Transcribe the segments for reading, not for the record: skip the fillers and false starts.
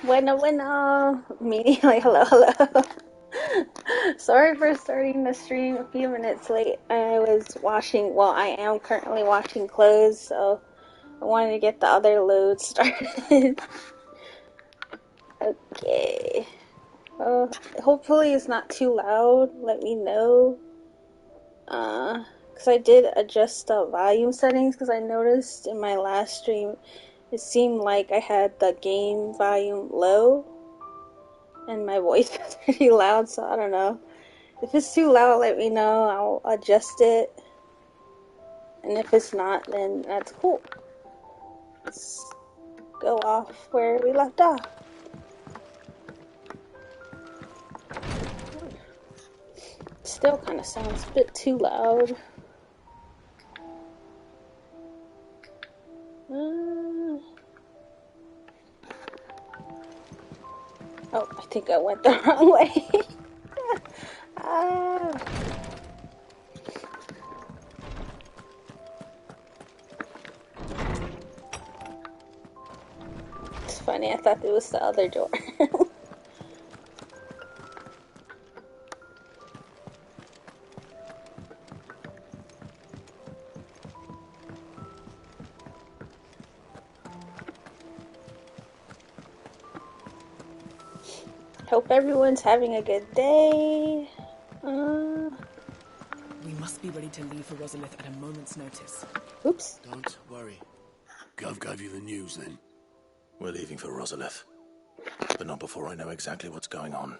Bueno, bueno. Meaning like hello, hello. Sorry for starting the stream a few minutes late. I was washing, well, I am currently washing clothes, so I wanted to get the other load started. Okay. Hopefully it's not too loud. Let me know. Because I did adjust the volume settings because I noticed in my last stream it seemed like I had the game volume low and my voice was pretty loud, so I don't know. If it's too loud, let me know. I'll adjust it. And if it's not, then that's cool. Let's go off where we left off. Still kind of sounds a bit too loud. Oh, I think I went the wrong way. ah. It's funny, I thought it was the other door. Hope everyone's having a good day. We must be ready to leave for Rosalith at a moment's notice. Oops. Don't worry. Gov gave you the news then. We're leaving for Rosalith, but not before I know exactly what's going on.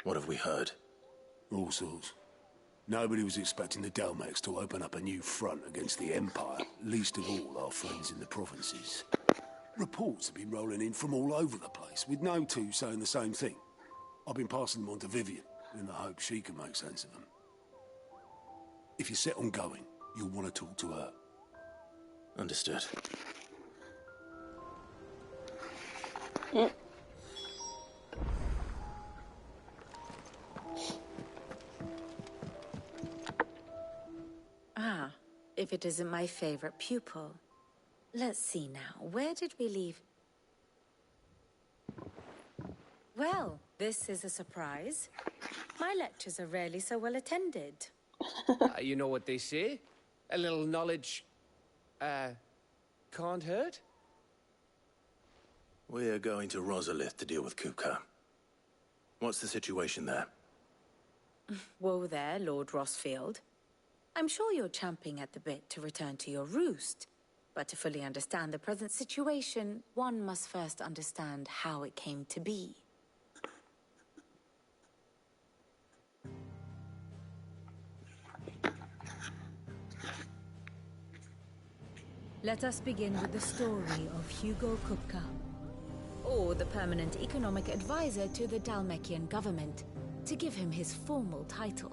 What have we heard? All sorts. Nobody was expecting the Delmex to open up a new front against the Empire, least of all our friends in the provinces. Reports have been rolling in from all over the place, with no two saying the same thing. I've been passing them on to Vivian, in the hope she can make sense of them. If you're set on going, you'll want to talk to her. Understood. Ah, if it isn't my favorite pupil. Let's see now, where did we leave? Well, this is a surprise. My lectures are rarely so well attended. You know what they say? A little knowledge, can't hurt? We're going to Rosalith to deal with Kupka. What's the situation there? Whoa there, Lord Rossfield. I'm sure you're champing at the bit to return to your roost. But to fully understand the present situation, one must first understand how it came to be. Let us begin with the story of Hugo Kupka, or the permanent economic advisor to the Dalmekian government, to give him his formal title.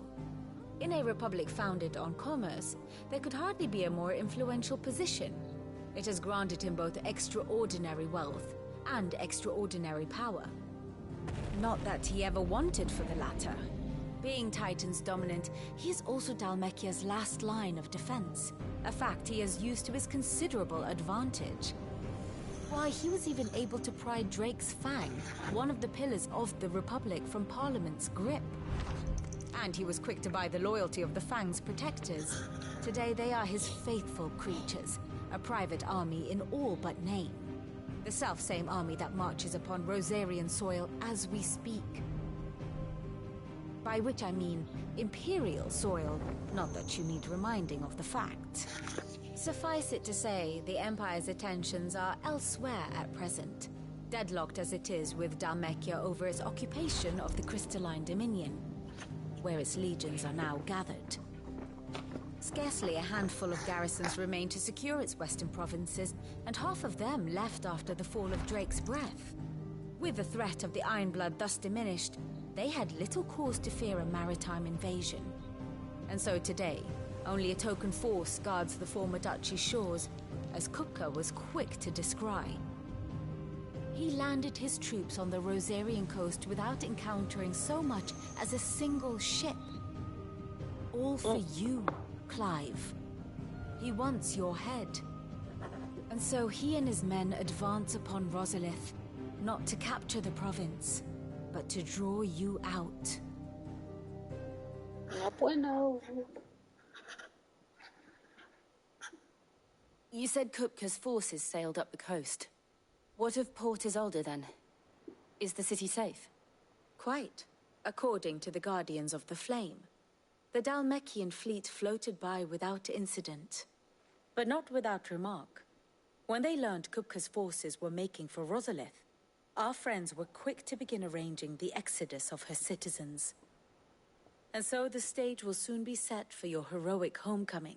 In a republic founded on commerce, there could hardly be a more influential position. It has granted him both extraordinary wealth and extraordinary power. Not that he ever wanted for the latter. Being Titan's dominant, he is also Dalmekia's last line of defense, a fact he has used to his considerable advantage. Why, he was even able to pry Drake's Fang, one of the pillars of the Republic, from Parliament's grip. And he was quick to buy the loyalty of the Fang's protectors. Today they are his faithful creatures, a private army in all but name. The self-same army that marches upon Rosarian soil as we speak. By which I mean Imperial soil, not that you need reminding of the fact. Suffice it to say, the Empire's attentions are elsewhere at present, deadlocked as it is with Dalmekia over its occupation of the Crystalline Dominion, where its legions are now gathered. Scarcely a handful of garrisons remain to secure its western provinces, and half of them left after the fall of Drake's Breath. With the threat of the Ironblood thus diminished, they had little cause to fear a maritime invasion. And so today, only a token force guards the former duchy's shores, as Kupka was quick to descry. He landed his troops on the Rosarian coast without encountering so much as a single ship. All for you, Clive. He wants your head. And so he and his men advance upon Rosalith, Not to capture the province, but to draw you out. No bueno. You said Kupka's forces sailed up the coast. What of Port Isolde then? Is the city safe? Quite, according to the Guardians of the Flame. The Dhalmekian fleet floated by without incident. But not without remark. When they learned Kupka's forces were making for Rosalith, our friends were quick to begin arranging the exodus of her citizens. And so the stage will soon be set for your heroic homecoming.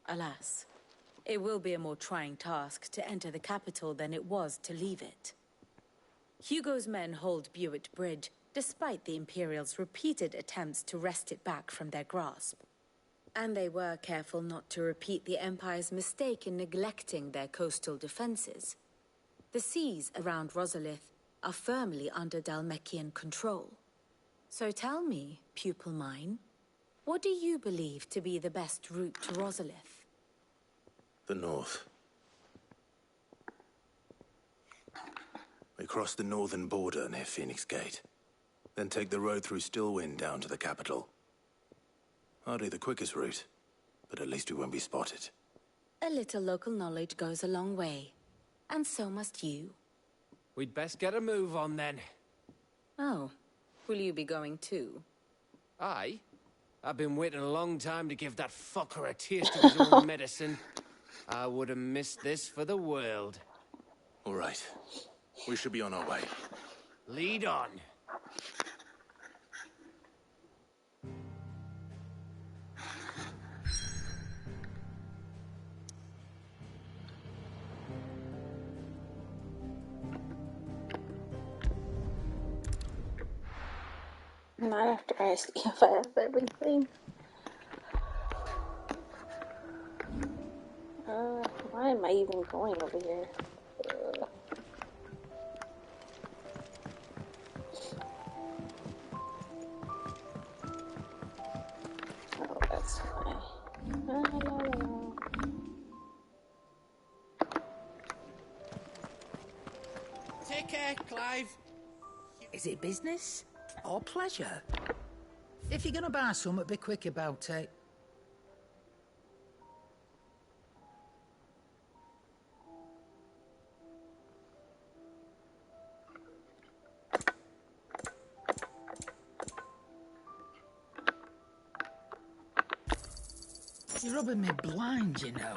Alas, it will be a more trying task to enter the capital than it was to leave it. Hugo's men hold Buet Bridge, despite the Imperials' repeated attempts to wrest it back from their grasp. And they were careful not to repeat the Empire's mistake in neglecting their coastal defenses. The seas around Rosalith are firmly under Dhalmekian control. So tell me, pupil mine, what do you believe to be the best route to Rosalith? The north. We cross the northern border near Phoenix Gate. Then take the road through Stillwind down to the capital. Hardly the quickest route, but at least we won't be spotted. A little local knowledge goes a long way. And so must you. We'd best get a move on then. Oh, will you be going too? Aye. I've been waiting a long time to give that fucker a taste of his own medicine. I would have missed this for the world. All right. We should be on our way. Lead on. Not after I see if I have everything. Why am I even going over here? Oh, that's fine. La, la, la. Take care, Clive. Is it business or pleasure? If you're gonna buy something, be quick about it. You're rubbing me blind, you know.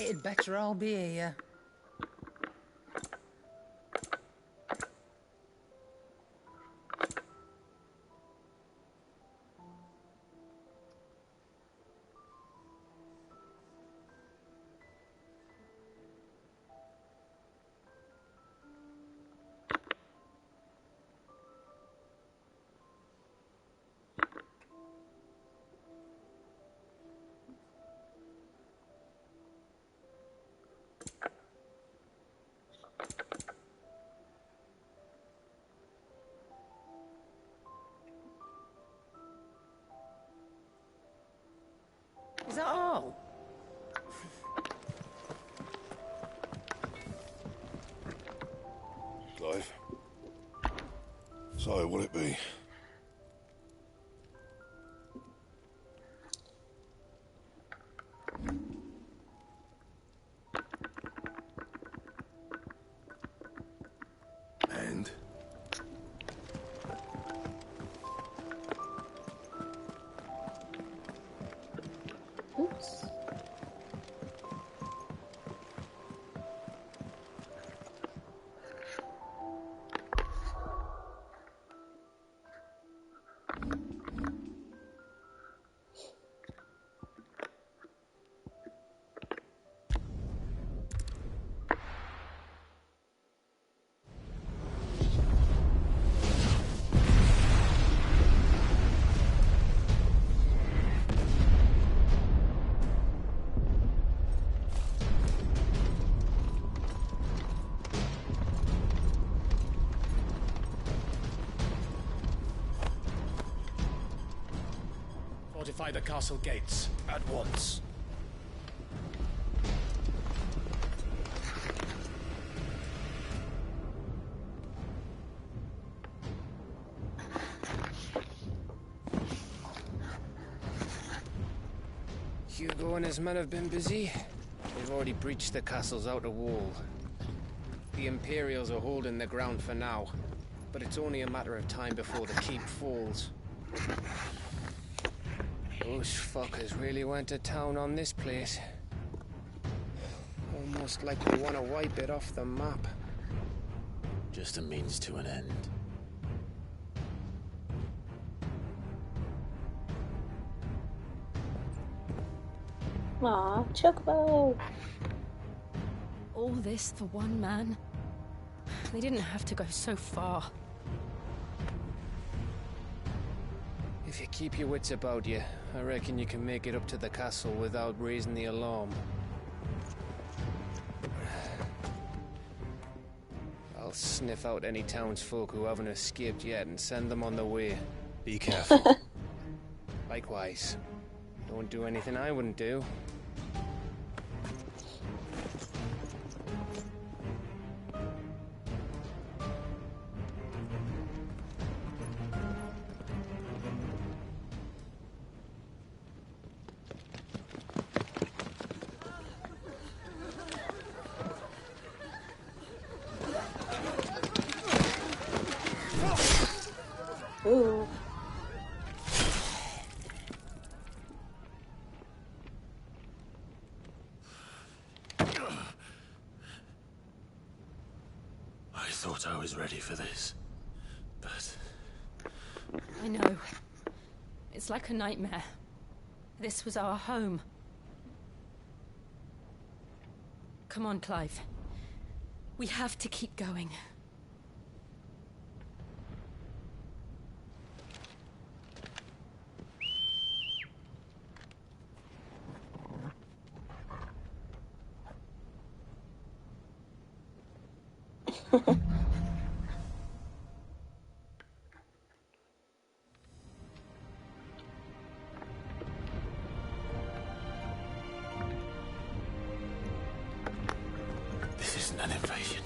It'd better all be here. Is that all? Clive. So, what'll it be? And? Oops. fortify the castle gates at once. Hugo and his men have been busy. They've already breached the castle's outer wall. The Imperials are holding the ground for now, but it's only a matter of time before the keep falls. Those fuckers really went to town on this place. Almost like they want to wipe it off the map. Just a means to an end. Aw, Chocobo! All this for one man? They didn't have to go so far. If you keep your wits about you, I reckon you can make it up to the castle without raising the alarm. I'll sniff out any townsfolk who haven't escaped yet and send them on their way. Be careful. Likewise. Don't do anything I wouldn't do. Ooh. I thought I was ready for this, but... I know. It's like a nightmare. This was our home. Come on, Clive. We have to keep going. This isn't an invasion.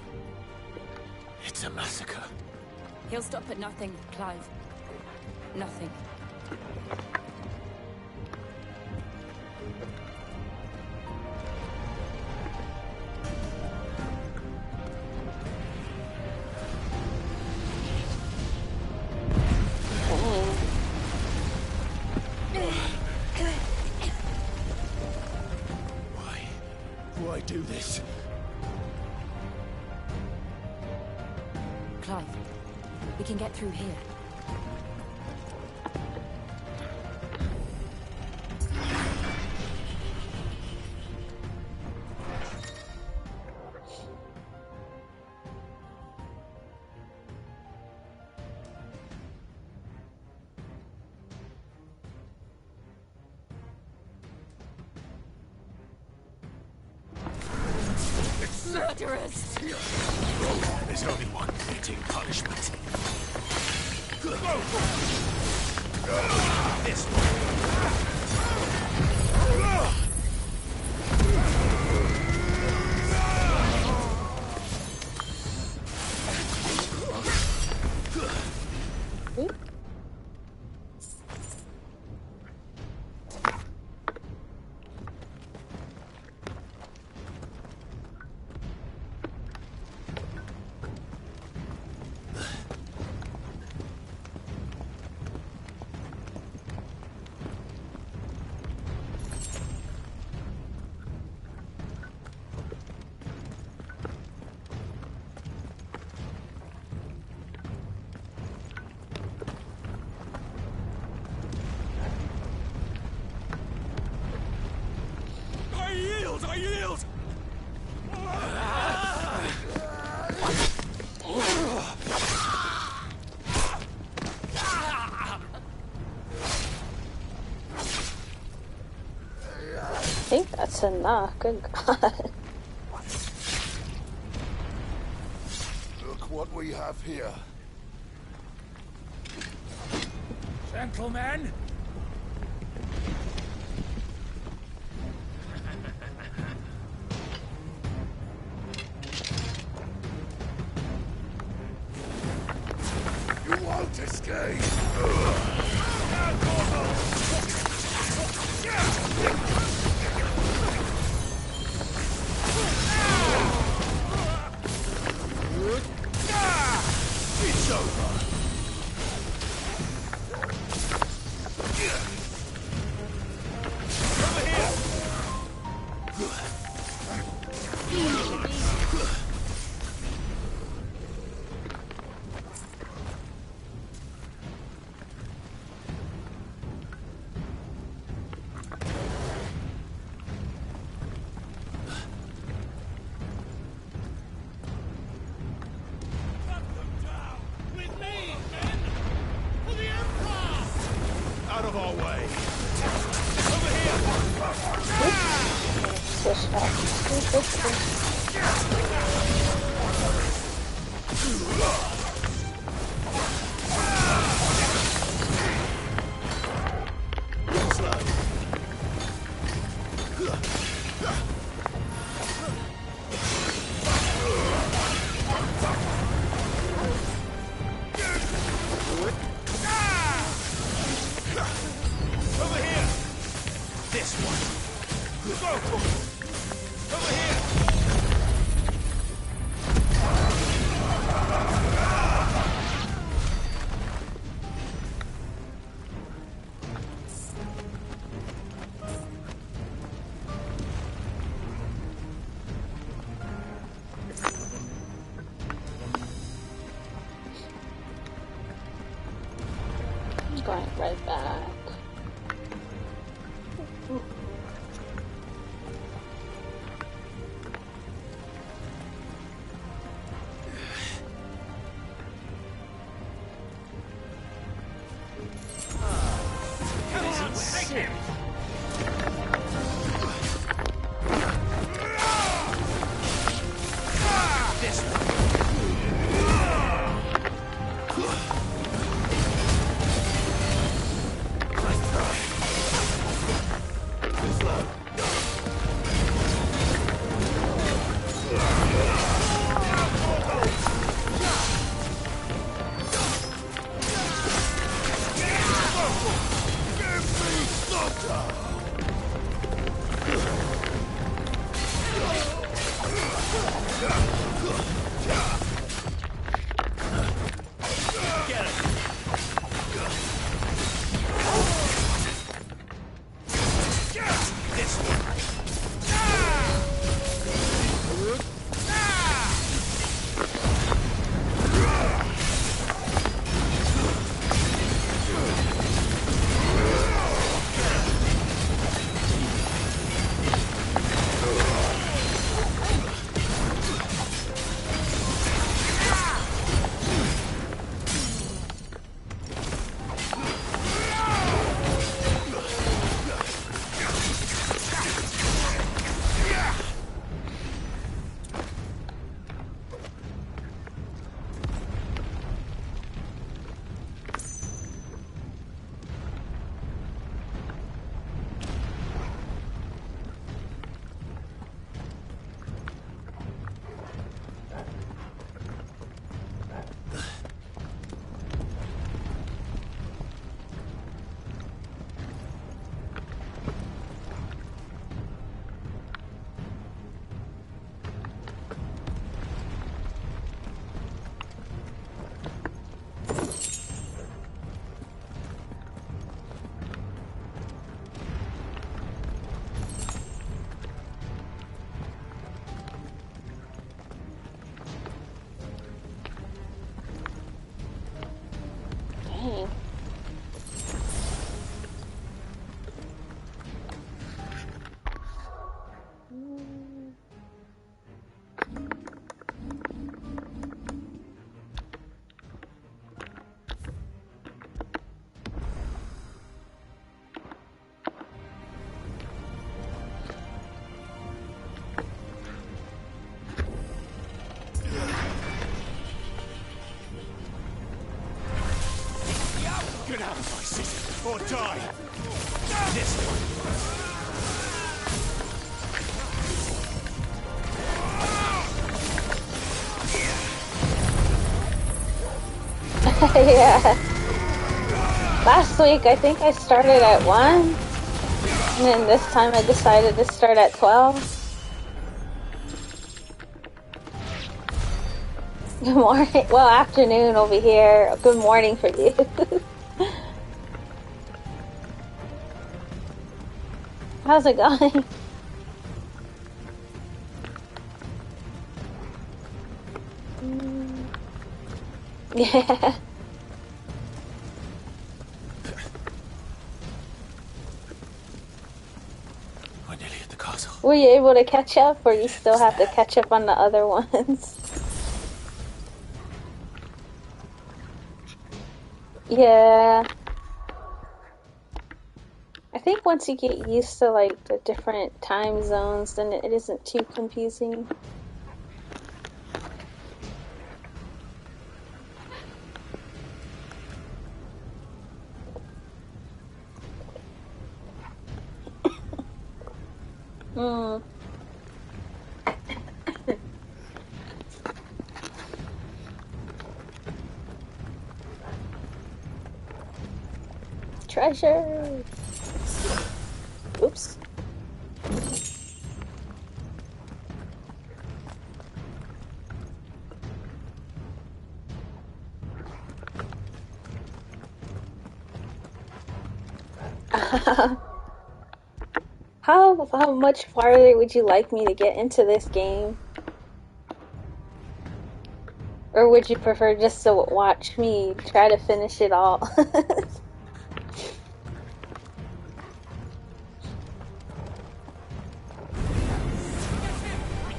It's a massacre. He'll stop at nothing, Clive. Nothing. Why do this? Clive, we can get through here. Murderers! There's only one fitting punishment. This I yield! I think that's enough. Good God. Look what we have here. Gentlemen, Out of our way. Switch back. Going right back. Get out of my city, or die! This one! Yeah. Last week, I think I started at 1. And then this time I decided to start at 12. Good morning. Well, afternoon over here. Good morning for you. How's it going? Yeah. We're nearly at the castle. Were you able to catch up, or you still have to catch up on the other ones? Yeah. I think once you get used to like the different time zones, then it isn't too confusing. Hmm. Treasure. Oops. How much farther would you like me to get into this game? Or would you prefer just to watch me try to finish it all?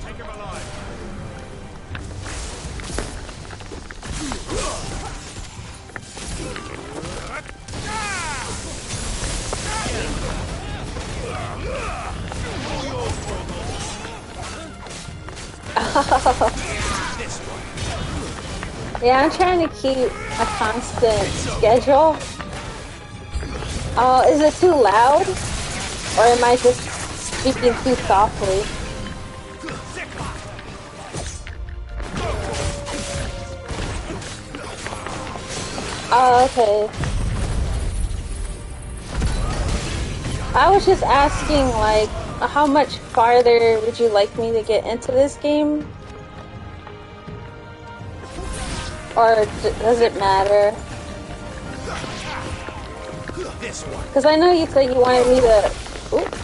Take him alive. Yeah, I'm trying to keep a constant schedule. Oh, is it too loud? Or am I just speaking too softly? Oh, okay. I was just asking, like, how much farther would you like me to get into this game? Or does it matter? Because I know you said you wanted me to... Oops.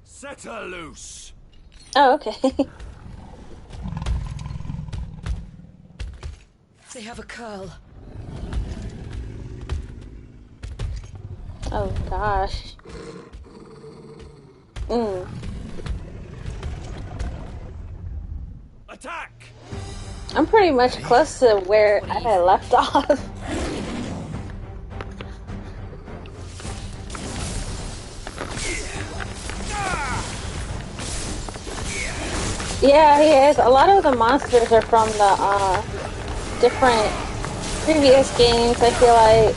Set her loose. Oh, okay. They have a curl. Oh gosh. Attack! I'm pretty much close to where I had left off. Yeah, he is. A lot of the monsters are from the different previous games, I feel like.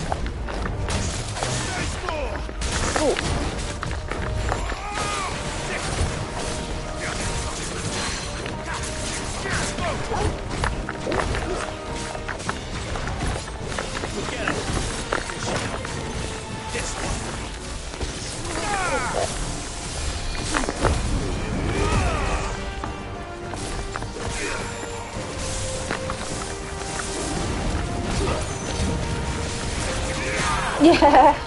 Ooh. Yeah.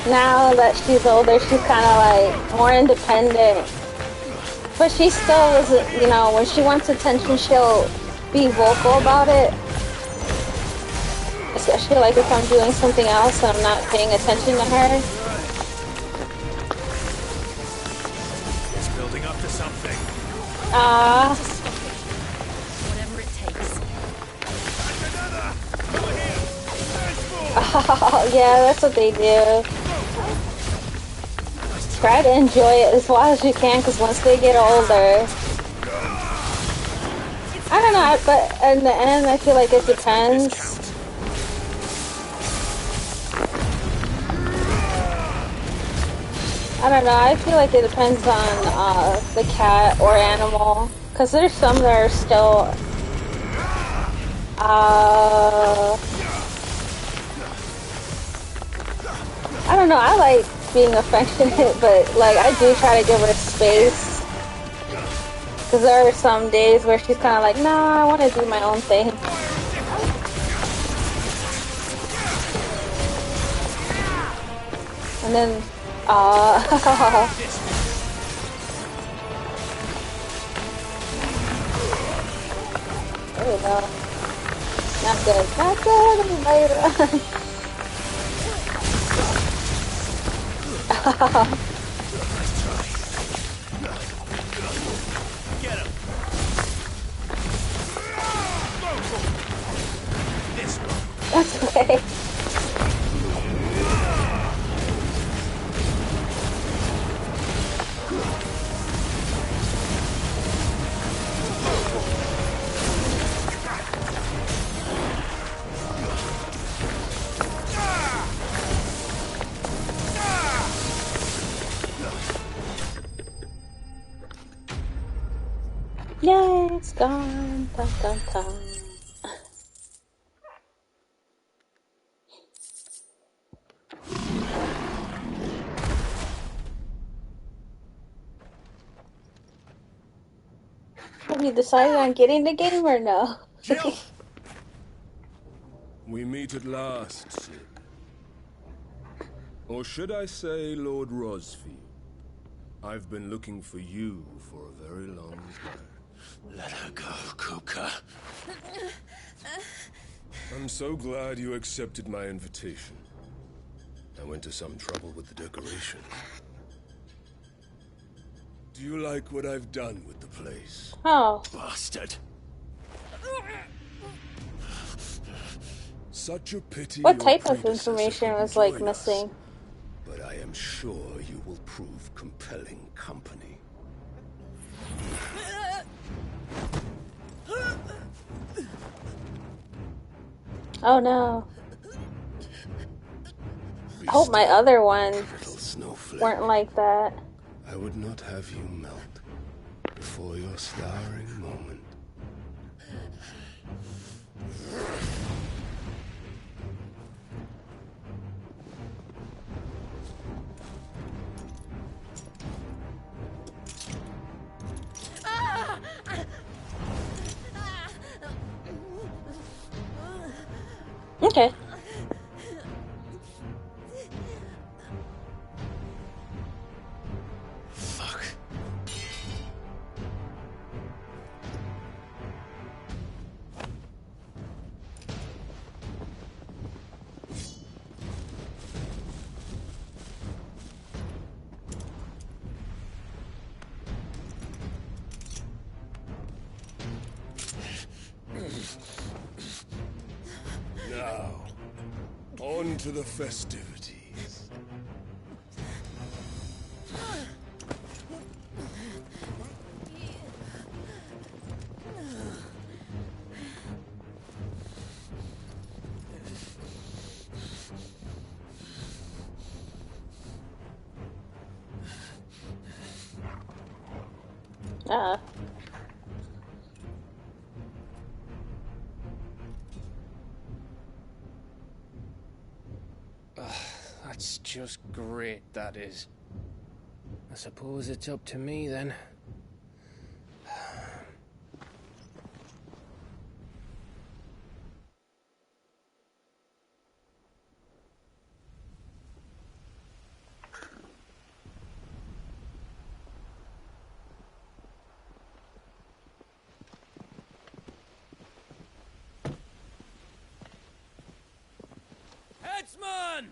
Now that she's older, she's kind of like more independent. But she still is, you know, when she wants attention, she'll be vocal about it. Especially like if I'm doing something else and I'm not paying attention to her. It's building up to something. Whatever it takes. Oh, yeah, that's what they do. Try to enjoy it as well as you can, because once they get older... I don't know, but in the end, I feel like it depends. I don't know, I feel like it depends on the cat or animal. Because there's some that are still... I don't know, I like being affectionate, but like I do try to give her space. Because there are some days where she's kind of like, nah, I want to do my own thing. And then, there we go. Now good. Not good. Everybody run. Get him! This one. That's okay. Yay, it's gone. Dun, dun, dun. Have you decided on getting the game or no? Jill! We meet at last, Sid. Or should I say Lord Rosfield? I've been looking for you for a very long time. Let her go, Kupka. I'm so glad you accepted my invitation. I went to some trouble with the decoration. Do you like what I've done with the place? Oh. Bastard. Such a pity What your type of predecessor information couldn't was like join us, missing? but I am sure you will prove compelling company. Oh no. I hope my other ones weren't like that. I would not have you melt before your starring moment. Okay. Fuck. Now, on to the festivities. That's just great, that is. I suppose it's up to me, then. Headsman!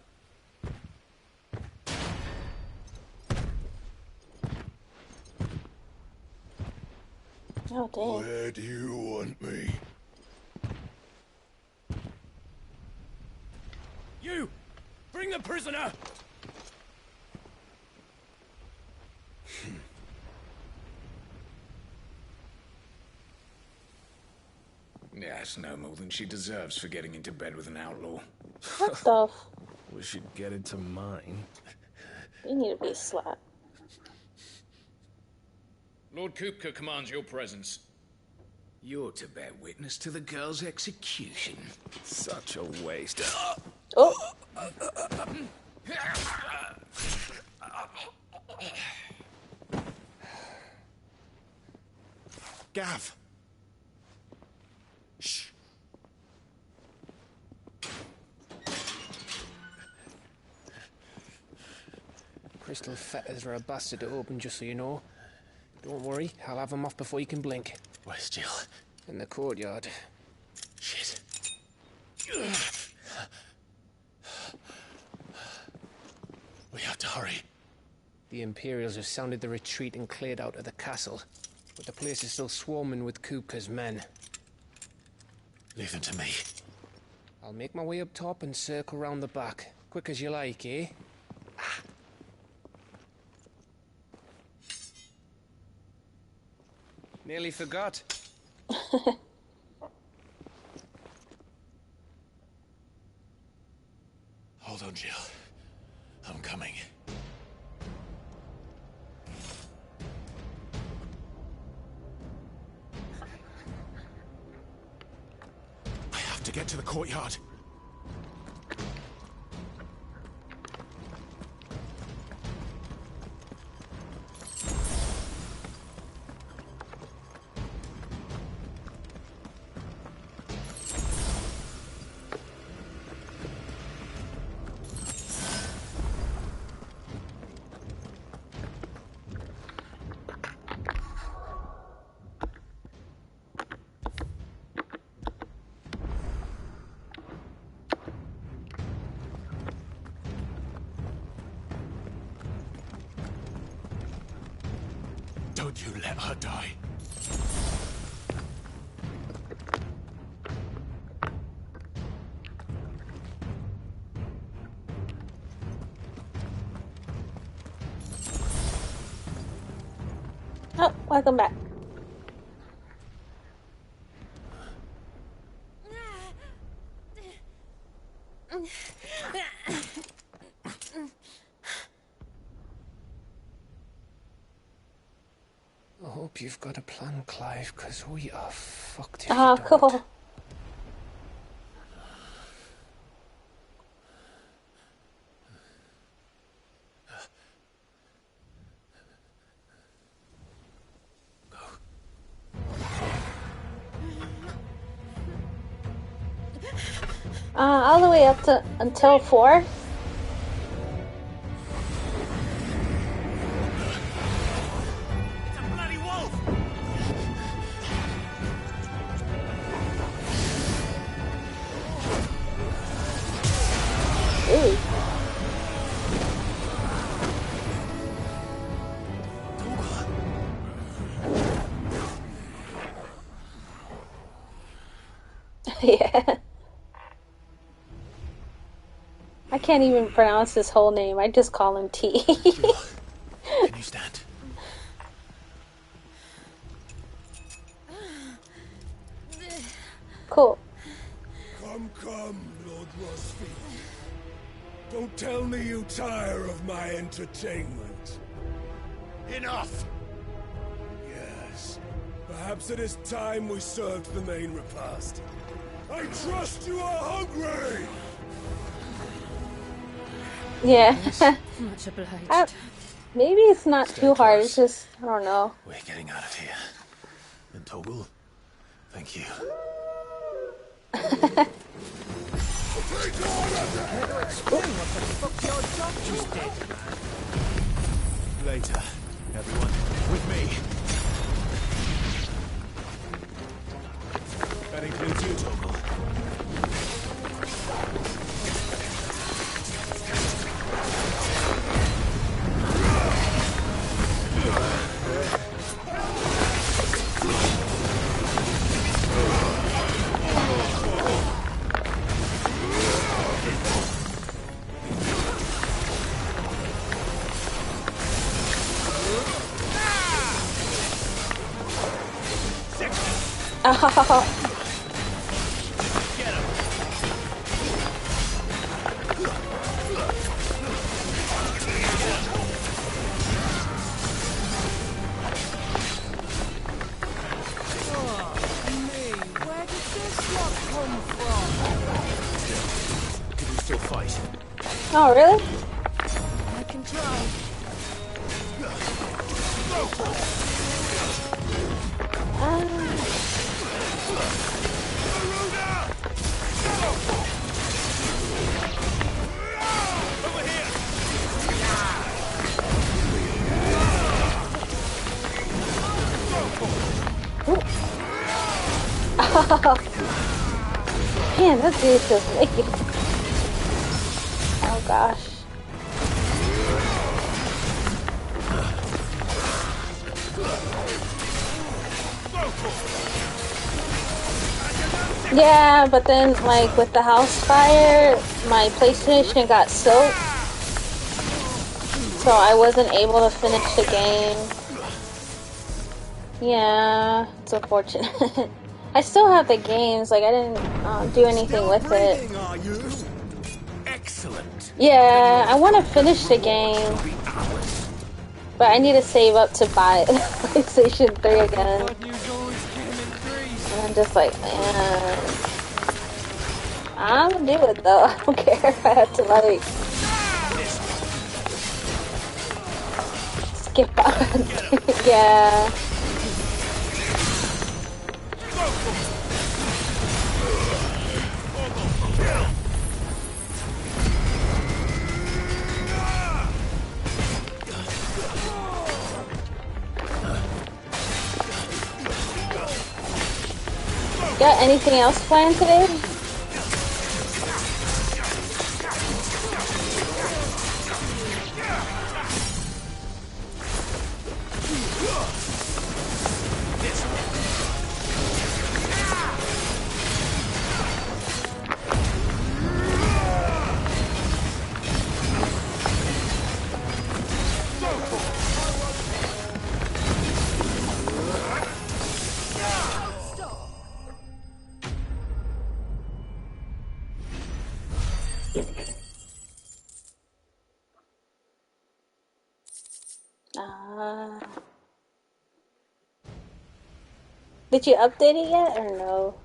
Oh dang. Where do you want me? You! Bring the prisoner! Yes, no more than she deserves for getting into bed with an outlaw. What the f- We should get into mine. You need to be slapped. Lord Kupka commands your presence. You're to bear witness to the girl's execution. Such a waste. Oh. Gav. Shh. Crystal fetters are a bastard to open, just so you know. Don't worry, I'll have them off before you can blink. Where's Jill? In the courtyard. Shit. hurry. The Imperials have sounded the retreat and cleared out of the castle, but the place is still swarming with Kupka's men. Leave them to me. I'll make my way up top and circle round the back. Quick as you like, eh? Nearly forgot. Hold on, Jill. I'm coming. I have to get to the courtyard. Don't you let her die. Oh, welcome back. I hope you've got a plan, Clive, because we are fucked if Oh, you don't. cool. All the way up to until 4. Ooh. Yeah. I can't even pronounce his whole name. I just call him T. Can you stand? Cool. Come, Lord Rosfield. Don't tell me you tire of my entertainment. Enough! Yes. Perhaps it is time we served the main repast. I trust you are hungry! Yeah. Much obliged. Maybe it's not Stay too hard. close. It's just, I don't know. We're getting out of here. And Toggle, thank you. Later, everyone. With me. That includes you, Toggle. Oh. Where did this lot come from? Can you still fight? Oh, really? I can try. Man, that dude's just making. Oh gosh. Yeah, but then, like, with the house fire, my PlayStation got soaked, so I wasn't able to finish the game. Yeah, it's unfortunate. I still have the games, like, I didn't do anything with it. Are you? Excellent. Yeah, I want to finish the game, but I need to save up to buy PlayStation 3 again. And I'm just like, man, I'm gonna do it though. I don't care if I have to, like, skip out. Yeah. Got anything else planned today? Did you update it yet or no?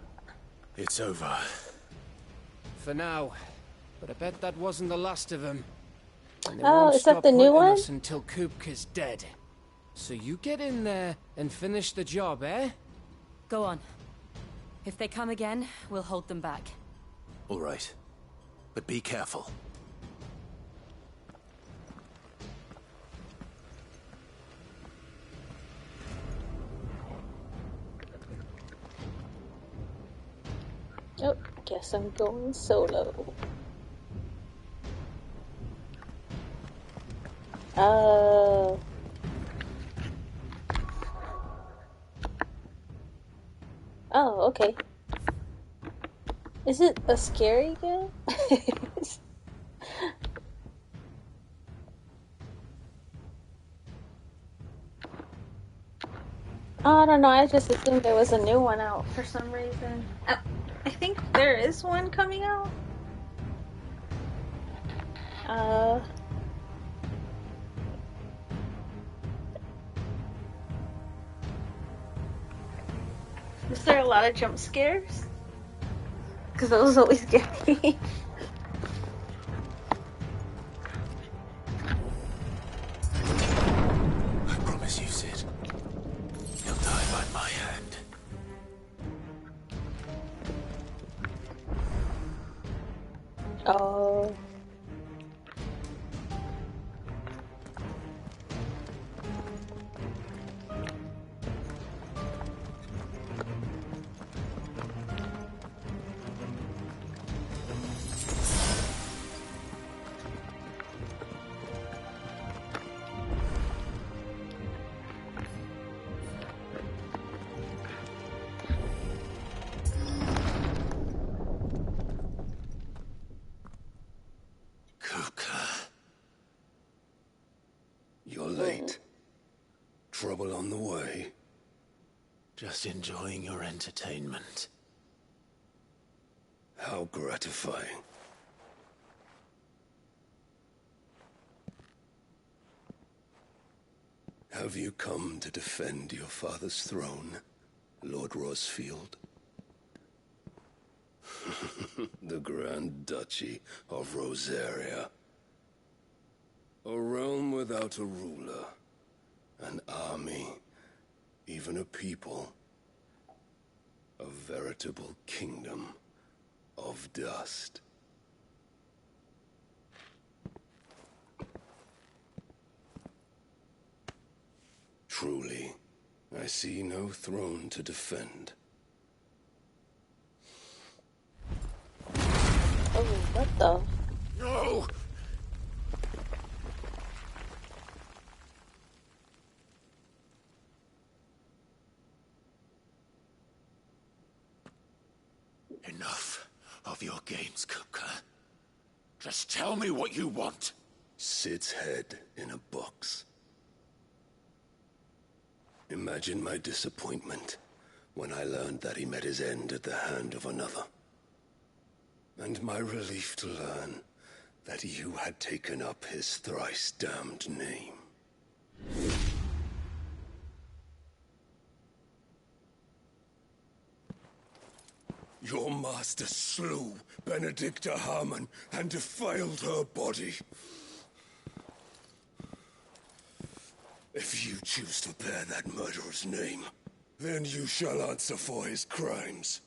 It's over. For now. But I bet that wasn't the last of them. And they Oh, won't is that stop the new hunting one? us until Kupka's dead. So you get in there and finish the job, eh? Go on. If they come again, we'll hold them back. All right. But be careful. Oh, guess I'm going solo. Oh, okay. Is it a scary game? I don't know, I just assumed there was a new one out for some reason. I think there is one coming out. Is there a lot of jump scares? Because those always get me. I promise you, Sid. You'll die by my hand. Oh. You're late. Trouble on the way. Just enjoying your entertainment. How gratifying. Have you come to defend your father's throne, Lord Rosfield? The Grand Duchy of Rosaria. A realm without a ruler, an army, even a people. A veritable kingdom of dust. Truly, I see no throne to defend. Oh, what the? No! games, Kupka. Just tell me what you want. Sid's head in a box. Imagine my disappointment when I learned that he met his end at the hand of another. And my relief to learn that you had taken up his thrice-damned name. Your master slew Benedicta Harmon and defiled her body. If you choose to bear that murderer's name, then you shall answer for his crimes.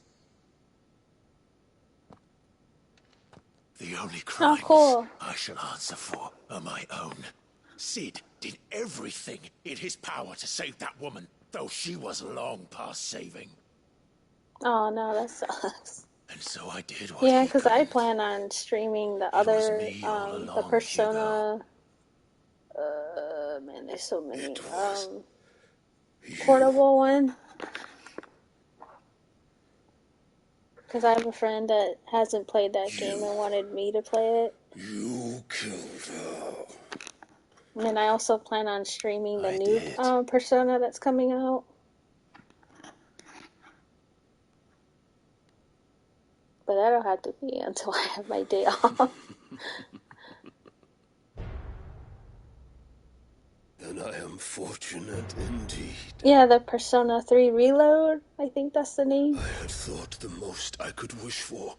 The only crimes cool. I shall answer for are my own. Sid did everything in his power to save that woman, though she was long past saving. Oh no, that sucks. And so I did what Yeah, he because I couldn't. plan on streaming the It was other, me all the along, Persona. Man, there's so many. Portable one. Because I have a friend that hasn't played that game and wanted me to play it. You killed her. And then I also plan on streaming the new Persona that's coming out. But that'll have to be until I have my day off. Then I am fortunate indeed. Yeah, the Persona 3 Reload. I think that's the name. I had thought the most I could wish for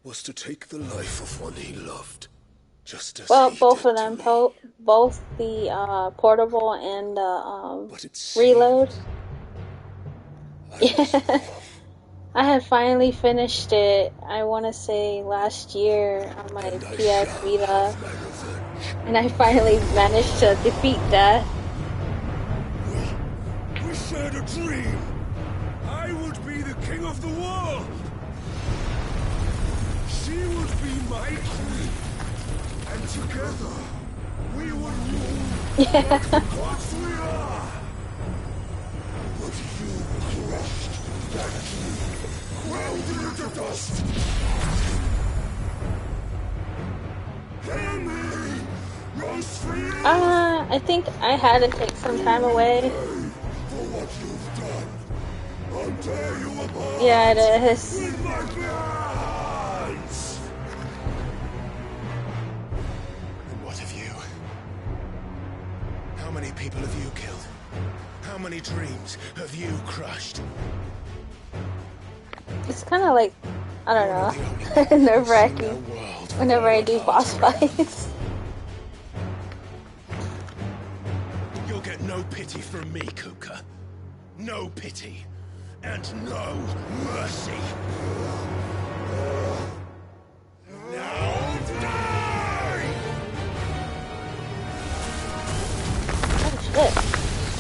was to take the life of one he loved. Just as Well, he both did of them. to me. Both the Portable and the Reload. Yeah. I had finally finished it, I want to say last year on my PS Vita. And I finally managed to defeat Death. We shared a dream. I would be the king of the world. She would be my queen. And together, we would rule the gods we are. But you crushed that dream. Ground it to dust. Hear me. Rose free. I think I had to take some time away. Yeah, it is. And what have you? How many people have you killed? How many dreams have you crushed? It's kind of like, I don't know, nerve-wracking whenever I do boss fights. You'll get no pity from me, Kupka. No pity. And no mercy. Now die! Oh shit.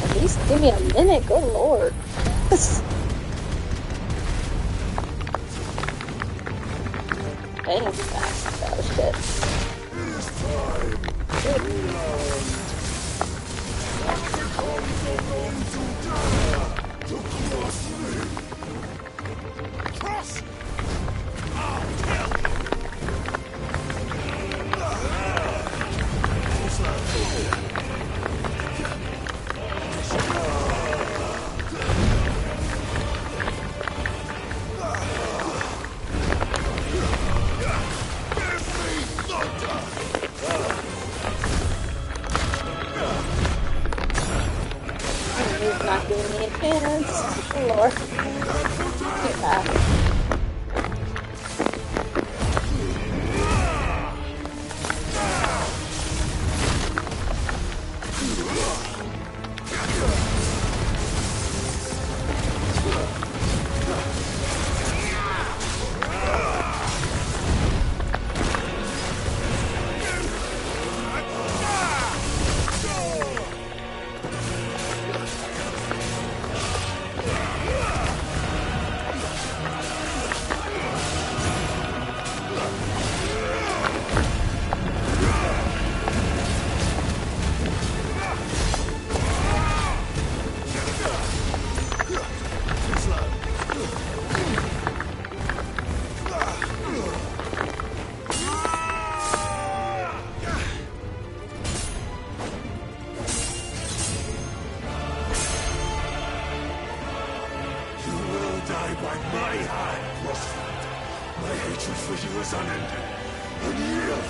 At least give me a minute, good lord. Dang, fast. That was good. Good. Cross! I'll kill He's not giving me a chance. Oh lord. Get back.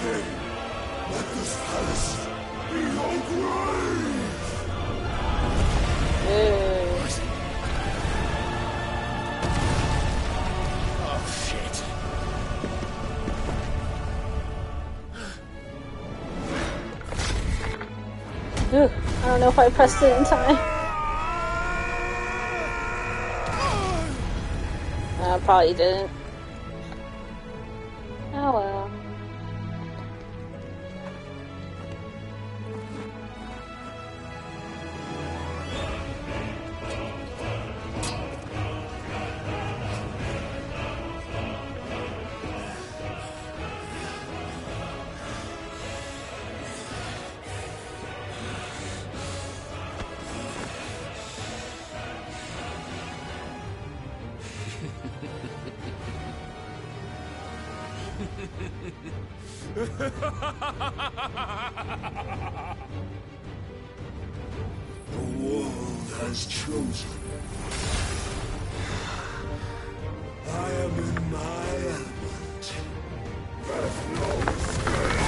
everything. Let this palace be your grave. Oh, shit. Ugh, I don't know if I pressed it in time. I probably didn't. Oh well. The world has chosen. I am in my element. There's no escape.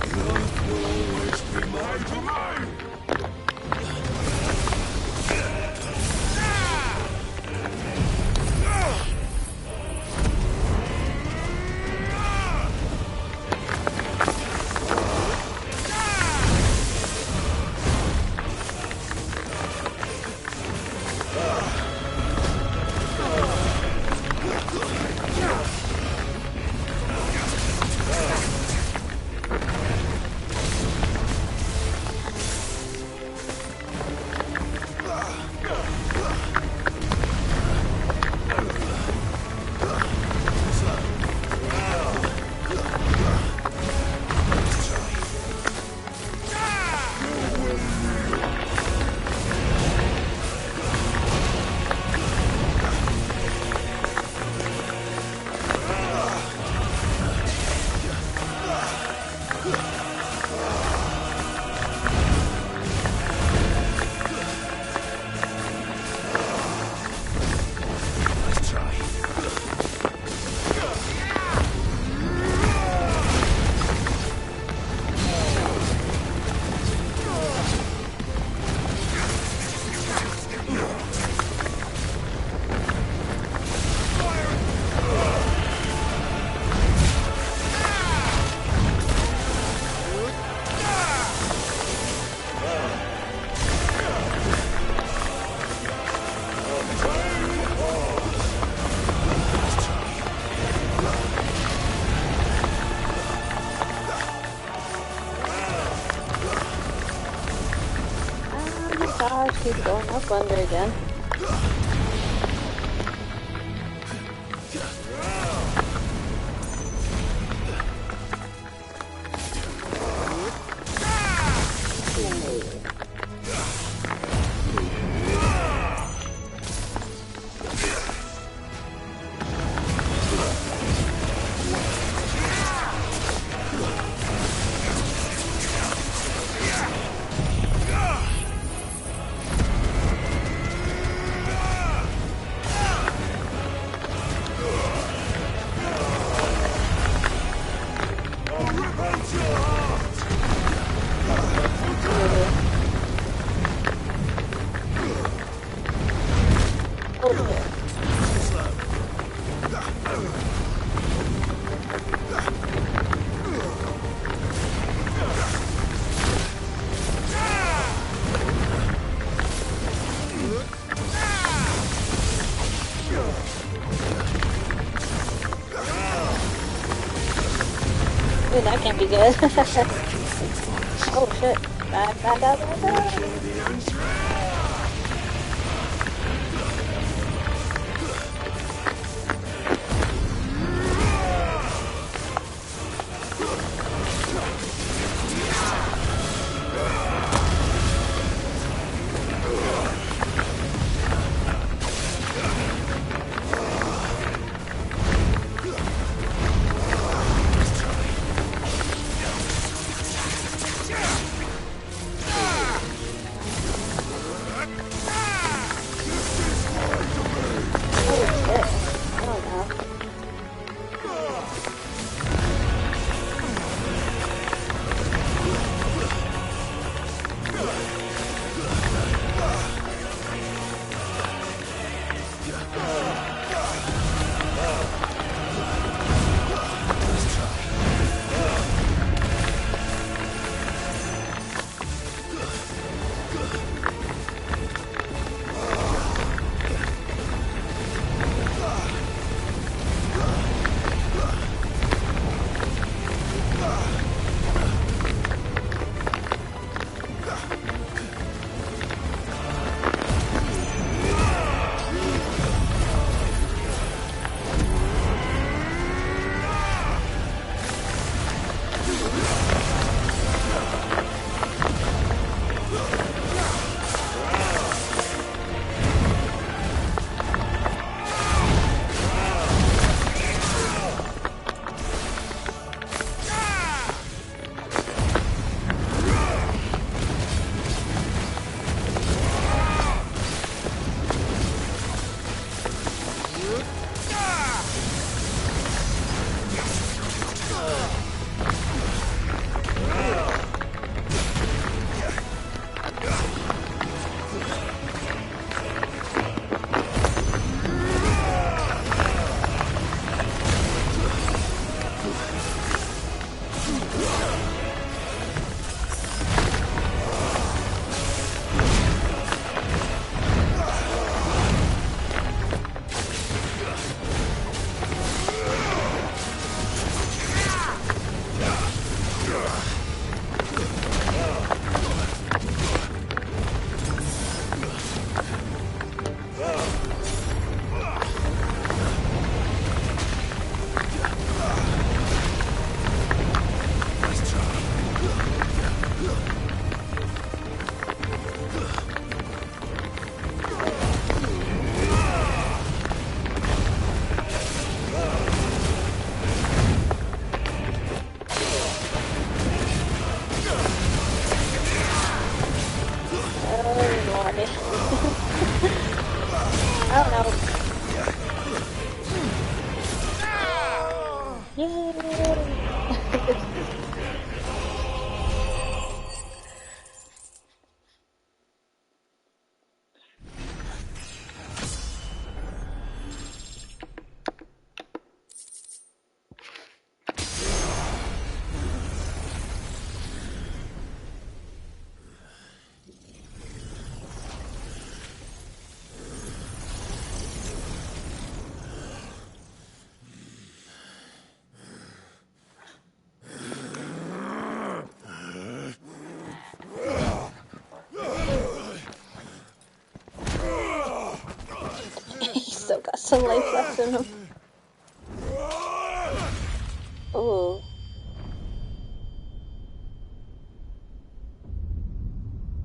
The earth will always be my domain. Gosh, keep going up under again. Ooh, that can't be good. Oh shit. Back. some life left in him. Oh.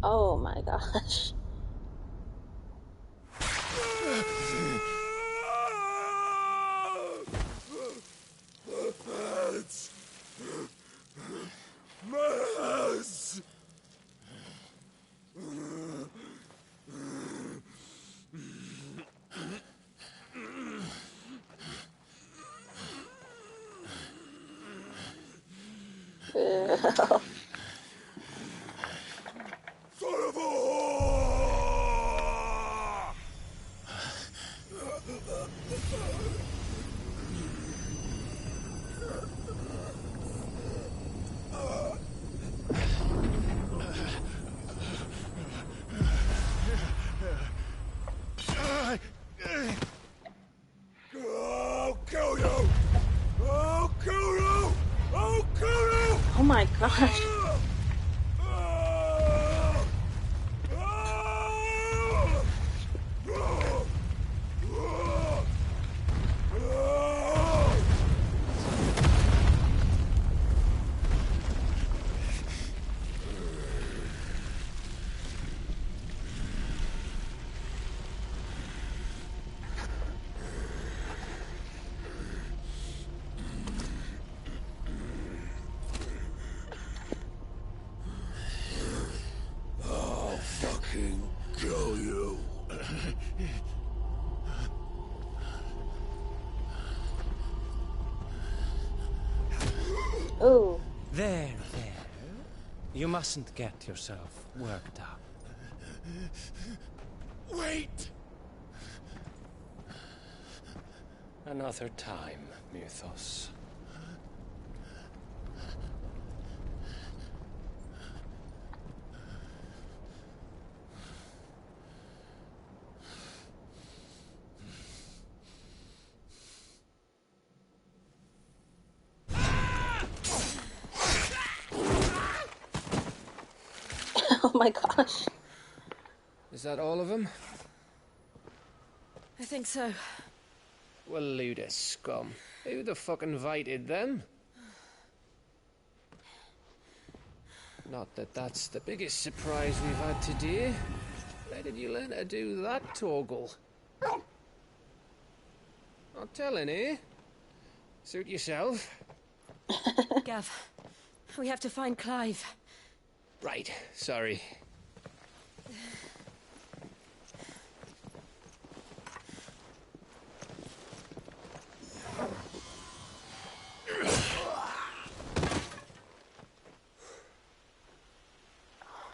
Oh my gosh. Ew. Son of a whore! I'll kill you! I'll kill you! I'll kill you! Oh my gosh. I'll fucking kill you. Oh. There. You mustn't get yourself worked up. Wait! Another time, Mythos. Oh my gosh. Is that all of them? I think so. Well, load of scum. Who the fuck invited them? Not that that's the biggest surprise we've had today. Where did you learn to do that, Torgal? Not telling, eh? Suit yourself. Gav, we have to find Clive. Right, sorry.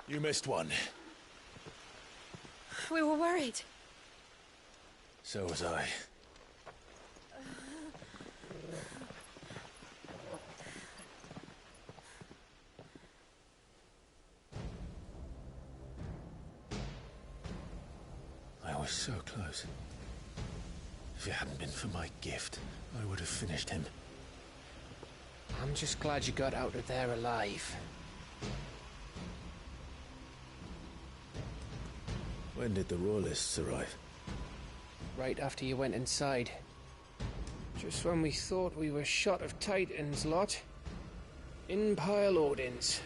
You missed one. We were worried. So was I. I was so close. If it hadn't been for my gift, I would have finished him. I'm just glad you got out of there alive. When did the Royalists arrive? Right after you went inside. Just when we thought we were shot of Titans, lot. In pile Odins.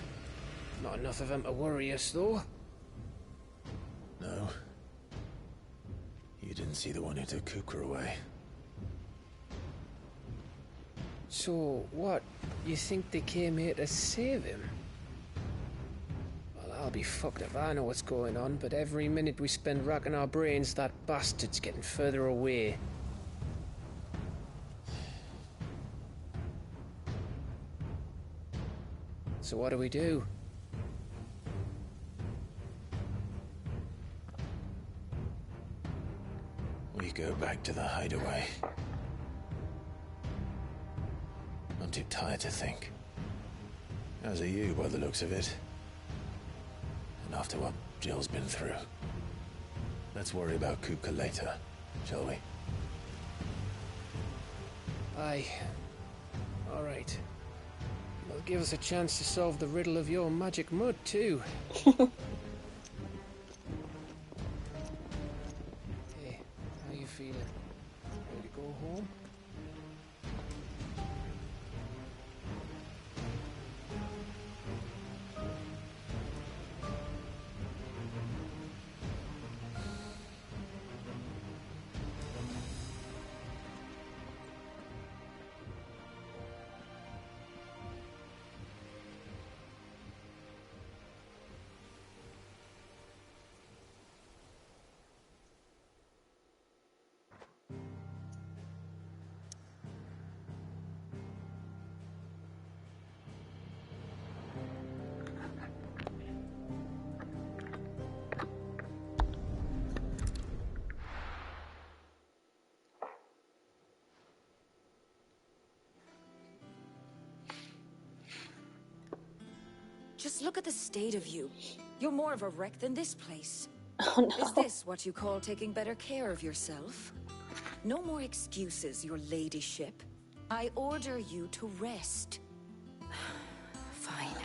Not enough of them to worry us, though. No. You didn't see the one who took Kupka away. So, what? You think they came here to save him? Well, I'll be fucked if I know what's going on, but every minute we spend racking our brains, that bastard's getting further away. So what do we do? We go back to the hideaway. I'm too tired to think. As are you, by the looks of it. And after what Jill's been through. Let's worry about Kupka later, shall we? Aye. All right. Well, give us a chance to solve the riddle of your magic mud, too. Hey, how you feeling? home. Just look at the state of you. You're more of a wreck than this place. Oh no. Is this what you call taking better care of yourself? No more excuses, your ladyship. I order you to rest. Fine.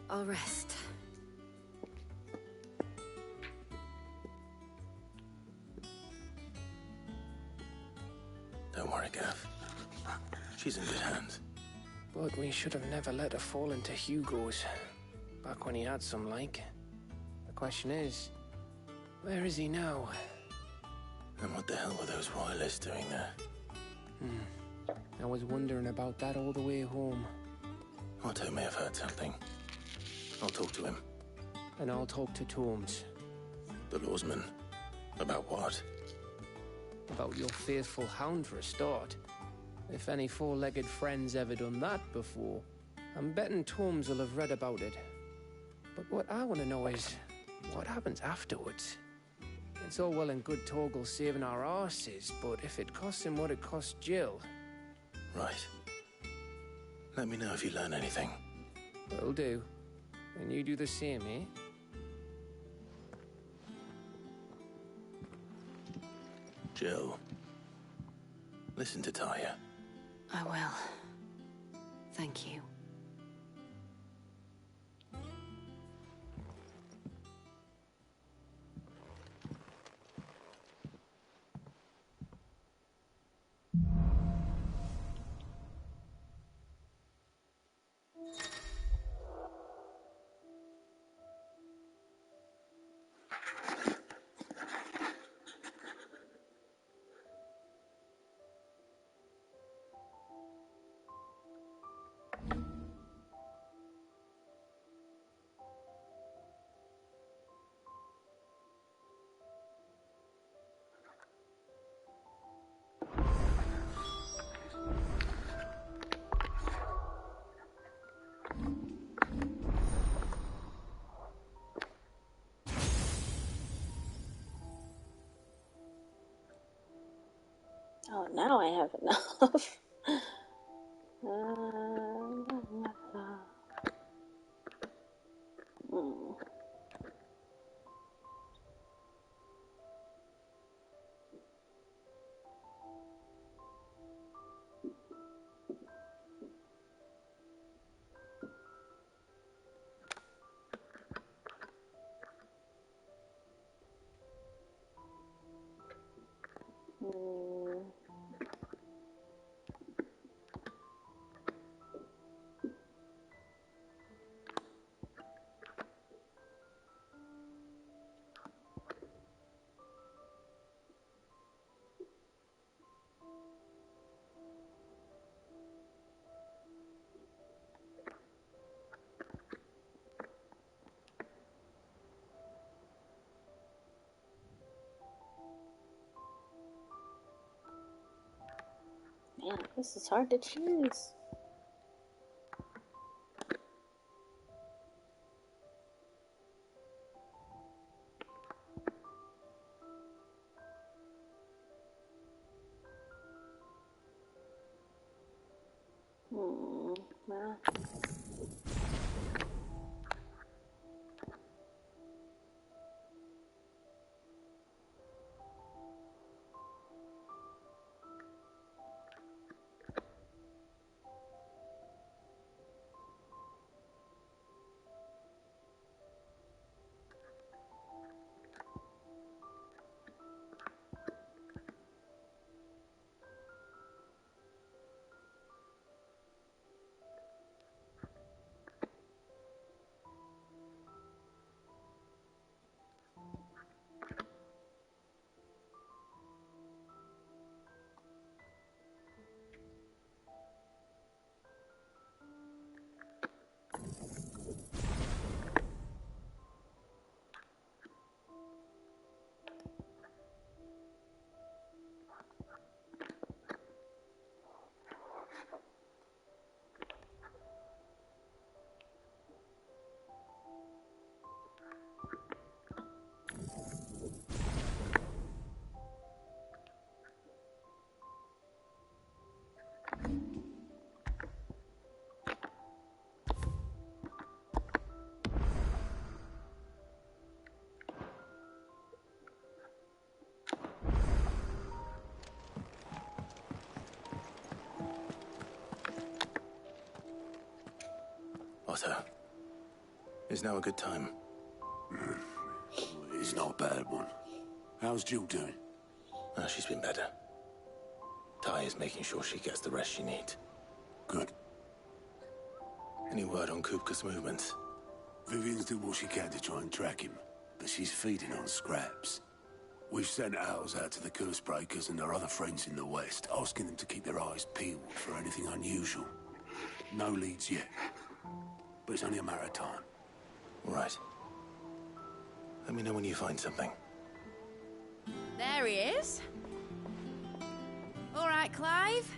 I'll rest. Don't worry, Gav. She's in good hands. But we should have never let her fall into Hugo's. Back when he had some like. The question is, where is he now? And what the hell were those royalists doing there? I was wondering about that all the way home. Otto may have heard something. I'll talk to him. And I'll talk to Torms. The lawsman. About what? About your faithful hound for a start. If any four-legged friend's ever done that before, I'm betting Torms will have read about it. But what I want to know is, what happens afterwards? It's all well and good Torgal saving our arses, but if it costs him what it cost Jill... Right. Let me know if you learn anything. Will do. And you do the same, eh? Jill. Listen to Taya. I will. Thank you. Oh, now I have enough. Man, this is hard to choose. Well. Otto. Is now a good time? It's not a bad one. How's Jill doing? She's been better. Ty is making sure she gets the rest she needs. Good. Any word on Kupka's movements? Vivian's doing what she can to try and track him, but she's feeding on scraps. We've sent ours out to the curse breakers and our other friends in the west, asking them to keep their eyes peeled for anything unusual. No leads yet, but it's only a matter of time. Right. Let me know when you find something. There he is. All right, Clive.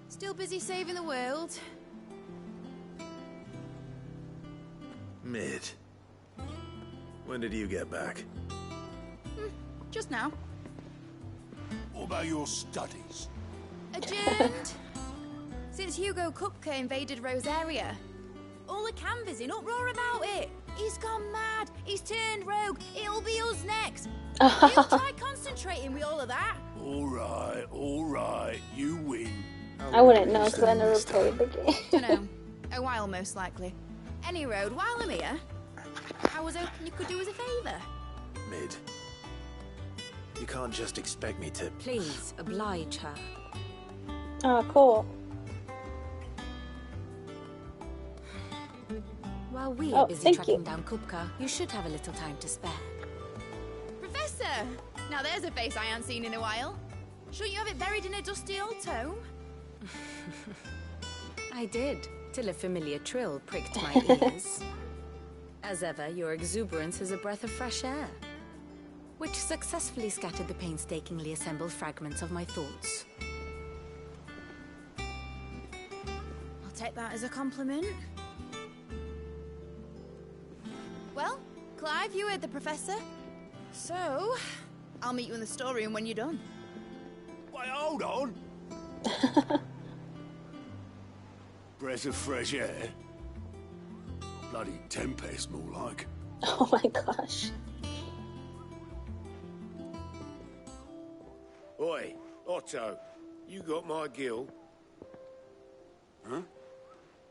Still busy saving the world. Mid. When did you get back? Just now. What about your studies? Adjourned. Since Hugo Kupka invaded Rosaria. All the canvas in uproar about it. He's gone mad. He's turned rogue. It'll be us next. You try concentrating with all of that. All right. You win. I wouldn't know because I never played the game. Dunno. A while, most likely. Any road, while I'm here, I was hoping you could do us a favour. Mid. You can't just expect me to... Please, oblige her. Oh, cool. While we are busy thank tracking you. down Kupka, you should have a little time to spare. Professor! Now there's a face I haven't seen in a while. Shouldn't you have it buried in a dusty old tome? I did, till a familiar trill pricked my ears. As ever, your exuberance is a breath of fresh air, which successfully scattered the painstakingly assembled fragments of my thoughts. I'll take that as a compliment. Well, Clive, you heard the professor. So, I'll meet you in the storeroom when you're done. Wait, hold on. Breath of fresh air. Bloody tempest, more like. Oh my gosh. Oi, Otto, you got my gill? Huh?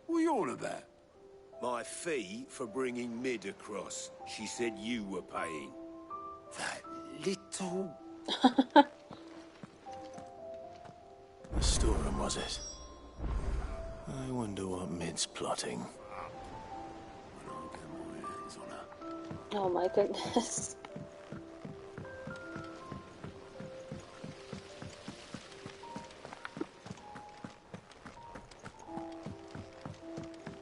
What are you on about? My fee for bringing Mid across. She said you were paying. That little... The storeroom, was it? I wonder what Mid's plotting. When I get my hands on her. Oh my goodness.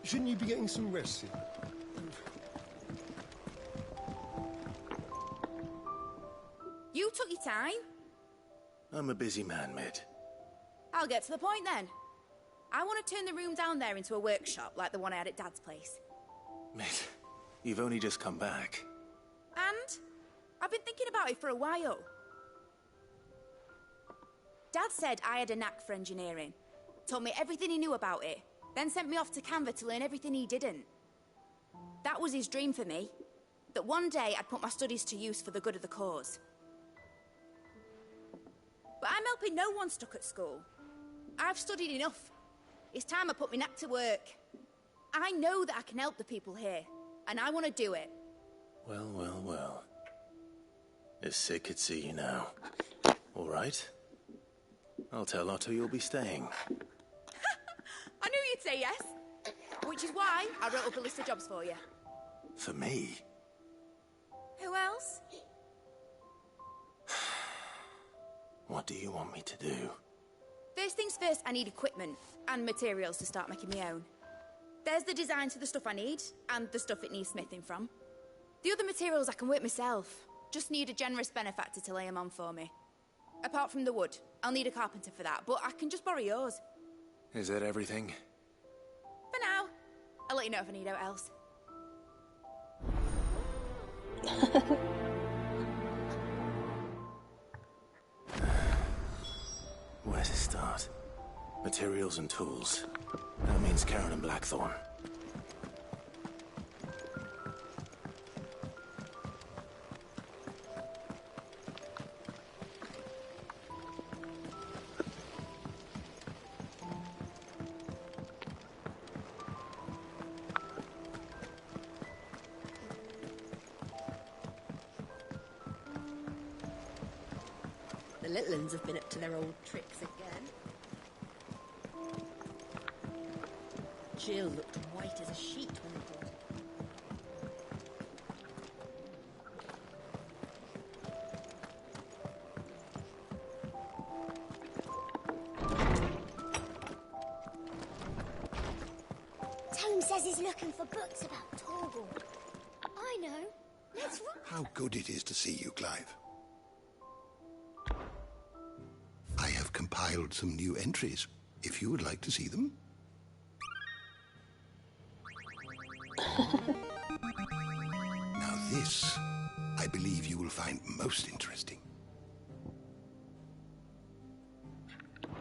Shouldn't you be getting some rest here? You took your time. I'm a busy man, Mid. I'll get to the point then. I want to turn the room down there into a workshop like the one I had at Dad's place. Mid, you've only just come back. And I've been thinking about it for a while. Dad said I had a knack for engineering. Told me everything he knew about it. Then sent me off to Canva to learn everything he didn't. That was his dream for me. That one day I'd put my studies to use for the good of the cause. But I'm helping no one stuck at school. I've studied enough. It's time I put my knack to work. I know that I can help the people here, and I want to do it. Well. If Sid could see you now. All right. I'll tell Otto you'll be staying. I knew you'd say yes. Which is why I wrote up a list of jobs for you. For me? Who else? What do you want me to do? First things first, I need equipment and materials to start making my own. There's the designs for the stuff I need, and the stuff it needs smithing from. The other materials I can work myself. Just need a generous benefactor to lay them on for me. Apart from the wood, I'll need a carpenter for that, but I can just borrow yours. Is that everything? For now. I'll let you know if I need out else. Where to start? Materials and tools. That means Karen and Blackthorn. little uns have been up to their old tricks again. Jill looked white as a sheet when they brought her. Tome says he's looking for books about Torgal. I know. Let's run. How good it is to see you, Clive. I have compiled some new entries, if you would like to see them. Now this, I believe you will find most interesting.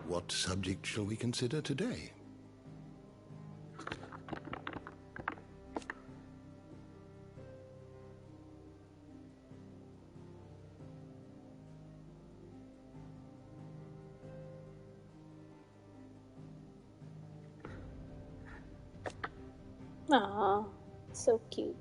What subject shall we consider today? Aw, so cute.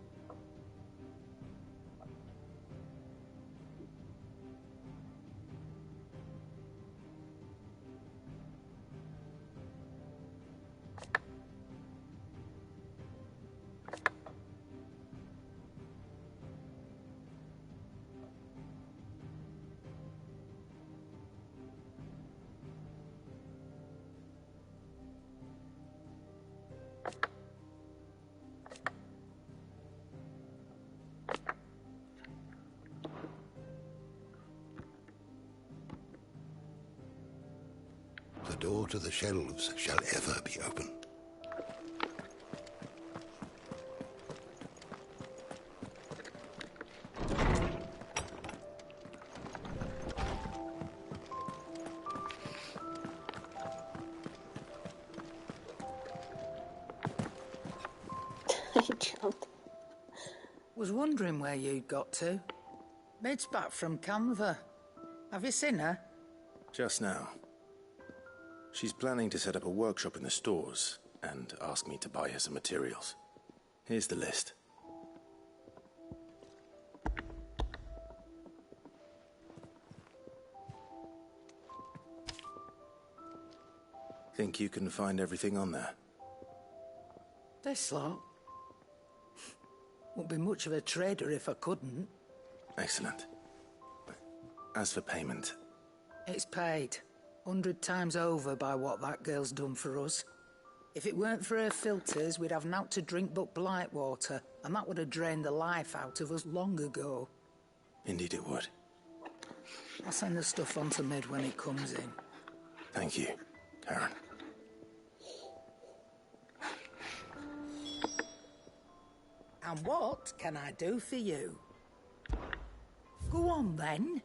The door to the shelves shall ever be open. I jumped. Was wondering where you'd got to. Mid's back from Canva. Have you seen her? Just now. She's planning to set up a workshop in the stores and ask me to buy her some materials. Here's the list. Think you can find everything on there? This lot? Wouldn't be much of a trader if I couldn't. Excellent. As for payment... It's paid. 100 times over by what that girl's done for us. If it weren't for her filters, we'd have naught to drink but blight water, and that would have drained the life out of us long ago. Indeed it would. I'll send the stuff on to Mid when it comes in. Thank you, Karen. And what can I do for you? Go on, then.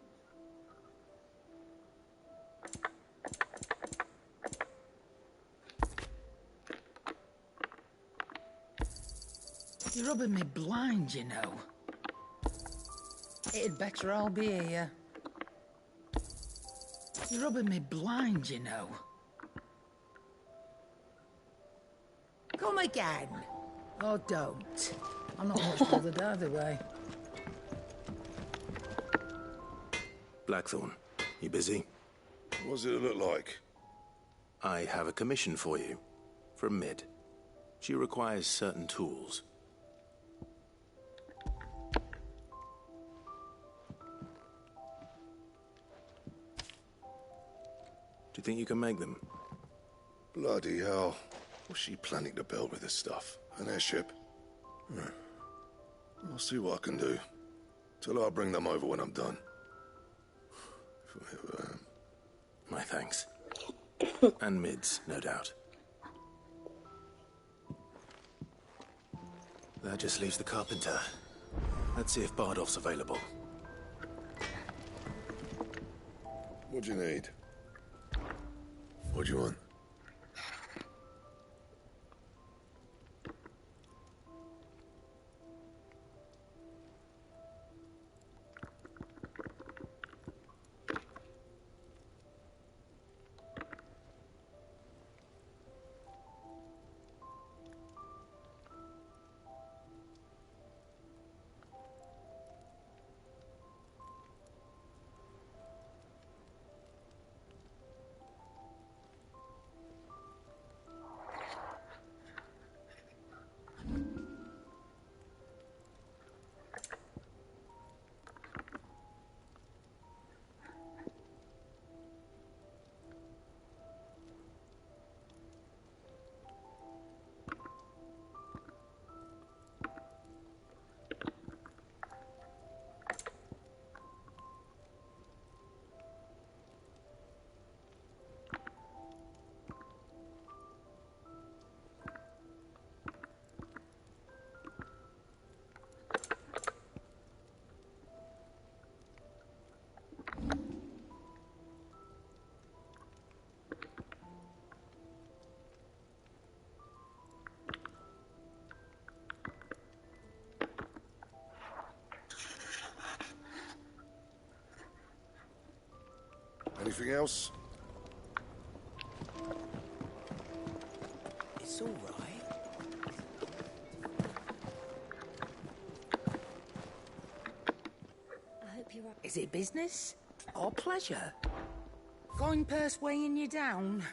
You're rubbing me blind, you know. It'd better all be here. You're rubbing me blind, you know. Come again. Or don't. I'm not much bothered either way. Blackthorn, you busy? What does it look like? I have a commission for you. From Mid. She requires certain tools. Do you think you can make them? Bloody hell. What's she planning to build with this stuff? An airship? I'll see what I can do. Tell her I'll bring them over when I'm done. My thanks. And Mid's, no doubt. That just leaves the carpenter. Let's see if Bardolph's available. What do you need? What do you want? Anything else? It's all right. I hope you're up. Is it business or pleasure? Coin purse weighing you down?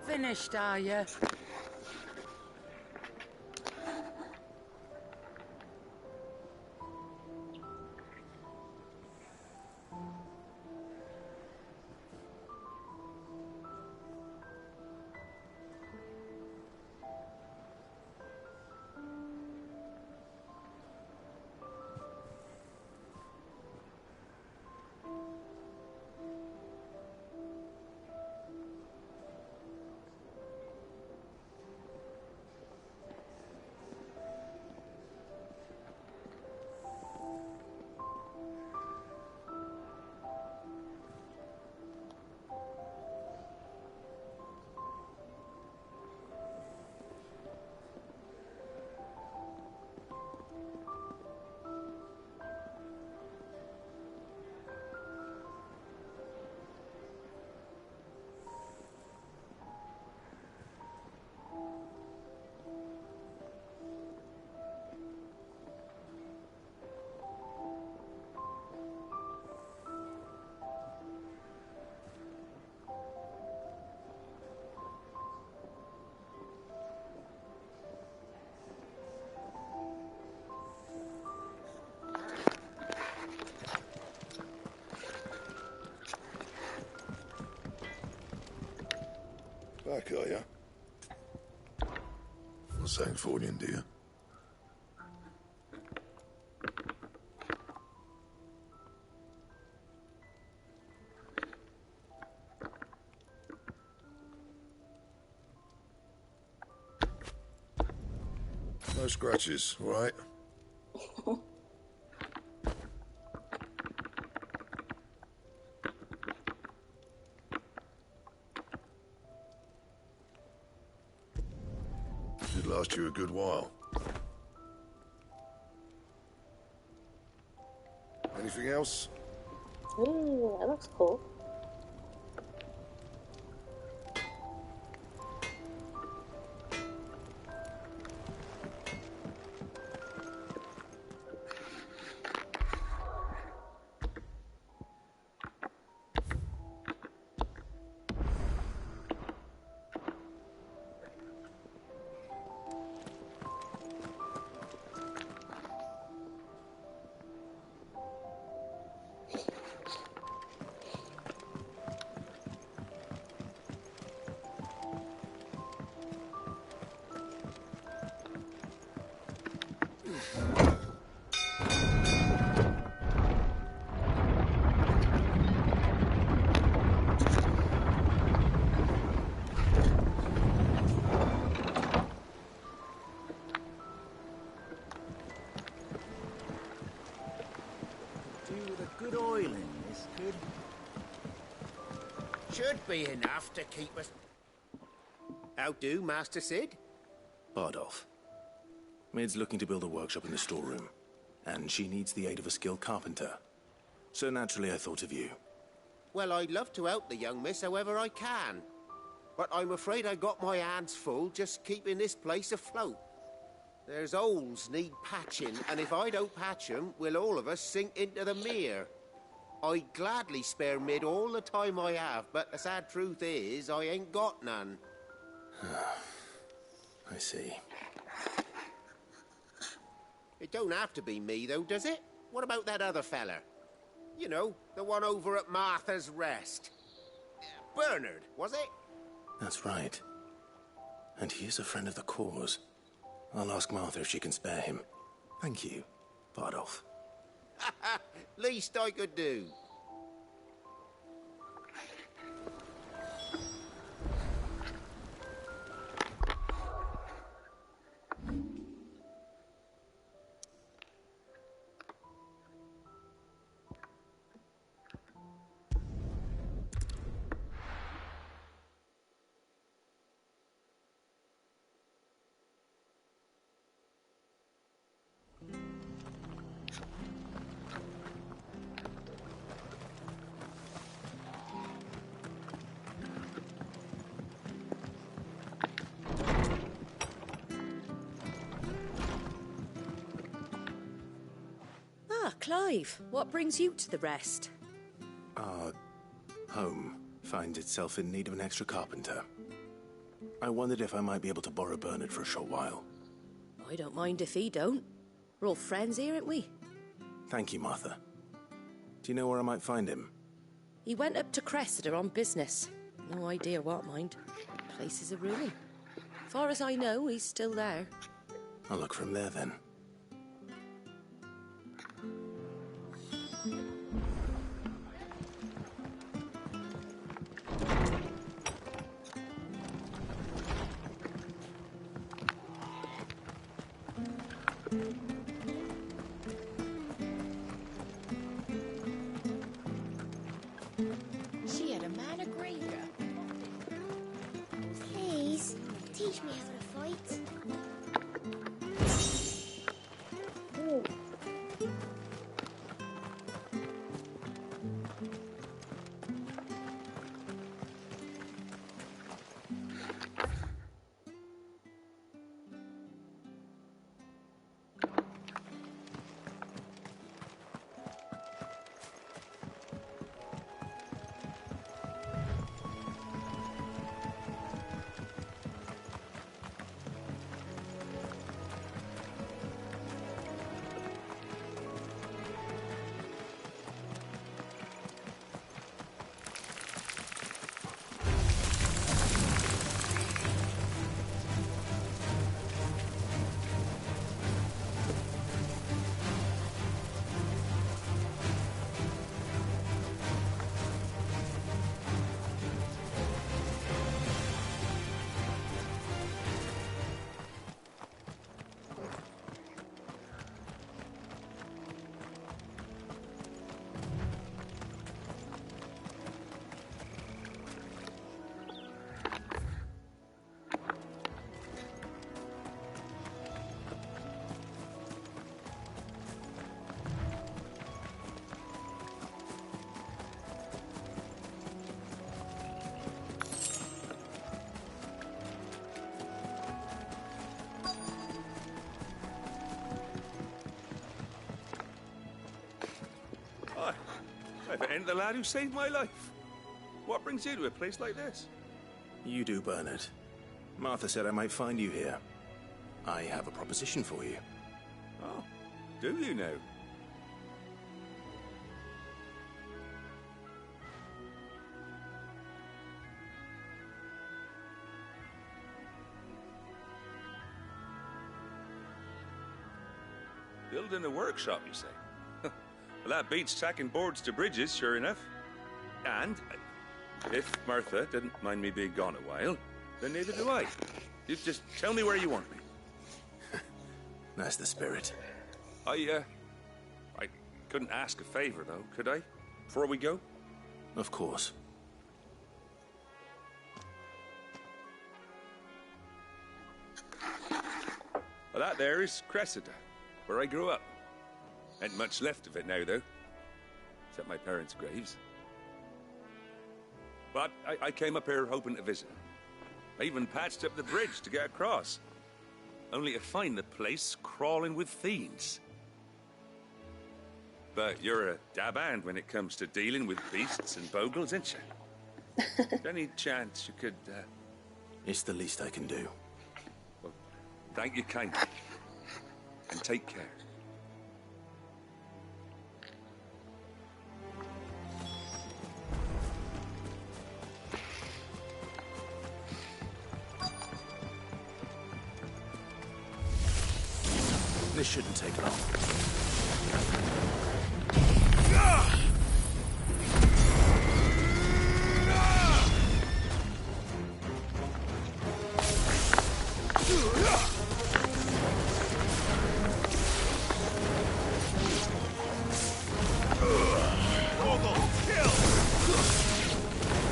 Finished, are you? Back, are you? Not saying for you, do you? No scratches, all right? Should last you a good while. Anything else? Ooh, that looks cool. Good oil in this, could. Should be enough to keep us. How do, Master Sid? Bardolph. Maid's looking to build a workshop in the storeroom, and she needs the aid of a skilled carpenter. So naturally I thought of you. Well, I'd love to help the young miss however I can. But I'm afraid I got my hands full just keeping this place afloat. There's holes need patching, and if I don't patch 'em, we'll all of us sink into the mere. I'd gladly spare Mid all the time I have, but the sad truth is, I ain't got none. I see. It don't have to be me, though, does it? What about that other fella? You know, the one over at Martha's Rest. Bernard, was it? That's right. And he is a friend of the cause. I'll ask Martha if she can spare him. Thank you, Bardolph. Least I could do. Ah, Clive, what brings you to the rest? Our home finds itself in need of an extra carpenter. I wondered if I might be able to borrow Bernard for a short while. I don't mind if he don't. We're all friends here, aren't we? Thank you, Martha. Do you know where I might find him? He went up to Cressida on business. No idea what, mind. Place is a ruin. Far as I know, he's still there. I'll look for him there, then. She had a man agree her. Please, teach me how to fight. Ooh. If it ain't the lad who saved my life. What brings you to a place like this? You do, Bernard. Martha said I might find you here. I have a proposition for you. Oh, do you now? Building a workshop, you say? Well, that beats tacking boards to bridges, sure enough. And if Martha didn't mind me being gone a while, then neither do I. You just tell me where you want me. That's the spirit. I couldn't ask a favor, though, could I? Before we go? Of course. Well, that there is Cressida, where I grew up. Ain't much left of it now, though. Except my parents' graves. But I came up here hoping to visit. I even patched up the bridge to get across. Only to find the place crawling with fiends. But you're a dab hand when it comes to dealing with beasts and bogles, ain't you? Any chance you could, It's the least I can do. Well, thank you kindly. And take care. This shouldn't take long.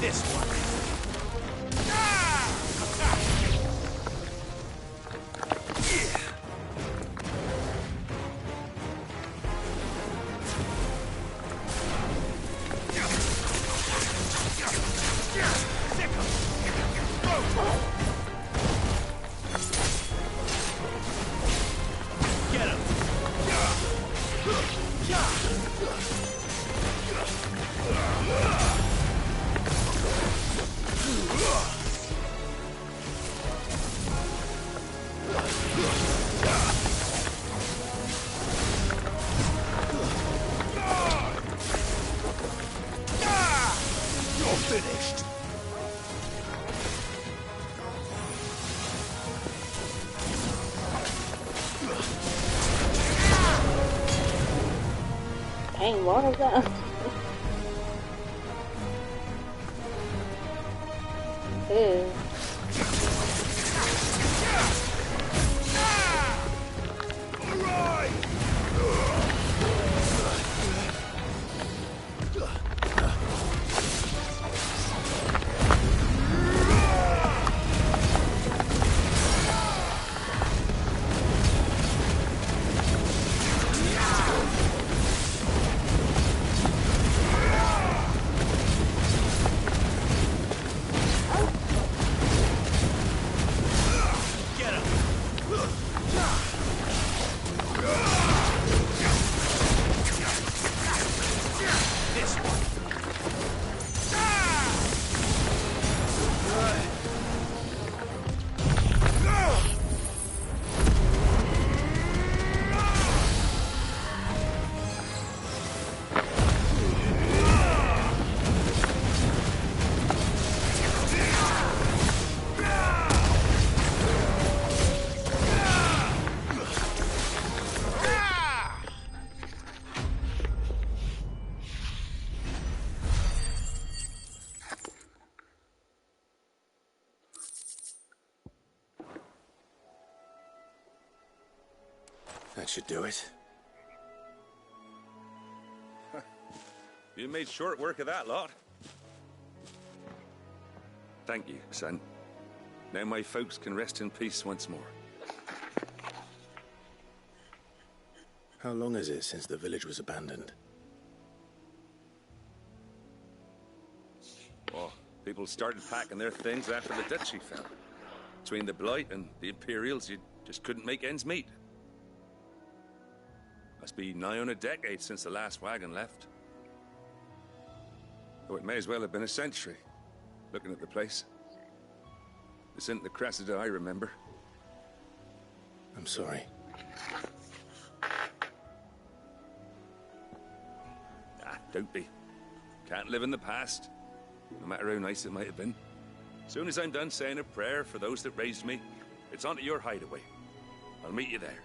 This one. Get him. You're finished. Dang, what was that? Ew. That should do it. You made short work of that lot. Thank you, son. Now my folks can rest in peace once more. How long is it since the village was abandoned? Oh, people started packing their things after the duchy fell. Between the Blight and the Imperials, you just couldn't make ends meet. Must be nigh on a decade since the last wagon left. Though it may as well have been a century, looking at the place. This isn't the Cressida I remember. I'm sorry. Ah, don't be. Can't live in the past, no matter how nice it might have been. Soon as I'm done saying a prayer for those that raised me, it's on to your hideaway. I'll meet you there.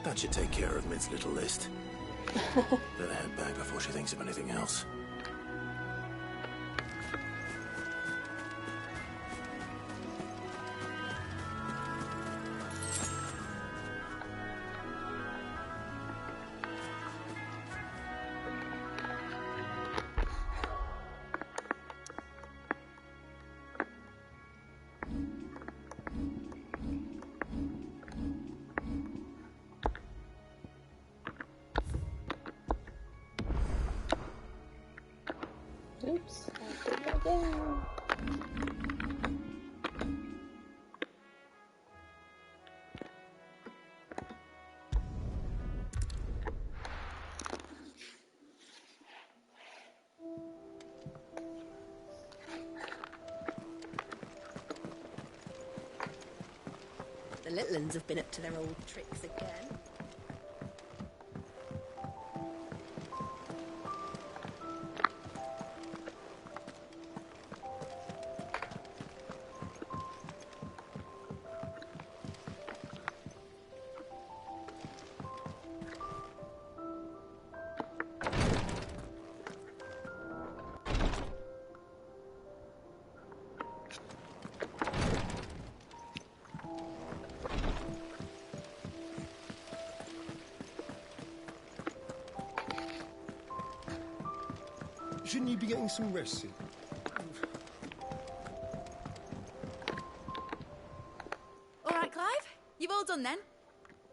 That should take care of Mid's little list. Better head back before she thinks of anything else. Oops, I did it again. The little uns have been up to their old tricks again. Shouldn't you be getting some rest soon? All right, Clive? You've all done then?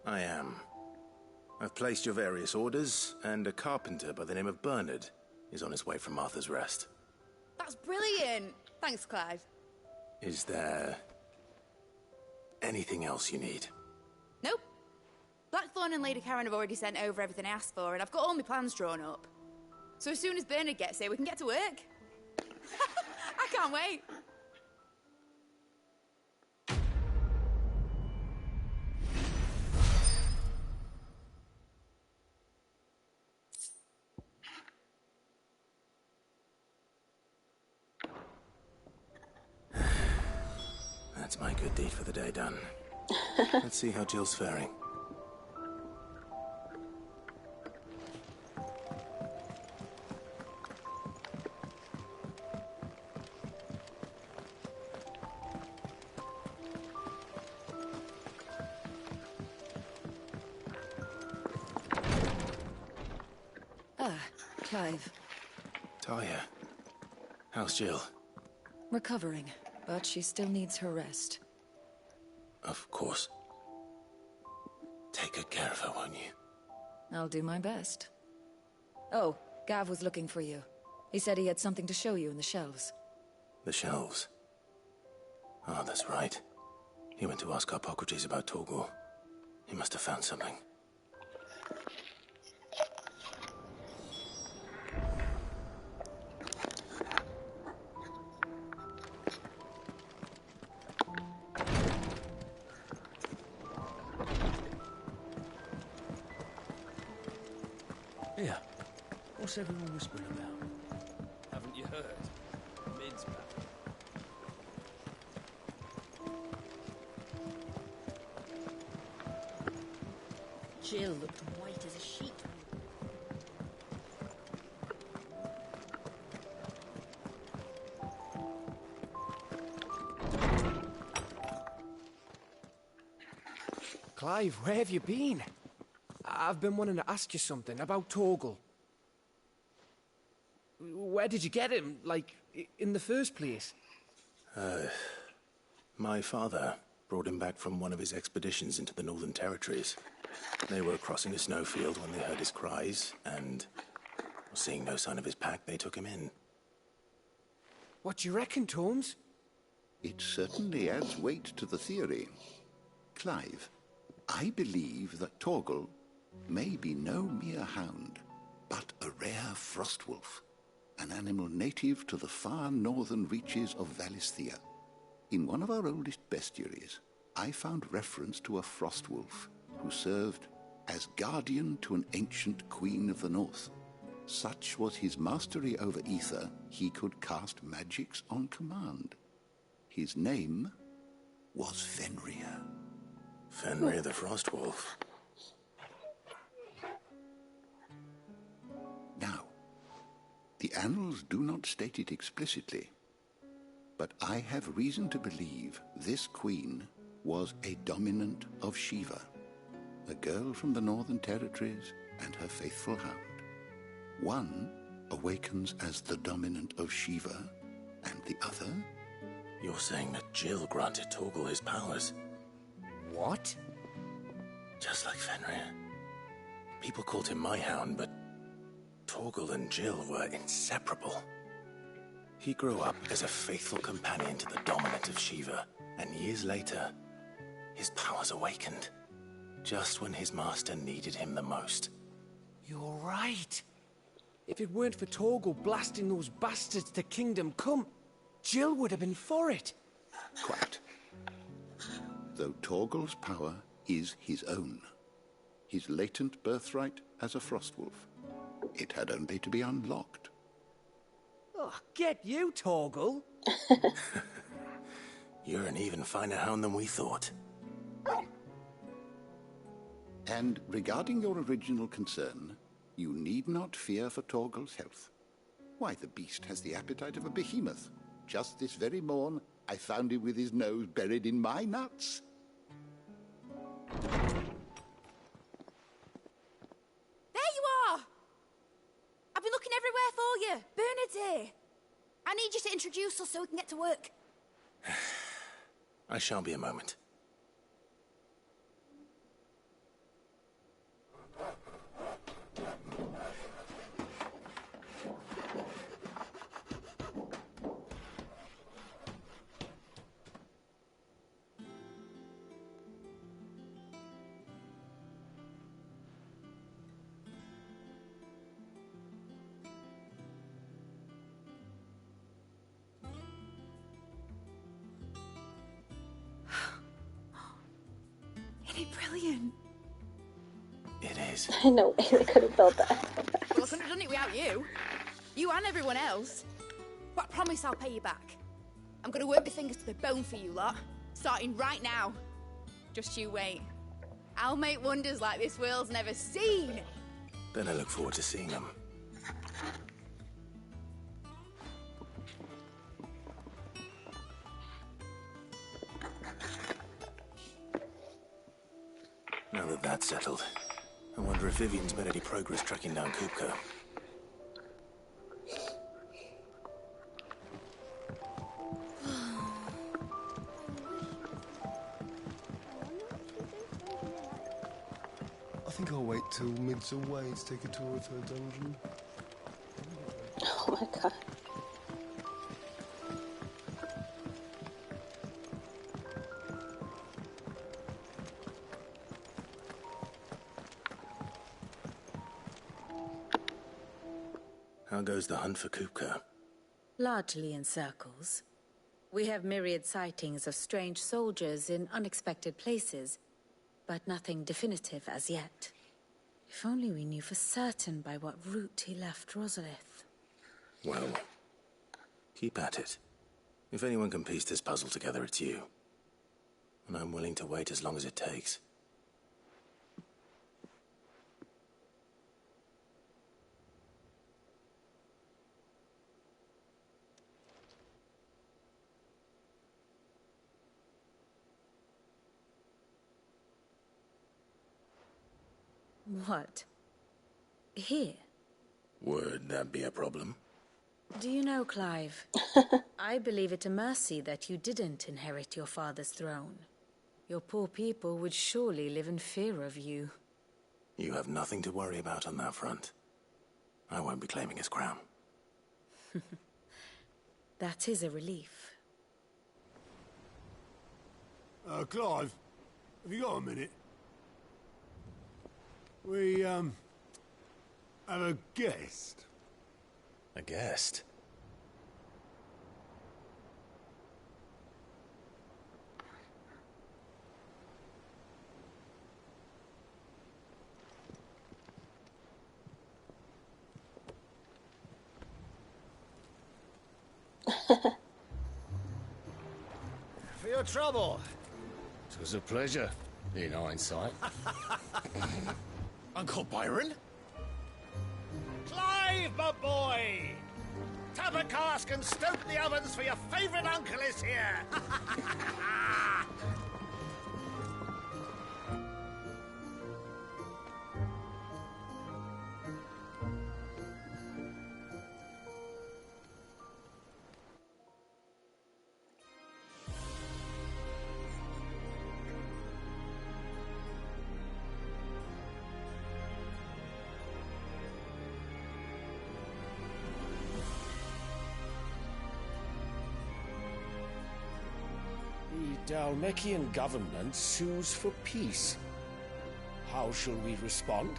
I am. I've placed your various orders, and a carpenter by the name of Bernard is on his way from Martha's Rest. That's brilliant. Thanks, Clive. Is there anything else you need? Nope. Blackthorn and Lady Karen have already sent over everything I asked for, and I've got all my plans drawn up. So as soon as Bernard gets here, we can get to work. I can't wait. That's my good deed for the day done. Let's see how Jill's faring. Clive. Talia, how's Jill? Recovering, but she still needs her rest. Of course. Take good care of her, won't you? I'll do my best. Oh, Gav was looking for you. He said he had something to show you in the shelves. The shelves? Oh, that's right. He went to ask Harpocrates about Torgal. He must have found something. Here, what's everyone whispering about? Haven't you heard? Mid's back. Jill looked white as a sheet. Clive, where have you been? I've been wanting to ask you something about Torgal. Where did you get him, like, in the first place? My father brought him back from one of his expeditions into the Northern Territories. They were crossing a snowfield when they heard his cries, and seeing no sign of his pack, they took him in. What do you reckon, Torms? It certainly adds weight to the theory. Clive, I believe that Torgal may be no mere hound, but a rare frostwolf, an animal native to the far northern reaches of Valisthea. In one of our oldest bestiaries, I found reference to a frostwolf who served as guardian to an ancient queen of the north. Such was his mastery over ether, he could cast magics on command. His name was Fenrir. Fenrir the Frostwolf. Now, the annals do not state it explicitly, but I have reason to believe this queen was a dominant of Shiva, a girl from the Northern Territories and her faithful hound. One awakens as the dominant of Shiva, and the other? You're saying that Jill granted Torgal his powers? What? Just like Fenrir. People called him my hound, but Torgal and Jill were inseparable. He grew up as a faithful companion to the dominant of Shiva, and years later, his powers awakened, just when his master needed him the most. You're right. If it weren't for Torgal blasting those bastards to Kingdom Come, Jill would have been for it. Quite. Though Torgal's power is his own, his latent birthright as a frostwolf, it had only to be unlocked. Oh, get you, Torgal. You're an even finer hound than we thought. And regarding your original concern, you need not fear for Torgal's health. Why, the beast has the appetite of a behemoth. Just this very morn, I found him with his nose buried in my nuts. There you are! I've been looking everywhere for you. Bernard's here. I need you to introduce us so we can get to work. I shall be a moment. Brilliant. It is. I know way they could have built that. Well, I couldn't have done it without you. You and everyone else. But I promise I'll pay you back. I'm gonna work my fingers to the bone for you lot. Starting right now. Just you wait. I'll make wonders like this world's never seen. Then I look forward to seeing them. Now that that's settled, I wonder if Vivian's made any progress tracking down Kupka. I think I'll wait till Mid's away to take a tour of her dungeon. Oh my god. How goes the hunt for Kupka? Largely in circles. We have myriad sightings of strange soldiers in unexpected places, but nothing definitive as yet. If only we knew for certain by what route he left Rosalith. Well, keep at it. If anyone can piece this puzzle together, it's you. And I'm willing to wait as long as it takes. What? Here? Would that be a problem? Do you know, Clive? I believe it a mercy that you didn't inherit your father's throne. Your poor people would surely live in fear of you. You have nothing to worry about on that front. I won't be claiming his crown. That is a relief. Clive, have you got a minute? We, have a guest. A guest? For your trouble. It was a pleasure, in hindsight. Uncle Byron? Clive, my boy! Tap a cask and stoke the ovens for your favourite uncle is here! The Dalmekian government sues for peace. How shall we respond?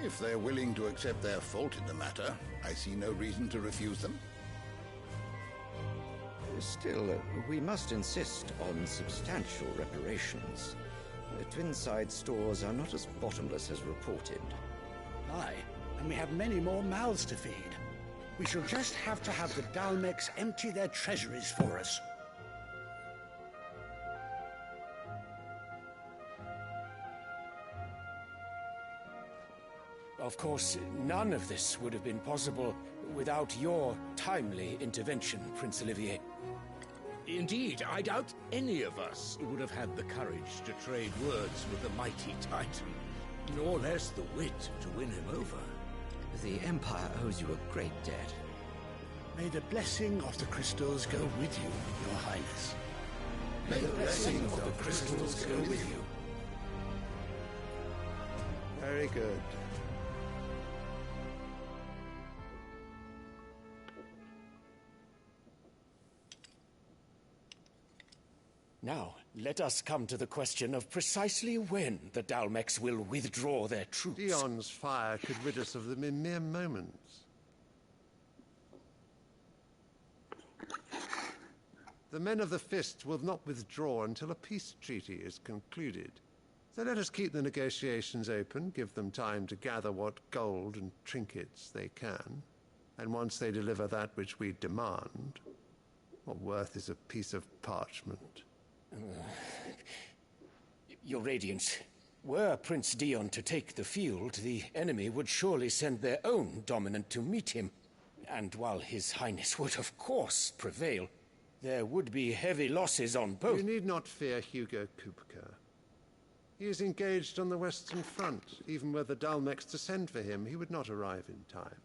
If they're willing to accept their fault in the matter, I see no reason to refuse them. Still, we must insist on substantial reparations. Twinside stores are not as bottomless as reported. Aye, and we have many more mouths to feed. We shall just have to have the Dalmecs empty their treasuries for us. Of course, none of this would have been possible without your timely intervention, Prince Olivier. Indeed, I doubt any of us would have had the courage to trade words with the mighty Titan, nor less the wit to win him over. The Empire owes you a great debt. May the blessing of the crystals go with you, Your Highness. May the blessing of the crystals go with you. Very good. Now, let us come to the question of precisely when the Dalmex will withdraw their troops. Dion's fire could rid us of them in mere moments. The men of the Fist will not withdraw until a peace treaty is concluded. So let us keep the negotiations open, give them time to gather what gold and trinkets they can, and once they deliver that which we demand, what worth is a piece of parchment? Your Radiance, were Prince Dion to take the field, the enemy would surely send their own dominant to meet him. And while His Highness would of course prevail, there would be heavy losses on both. You need not fear Hugo Kupka. He is engaged on the Western Front. Even were the Dalmex to send for him, he would not arrive in time.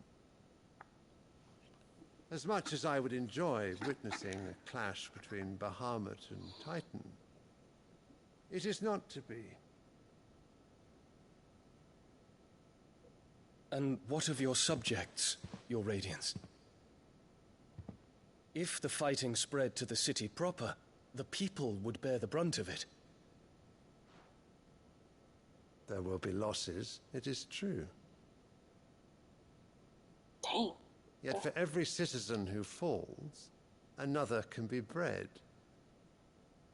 As much as I would enjoy witnessing a clash between Bahamut and Titan, it is not to be. And what of your subjects, Your Radiance? If the fighting spread to the city proper, the people would bear the brunt of it. There will be losses, it is true. Dang. Yet for every citizen who falls, another can be bred.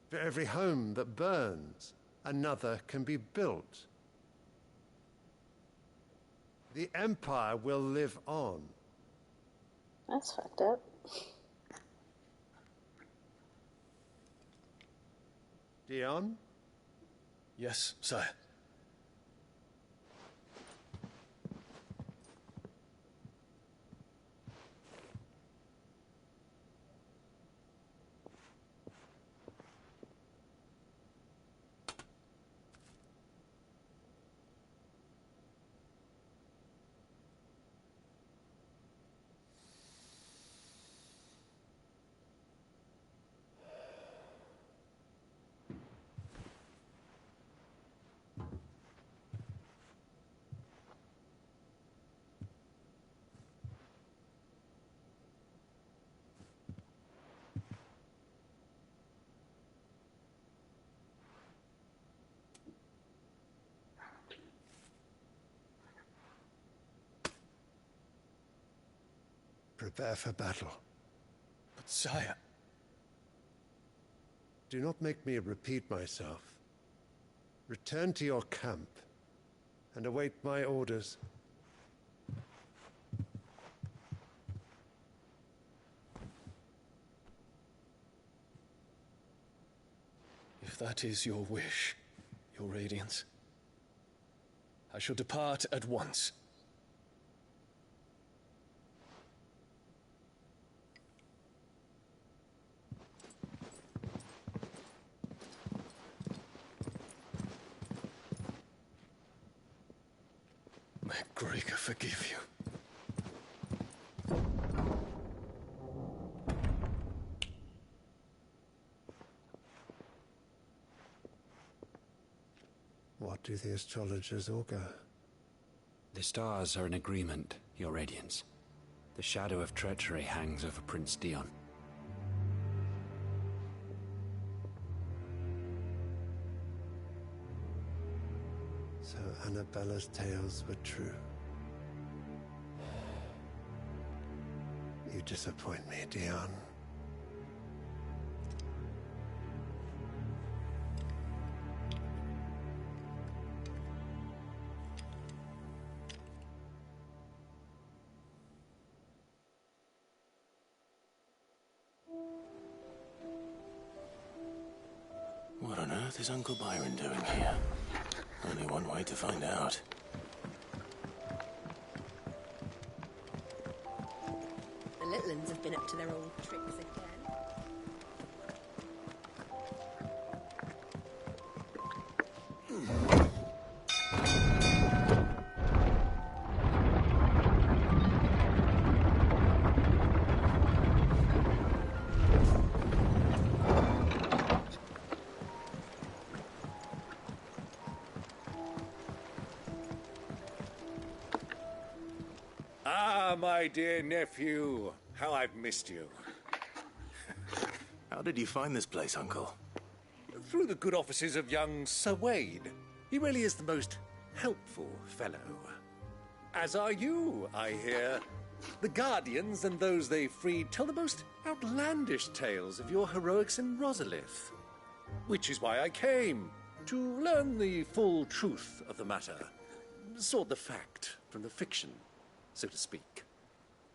For every home that burns, another can be built. The Empire will live on. That's fucked up. Dion? Yes, sire. Prepare for battle. But sire... Do not make me repeat myself. Return to your camp and await my orders. If that is your wish, Your Radiance, I shall depart at once. May Gregor forgive you. What do the astrologers augur? The stars are in agreement, Your Radiance. The shadow of treachery hangs over Prince Dion. So Annabella's tales were true. You disappoint me, Dion. What on earth is Uncle Byron doing here? Only one way to find out. The little uns have been up to their old tricks again. Ah, my dear nephew. How I've missed you. How did you find this place, Uncle? Through the good offices of young Sir Wade. He really is the most helpful fellow. As are you, I hear. The Guardians and those they freed tell the most outlandish tales of your heroics in Rosalith. Which is why I came, to learn the full truth of the matter. Sort the fact from the fiction, so to speak.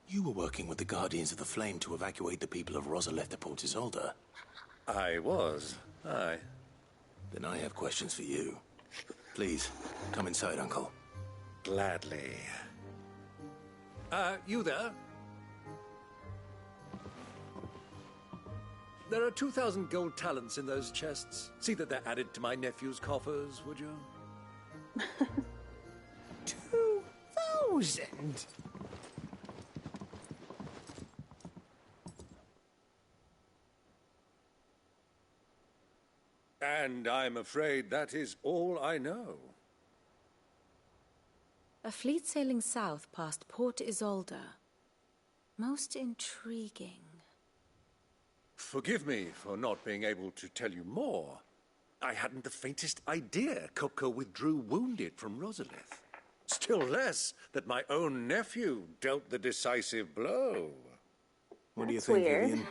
You were working with the Guardians of the Flame to evacuate the people of Rosalith to Port Isolde. I was, aye. Then I have questions for you. Please, come inside, Uncle. Gladly. You there? There are 2,000 gold talents in those chests. See that they're added to my nephew's coffers, would you? 2,000? And I'm afraid that is all I know. A fleet sailing south past Port Isolde. Most intriguing. Forgive me for not being able to tell you more. I hadn't the faintest idea Kupka withdrew wounded from Rosalith. Still less that my own nephew dealt the decisive blow. What do you think, Vivian?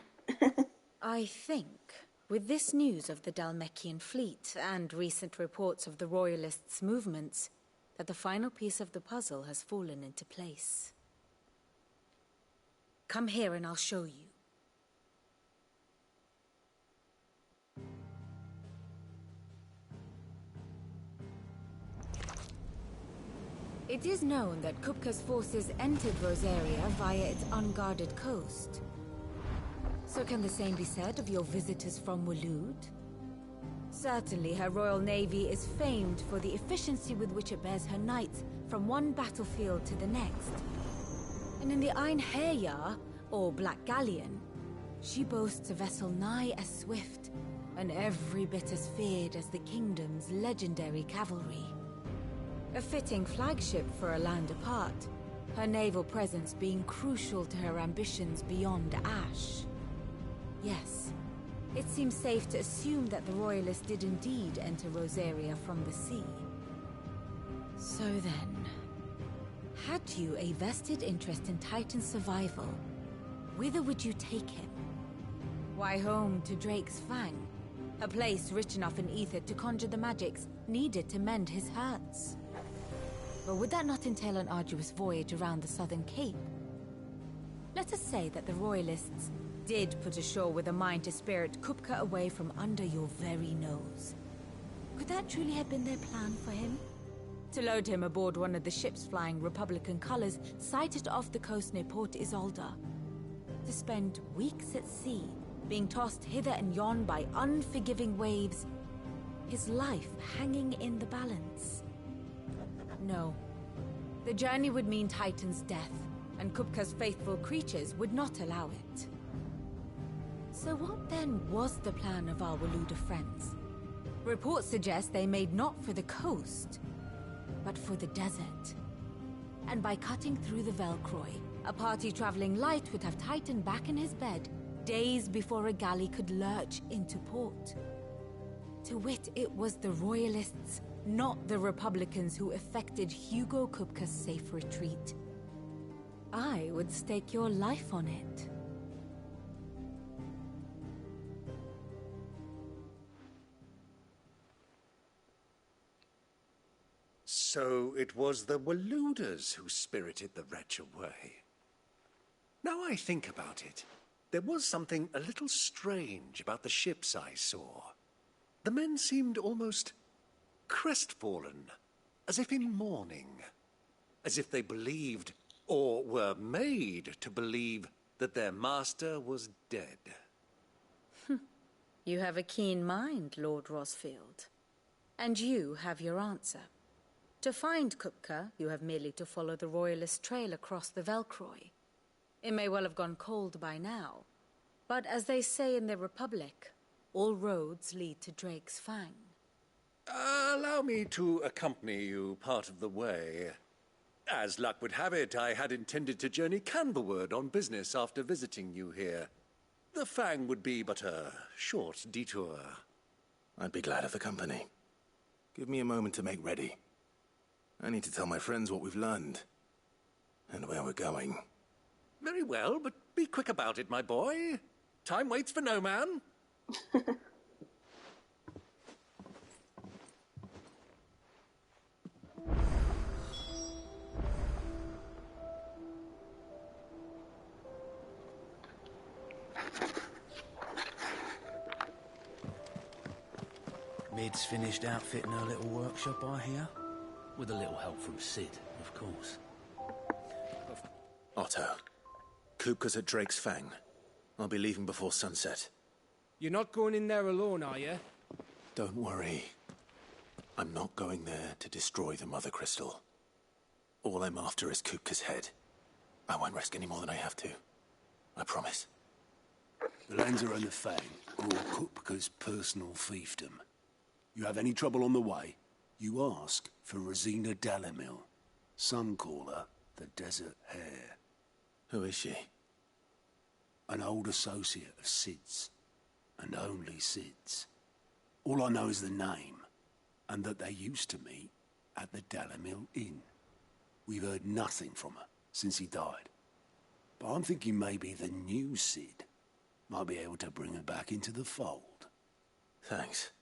I think, with this news of the Dhalmekian fleet and recent reports of the Royalists' movements, that the final piece of the puzzle has fallen into place. Come here and I'll show you. It is known that Kupka's forces entered Rosaria via its unguarded coast. So can the same be said of your visitors from Waloed? Certainly her Royal Navy is famed for the efficiency with which it bears her knights from one battlefield to the next. And in the Einherjar, or Black Galleon, she boasts a vessel nigh as swift and every bit as feared as the kingdom's legendary cavalry. A fitting flagship for a land apart, her naval presence being crucial to her ambitions beyond Ash. Yes, it seems safe to assume that the Royalists did indeed enter Rosaria from the sea. So then, had you a vested interest in Titan's survival, whither would you take him? Why, home to Drake's Fang, a place rich enough in ether to conjure the magics needed to mend his hurts. But would that not entail an arduous voyage around the southern cape? Let us say that the Royalists did put ashore with a mind to spirit Kupka away from under your very nose. Could that truly have been their plan for him? To load him aboard one of the ships flying Republican colors sighted off the coast near Port Isolde. To spend weeks at sea, being tossed hither and yon by unforgiving waves, his life hanging in the balance. No. The journey would mean Titan's death, and Kupka's faithful creatures would not allow it. So what then was the plan of our Waloed friends? Reports suggest they made not for the coast, but for the desert. And by cutting through the Velcroy, a party traveling light would have Titan back in his bed days before a galley could lurch into port. To wit, it was the Royalists, not the Republicans, who effected Hugo Kupka's safe retreat. I would stake your life on it. So it was the Waloeders who spirited the wretch away. Now I think about it, there was something a little strange about the ships I saw. The men seemed almost crestfallen, as if in mourning, as if they believed, or were made to believe, that their master was dead. You have a keen mind, Lord Rosfield. And you have your answer. To find Kupka, you have merely to follow the Royalist trail across the Velcroy. It may well have gone cold by now, but as they say in the Republic, all roads lead to Drake's Fang. Allow me to accompany you part of the way. As luck would have it, I had intended to journey Candleward on business after visiting you here. The Fang would be but a short detour. I'd be glad of the company. Give me a moment to make ready. I need to tell my friends what we've learned. And where we're going. Very well, but be quick about it, my boy. Time waits for no man. Mid's finished outfitting her little workshop, I hear. With a little help from Sid, of course. Otto, Kupka's at Drake's Fang. I'll be leaving before sunset. You're not going in there alone, are you? Don't worry. I'm not going there to destroy the Mother Crystal. All I'm after is Kupka's head. I won't risk any more than I have to. I promise. The Lanza and the Fang are all Kupka's personal fiefdom. You have any trouble on the way, you ask for Rosina Dalimil. Some call her the Desert Hare. Who is she? An old associate of Sid's, and only Sid's. All I know is the name, and that they used to meet at the Dalimil Inn. We've heard nothing from her since he died. But I'm thinking maybe the new Sid might be able to bring her back into the fold. Thanks.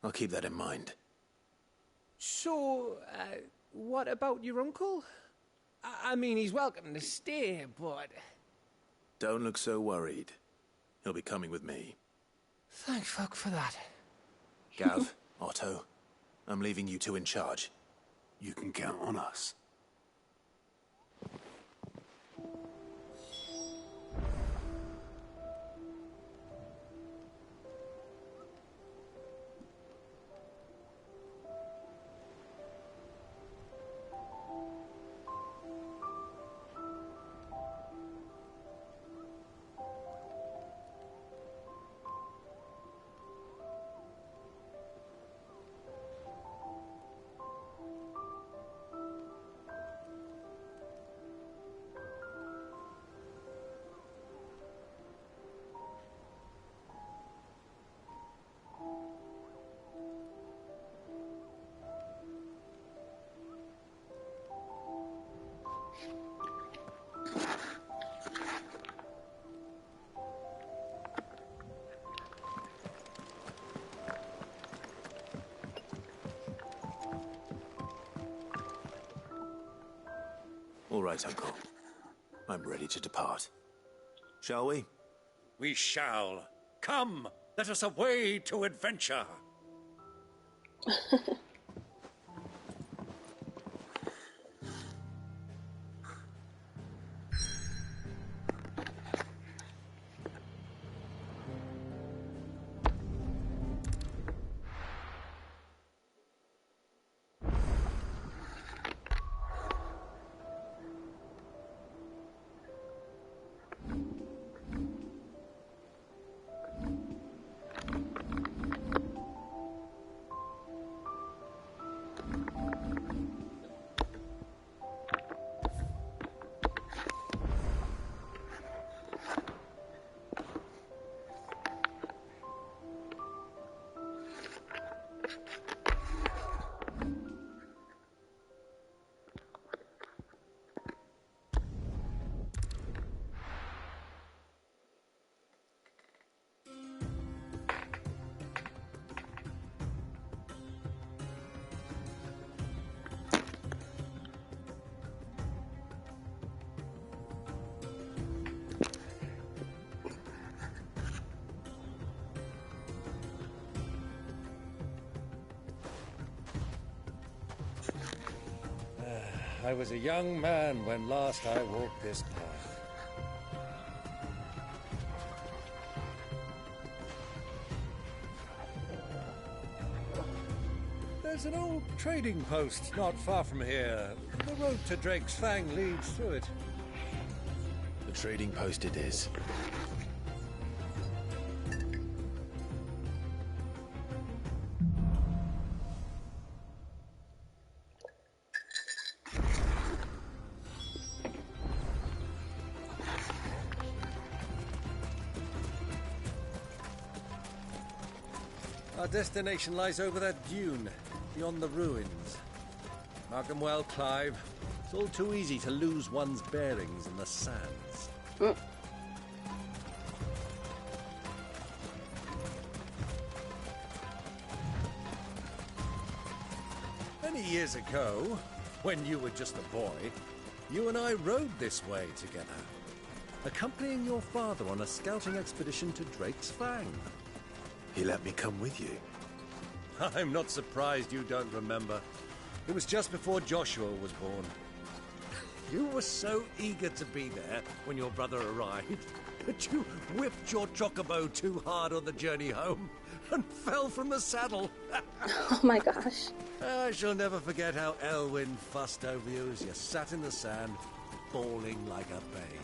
I'll keep that in mind. So, what about your uncle? I mean, he's welcome to stay, but... Don't look so worried. He'll be coming with me. Thank fuck for that. Gav, Otto, I'm leaving you two in charge. You can count on us. All right, Uncle. I'm ready to depart. Shall we? We shall. Come, let us away to adventure. I was a young man when last I walked this path. There's an old trading post not far from here. The road to Drake's Fang leads through it. The trading post it is. Our destination lies over that dune, beyond the ruins. Mark 'em well, Clive. It's all too easy to lose one's bearings in the sands. Many years ago, when you were just a boy, you and I rode this way together, accompanying your father on a scouting expedition to Drake's Fang. He let me come with you. I'm not surprised you don't remember. It was just before Joshua was born. You were so eager to be there when your brother arrived that you whipped your chocobo too hard on the journey home and fell from the saddle. Oh my gosh. I shall never forget how Elwyn fussed over you as you sat in the sand, bawling like a babe.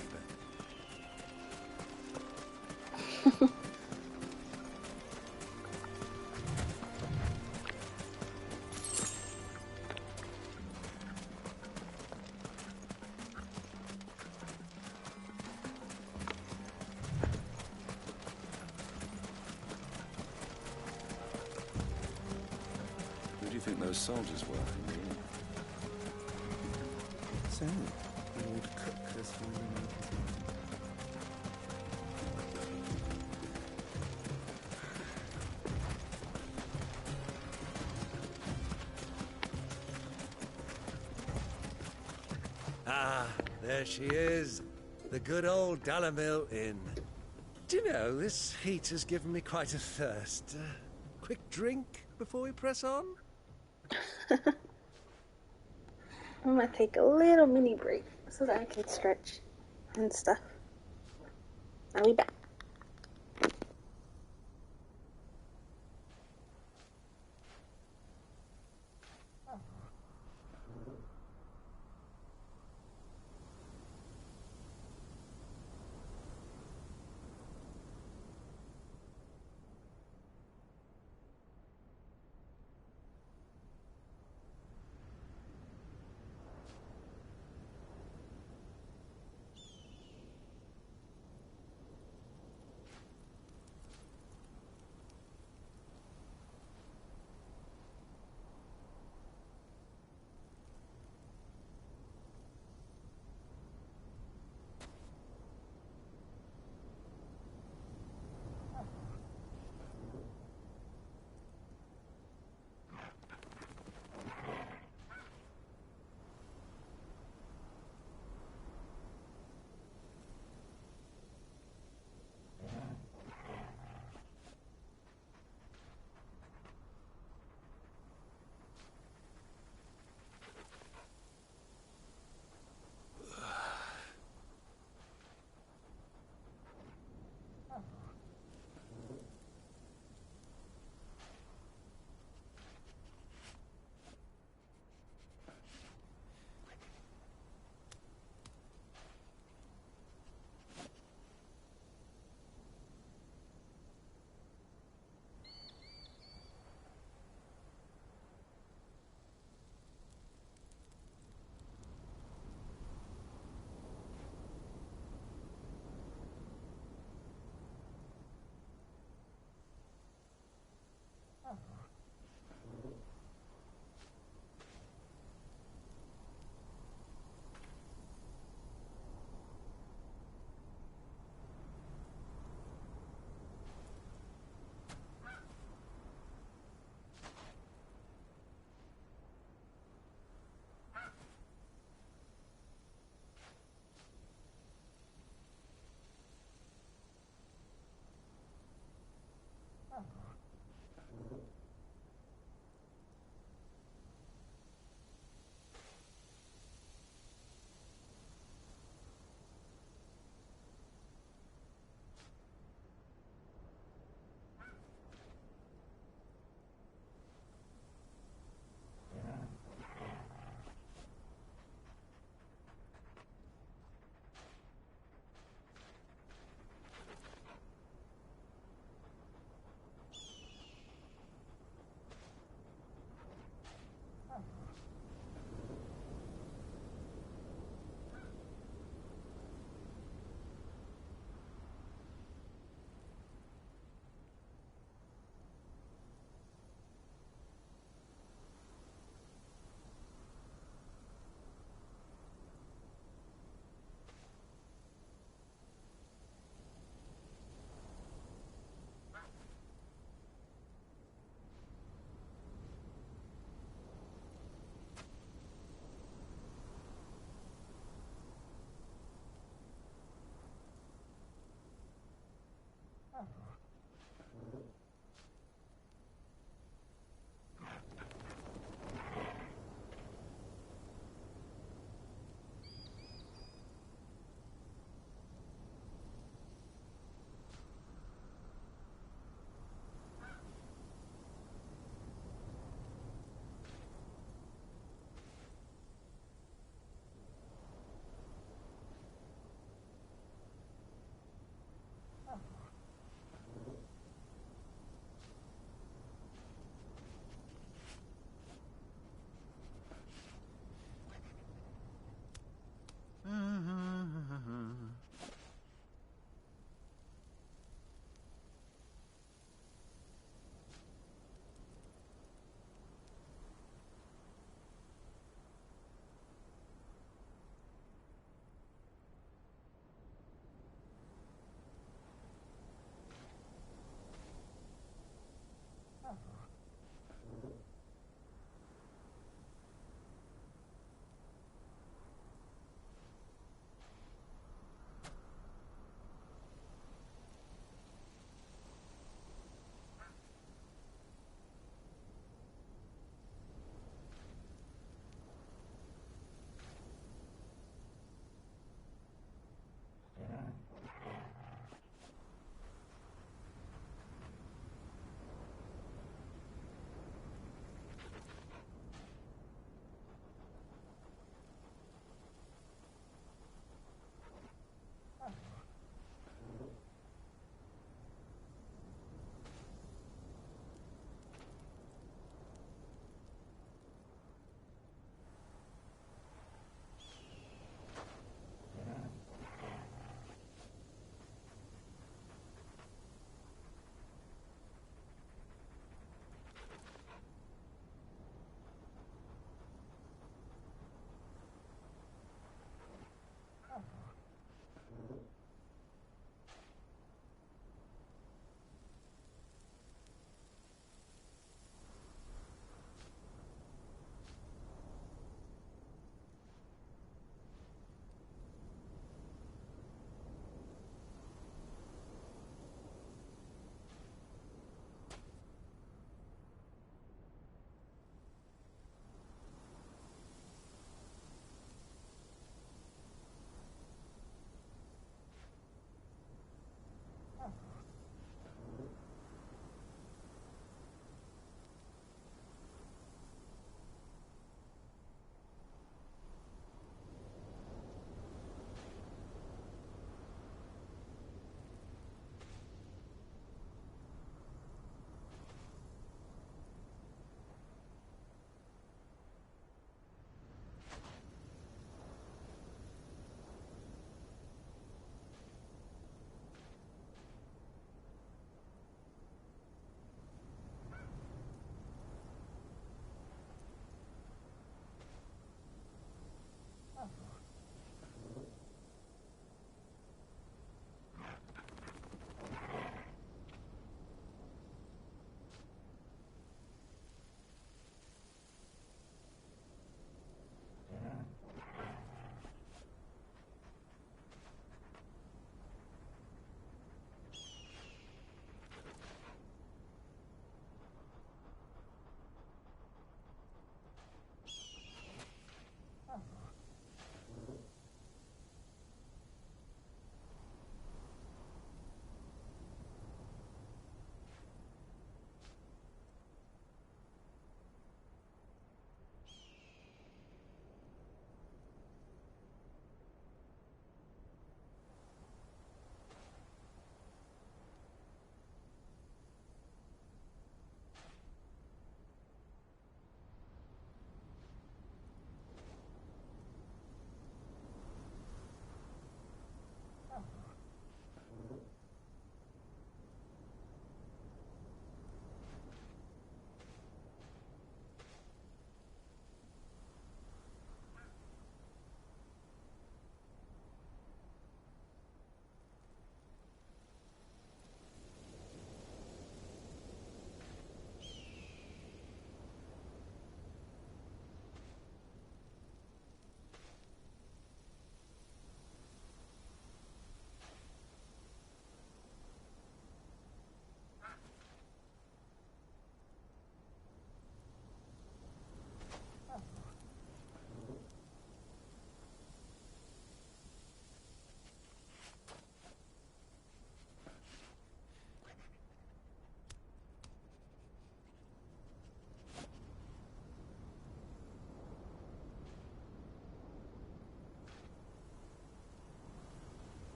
Who do you think those soldiers were? So, Lord Cook has Ah, there she is. The good old Dalamil Inn. Do you know, this heat has given me quite a thirst. Quick drink before we press on? I'm gonna take a little mini break so that I can stretch and stuff. I'll be back.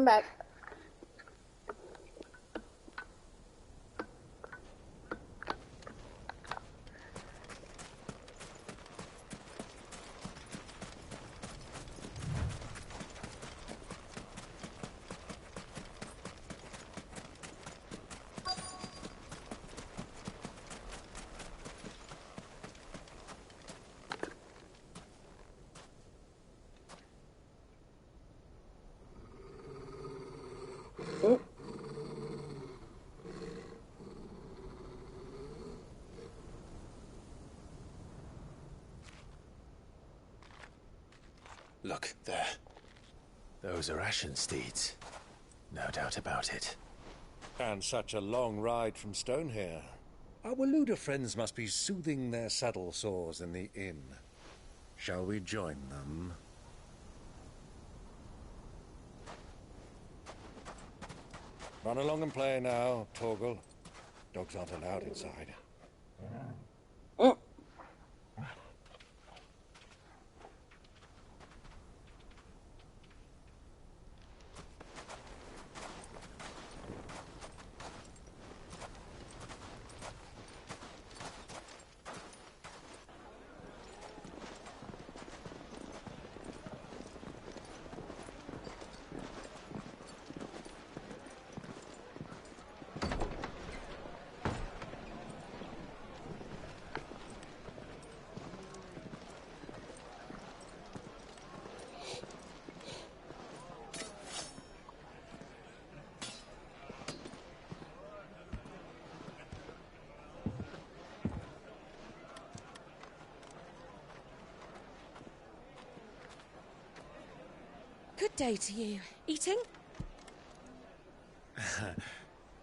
I'm back. Look, there. Those are Ashen steeds. No doubt about it. And such a long ride from Stonehair. Our Waluda friends must be soothing their saddle sores in the inn. Shall we join them? Run along and play now, Torgal. Dogs aren't allowed inside. Good day to you. Eating?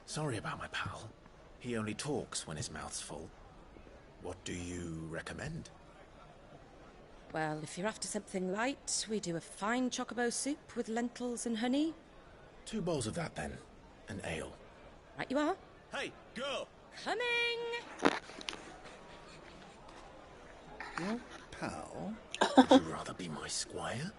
Sorry about my pal. He only talks when his mouth's full. What do you recommend? Well, if you're after something light, we do a fine chocobo soup with lentils and honey. 2 bowls of that, then. An ale. Right you are. Hey, girl! Coming! Your pal? Would you rather be my squire?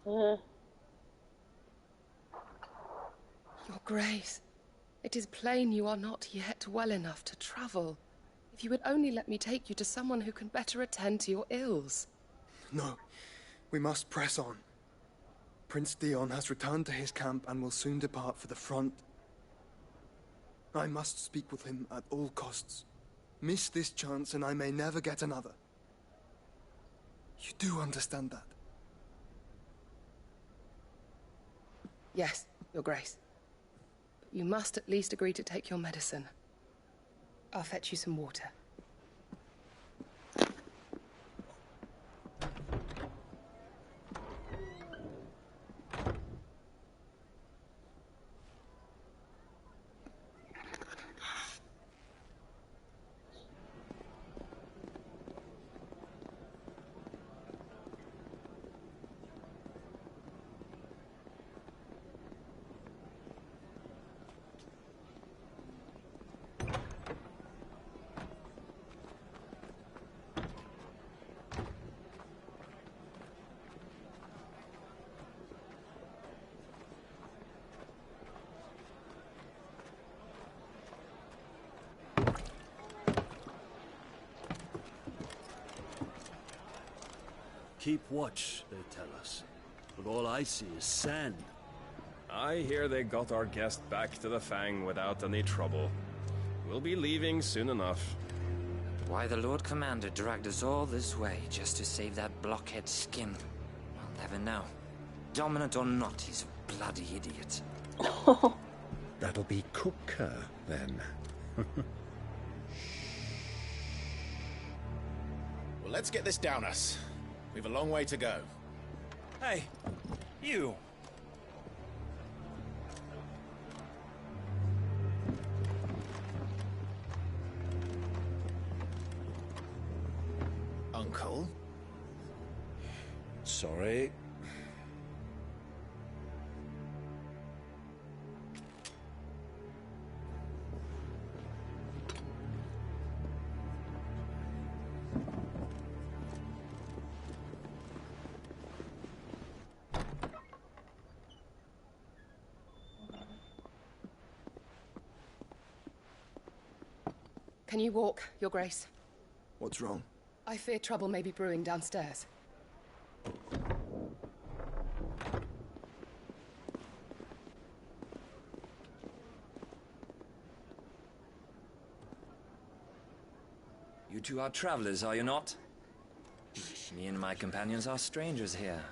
Your Grace, it is plain you are not yet well enough to travel. If you would only let me take you to someone who can better attend to your ills. No, we must press on. Prince Dion has returned to his camp and will soon depart for the front. I must speak with him at all costs. Miss this chance and I may never get another. You do understand that? Yes, Your Grace. But you must at least agree to take your medicine. I'll fetch you some water. Keep watch, they tell us. But all I see is sand. I hear they got our guest back to the Fang without any trouble. We'll be leaving soon enough. Why the Lord Commander dragged us all this way just to save that blockhead skin, I'll never know. Dominant or not, he's a bloody idiot. That'll be Kupka, then. Well, let's get this down us. We've a long way to go. Hey, you! Uncle? Sorry. Can you walk, Your Grace? What's wrong? I fear trouble may be brewing downstairs. You two are travelers, are you not? Me and my companions are strangers here.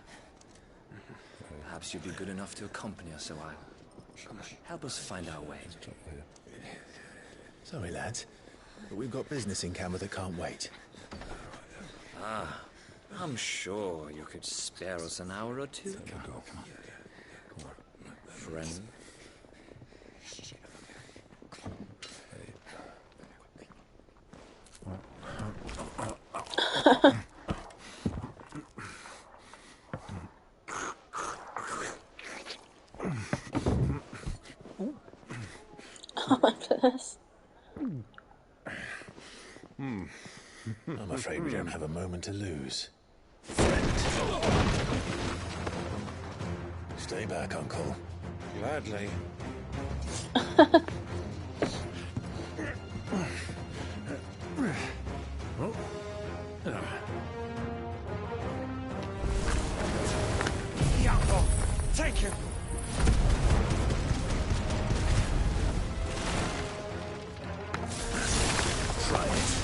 Perhaps you'd be good enough to accompany us a while. Help us find our way. Sorry, lads, but we've got business in camera that can't wait. Ah, I'm sure you could spare us an hour or two. Friend. Oh my goodness. I'm afraid we don't have a moment to lose. Stay back, Uncle. Gladly. Uncle, take him. Try it.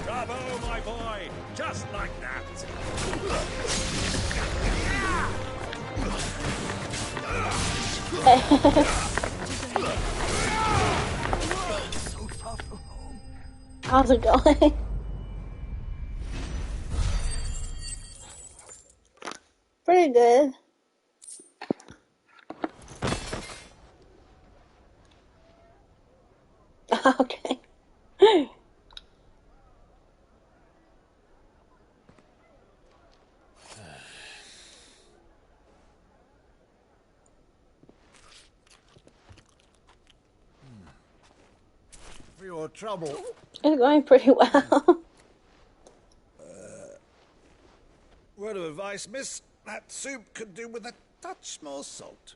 Bravo, my boy! Just like that! How's it going? Pretty good. Okay. For your trouble. It's going pretty well. Word of advice, miss. That soup could do with a touch more salt.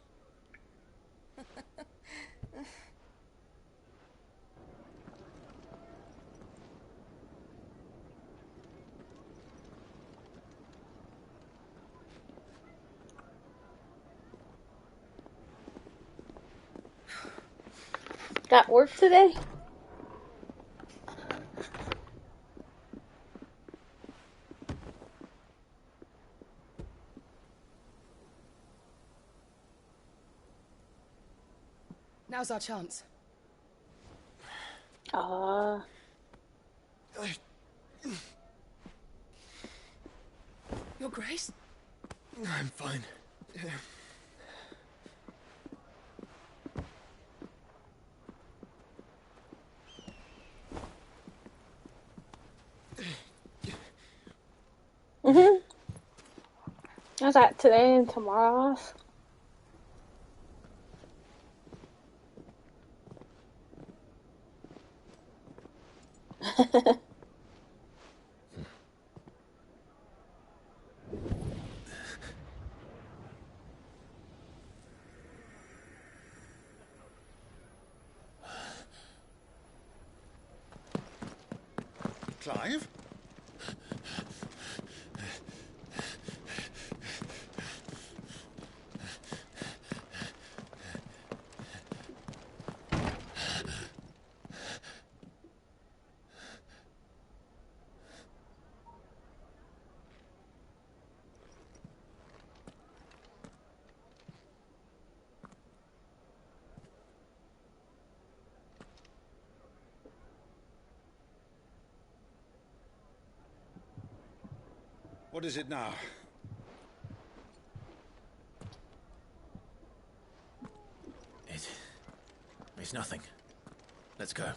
Got work today? Now's our chance. Your Grace? I'm fine. I got today and tomorrow off. Clive? What is it now? It's nothing. Let's go.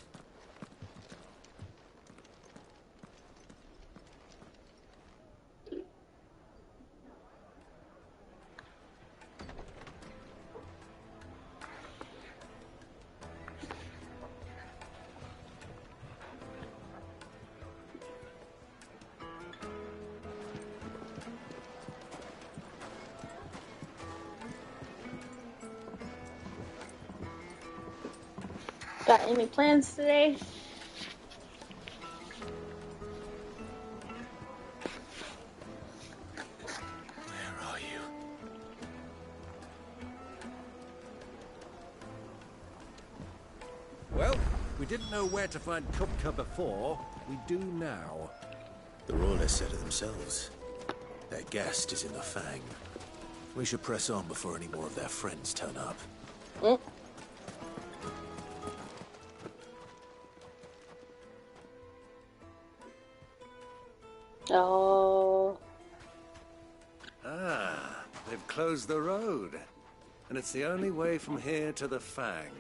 Got any plans today? Where are you? Well, we didn't know where to find Kupka before. We do now. The Royalists said it themselves. Their guest is in the Fang. We should press on before any more of their friends turn up. Oh. Ah, they've closed the road. And it's the only way from here to the Fang.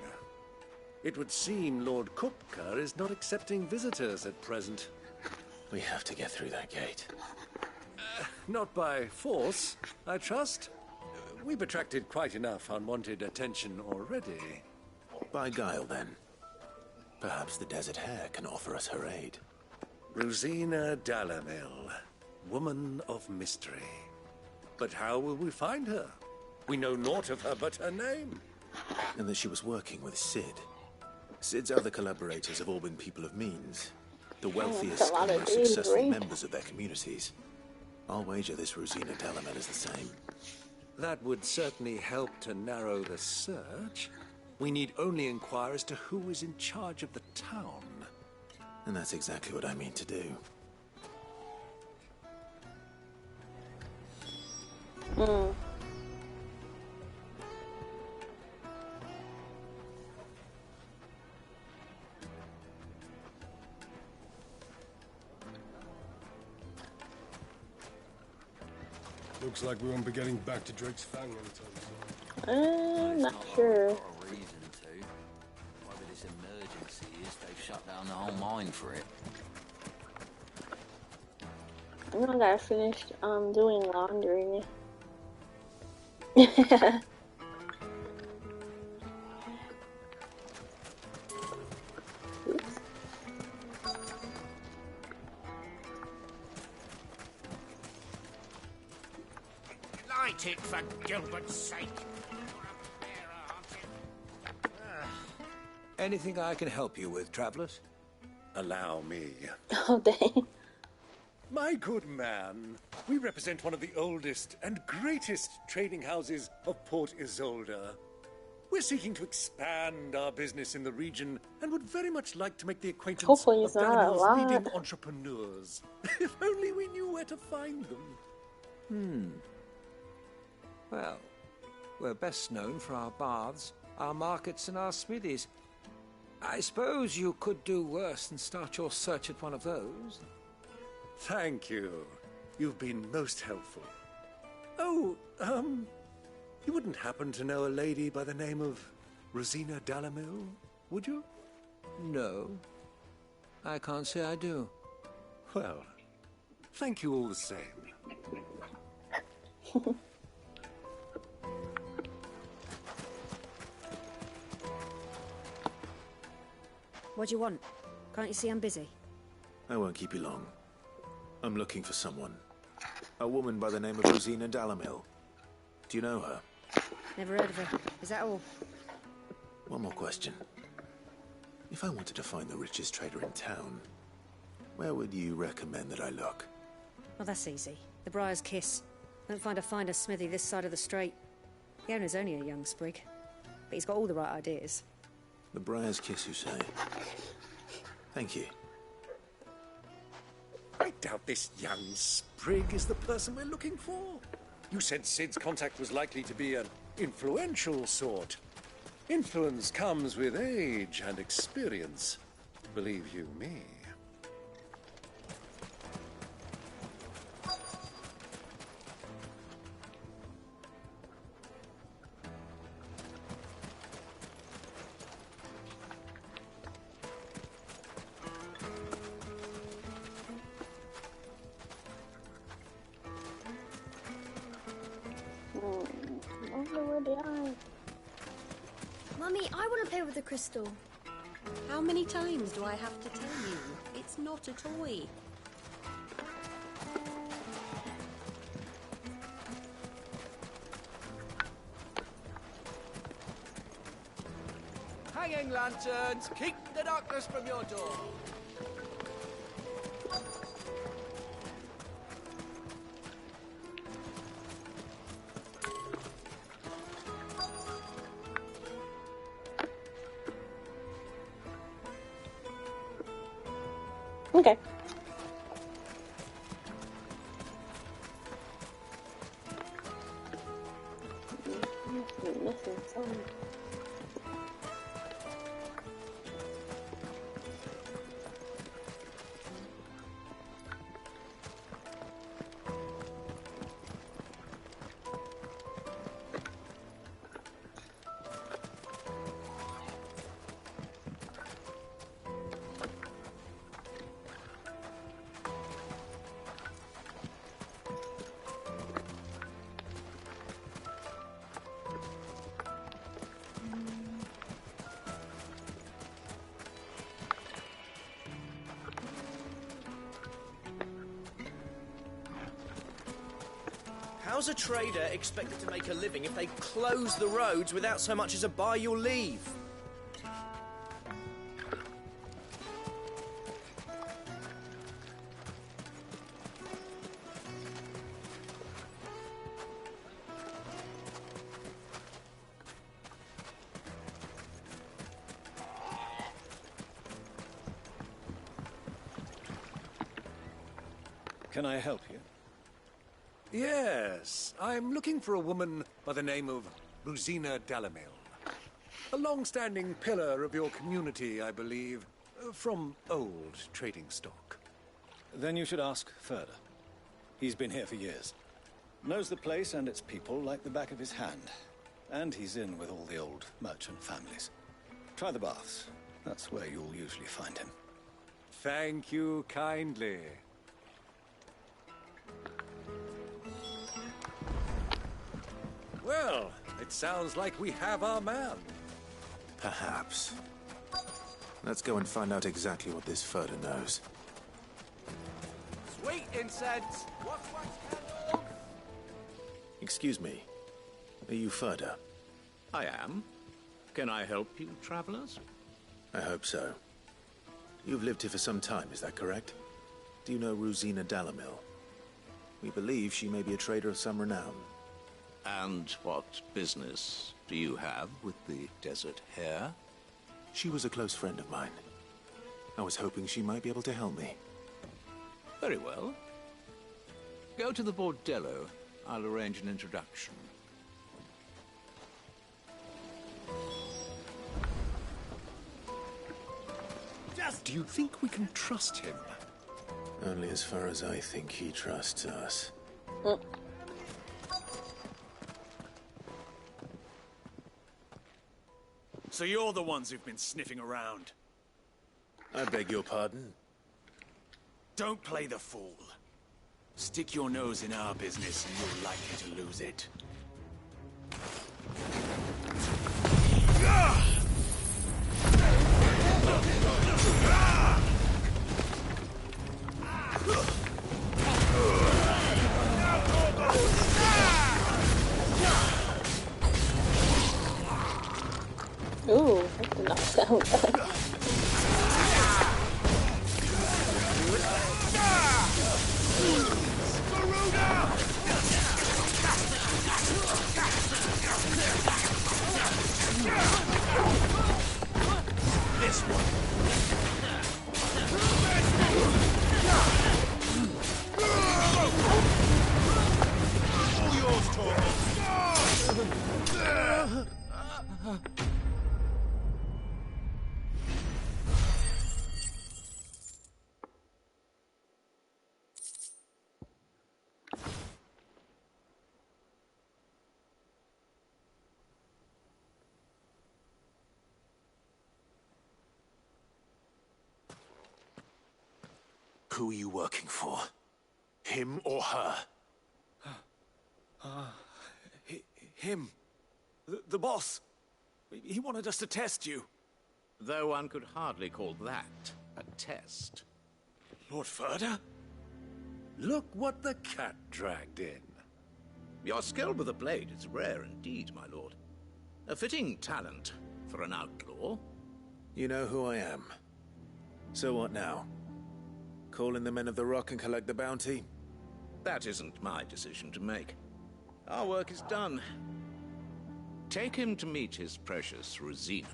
It would seem Lord Kupka is not accepting visitors at present. We have to get through that gate. Not by force, I trust. We've attracted quite enough unwanted attention already. By guile, then. Perhaps the Desert Hare can offer us her aid. Rosina Dalamil, woman of mystery. But how will we find her? We know naught of her but her name. And that she was working with Sid. Sid's other collaborators have all been people of means. The wealthiest and most successful members of their communities. I'll wager this Rosina Dalamil is the same. That would certainly help to narrow the search. We need only inquire as to who is in charge of the town. And that's exactly what I mean to do. Looks like we won't be getting back to Drake's Fang anytime soon. Not sure. Got a reason to. Whatever this emergency is, they've shut down the whole mine for it. I think I finished doing laundry. Light it, for Gilbert's sake. Anything I can help you with, travelers? Allow me. Oh, dang. My good man, we represent one of the oldest and greatest trading houses of Port Isolde. We're seeking to expand our business in the region and would very much like to make the acquaintance Hopefully of it's not a Dalamir's lot. leading entrepreneurs. If only we knew where to find them. Well, we're best known for our baths, our markets, and our smithies. I suppose you could do worse than start your search at one of those. Thank you. You've been most helpful. Oh, you wouldn't happen to know a lady by the name of Rosina Dalamil, would you? No, I can't say I do. Well, thank you all the same. What do you want? Can't you see I'm busy? I won't keep you long. I'm looking for someone. A woman by the name of Rosina Dalamil. Do you know her? Never heard of her. Is that all? One more question. If I wanted to find the richest trader in town, where would you recommend that I look? Well, that's easy. The Briar's Kiss. Won't find a finer smithy this side of the strait. The owner's only a young sprig, but he's got all the right ideas. The Briar's Kiss, you say? Thank you. I doubt this young sprig is the person we're looking for. You said Sid's contact was likely to be an influential sort. Influence comes with age and experience, believe you me. Oh, the eye. Mummy, I want to play with the crystal. How many times do I have to tell you? It's not a toy. Hanging lanterns, keep the darkness from your door. Okay. Missing something. How's a trader expected to make a living if they close the roads without so much as a buy your leave? Can I help you? Yes, I'm looking for a woman by the name of Rosina Dalamil. A long-standing pillar of your community, I believe, from old trading stock. Then you should ask further. He's been here for years. Knows the place and its people like the back of his hand. And he's in with all the old merchant families. Try the baths. That's where you'll usually find him. Thank you kindly. Well, it sounds like we have our man. Perhaps. Let's go and find out exactly what this Furder knows. Sweet incense. What's candle? Excuse me. Are you Furder? I am. Can I help you, travelers? I hope so. You've lived here for some time, is that correct? Do you know Rosina Dalamil? We believe she may be a trader of some renown. And what business do you have with the desert hare? She was a close friend of mine. I was hoping she might be able to help me. Very well. Go to the bordello. I'll arrange an introduction. Do you think we can trust him? Only as far as I think he trusts us. So you're the ones who've been sniffing around. I beg your pardon? Don't play the fool. Stick your nose in our business and you're likely to lose it. Ooh, that did not sound good. This one. All yours, Torvald. Who are you working for? Him or her? Him. The boss. He wanted us to test you. Though one could hardly call that a test. Lord Ferda? Look what the cat dragged in. Your skill with the blade is rare indeed, my lord. A fitting talent for an outlaw. You know who I am. So what now? Call in the Men of the Rock and collect the bounty? That isn't my decision to make. Our work is done. Take him to meet his precious Rosina.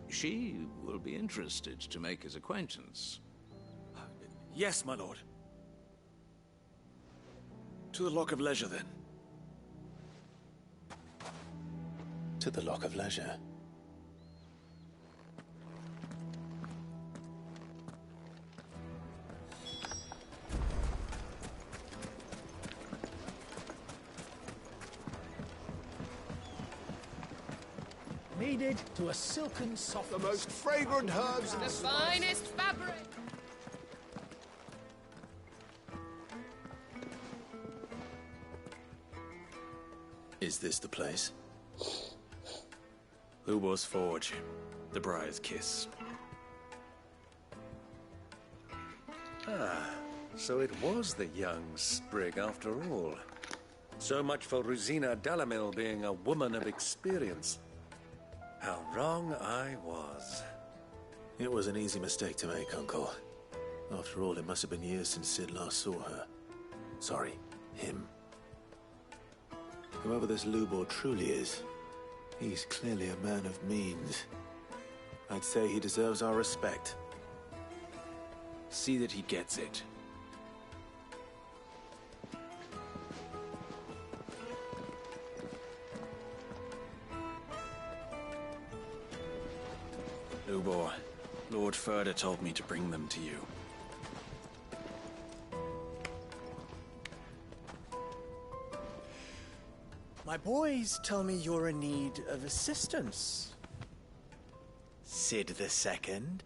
She will be interested to make his acquaintance. Yes, my lord. To the Lock of Leisure, then. To the Lock of Leisure. Kneaded to a silken softness. The most fragrant herbs in The finest fabric. Is this the place? Lubor's Forge. The Briar's Kiss. Ah, so it was the young sprig after all. So much for Rosina Dalamil being a woman of experience. How wrong I was. It was an easy mistake to make, Uncle. After all, it must have been years since Sid last saw her. Sorry, him. Whoever this Lubor truly is, he's clearly a man of means. I'd say he deserves our respect. See that he gets it. Lubor, Lord Ferda told me to bring them to you. My boys tell me you're in need of assistance. Sid the Second.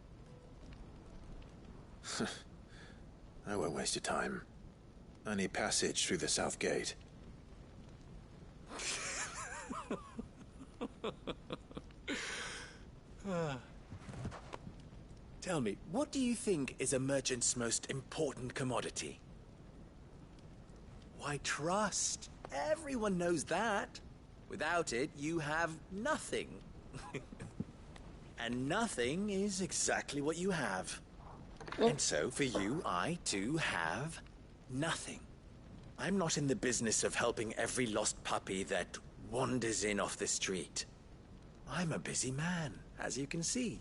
I won't waste your time. I need passage through the south gate. Tell me, what do you think is a merchant's most important commodity? Why, trust. Everyone knows that. Without it, you have nothing. And nothing is exactly what you have. And so, for you, I too have nothing. I'm not in the business of helping every lost puppy that wanders in off the street. I'm a busy man, as you can see.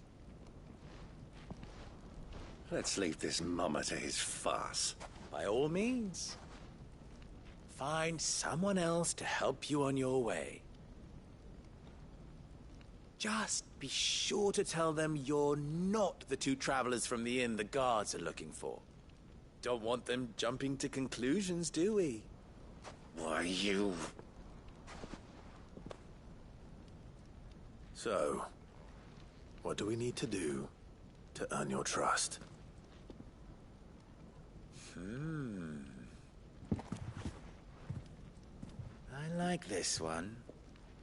Let's leave this mummer to his farce. By all means. Find someone else to help you on your way. Just be sure to tell them you're not the two travelers from the inn the guards are looking for. Don't want them jumping to conclusions, do we? Why, you... So, what do we need to do to earn your trust? I like this one.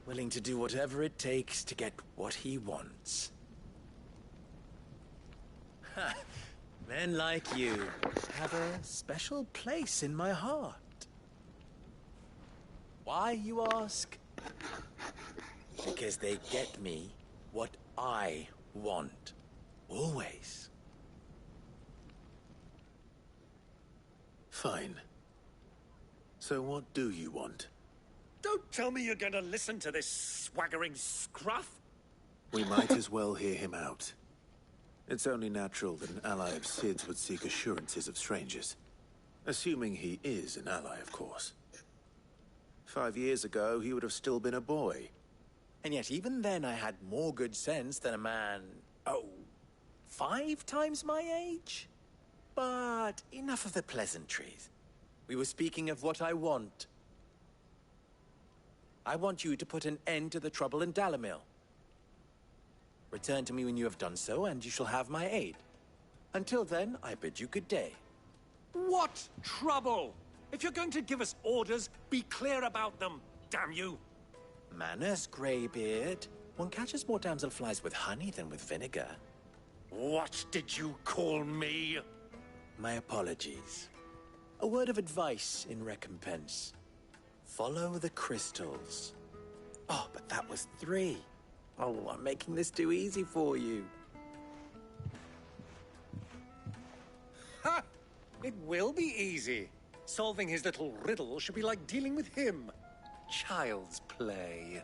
Willing to do whatever it takes to get what he wants. Ha! Men like you have a special place in my heart. Why, you ask? Because they get me what I want. Always. Fine. So what do you want? Don't tell me you're going to listen to this swaggering scruff. We might as well hear him out. It's only natural that an ally of Sid's would seek assurances of strangers. Assuming he is an ally, of course. 5 years ago, he would have still been a boy. And yet even then I had more good sense than a man, 5 times my age? But enough of the pleasantries. We were speaking of what I want. I want you to put an end to the trouble in Dalamil. Return to me when you have done so, and you shall have my aid. Until then, I bid you good day. What trouble? If you're going to give us orders, be clear about them, damn you. Manners, Greybeard. One catches more damselflies with honey than with vinegar. What did you call me? My apologies. A word of advice in recompense. Follow the crystals. Oh, but that was 3. Oh, I'm making this too easy for you. Ha! It will be easy. Solving his little riddle should be like dealing with him. Child's play.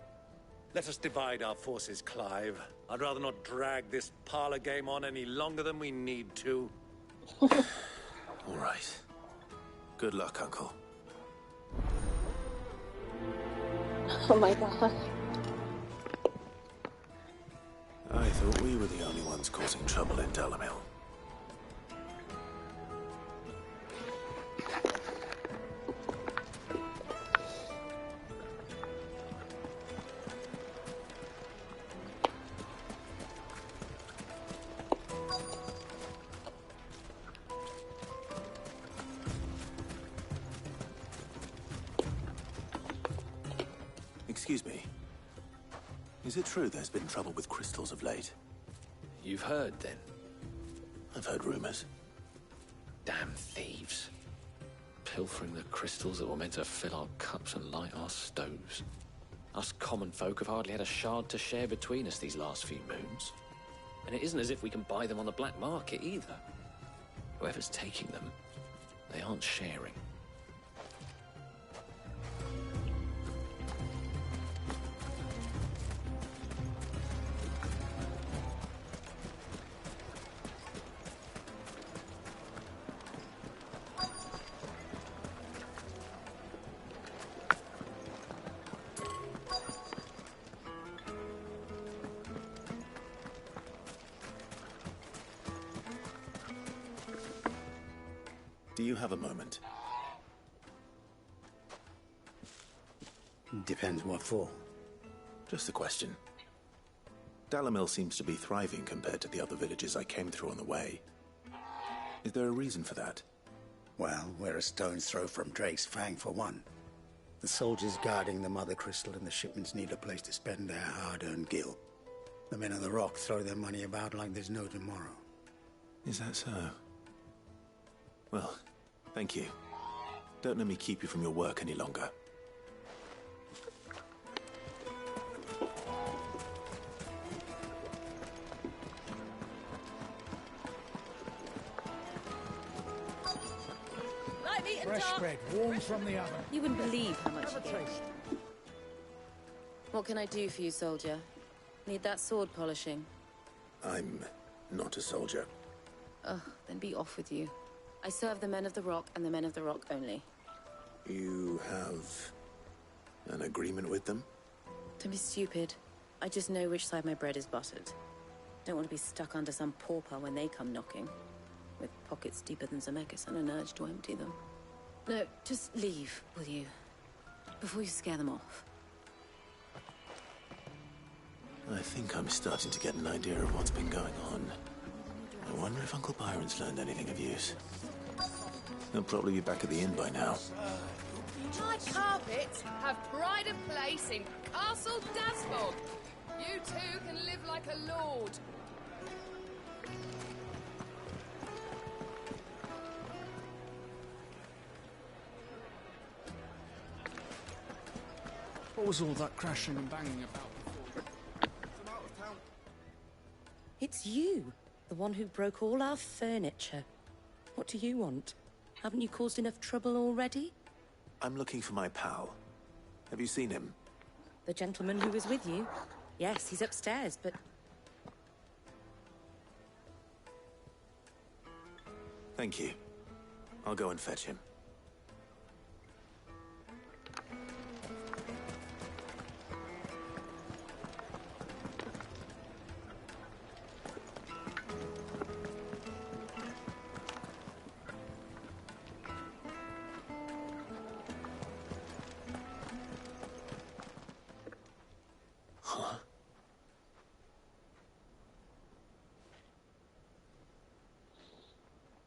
Let us divide our forces, Clive. I'd rather not drag this parlor game on any longer than we need to. All right. Good luck, Uncle. Oh my god. I thought we were the only ones causing trouble in Dalamil. Excuse me. Is it true there's been trouble with crystals of late? You've heard, then? I've heard rumors. Damn thieves. Pilfering the crystals that were meant to fill our cups and light our stoves. Us common folk have hardly had a shard to share between us these last few moons. And it isn't as if we can buy them on the black market, either. Whoever's taking them, they aren't sharing. Do you have a moment? Depends what for. Just a question. Dalamil seems to be thriving compared to the other villages I came through on the way. Is there a reason for that? Well, we're a stone's throw from Drake's Fang, for one. The soldiers guarding the Mother Crystal and the shipments need a place to spend their hard-earned gil. The men of the Rock throw their money about like there's no tomorrow. Is that so? Well, thank you. Don't let me keep you from your work any longer. Light meat and Fresh dark. bread, warm from the oven. You wouldn't believe how much Have he a gave. taste. What can I do for you, soldier? Need that sword polishing? I'm not a soldier. Ugh, then be off with you. I serve the men of the Rock and the men of the Rock only. You have an agreement with them? Don't be stupid. I just know which side my bread is buttered. Don't want to be stuck under some pauper when they come knocking. With pockets deeper than Zemeckis and an urge to empty them. No, just leave, will you? Before you scare them off. I think I'm starting to get an idea of what's been going on. I wonder if Uncle Byron's learned anything of use. He'll probably be back at the inn by now. My carpets have pride of place in Castle Dasmog. You two can live like a lord. What was all that crashing and banging about before? Some out of town. It's you, the one who broke all our furniture. What do you want? Haven't you caused enough trouble already? I'm looking for my pal. Have you seen him? The gentleman who was with you? Yes, he's upstairs, but... Thank you. I'll go and fetch him.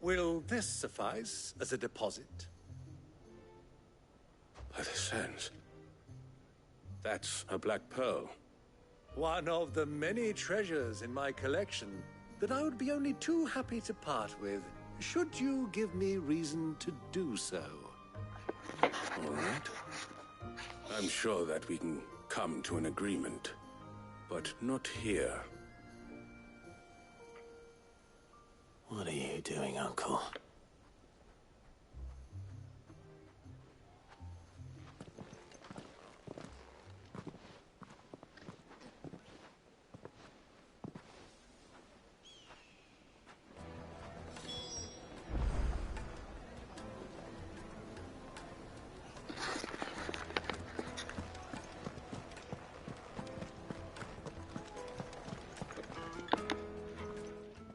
Will this suffice as a deposit? By the sands. That's a black pearl. One of the many treasures in my collection that I would be only too happy to part with, should you give me reason to do so. All right. I'm sure that we can come to an agreement, but not here. What are you doing, Uncle?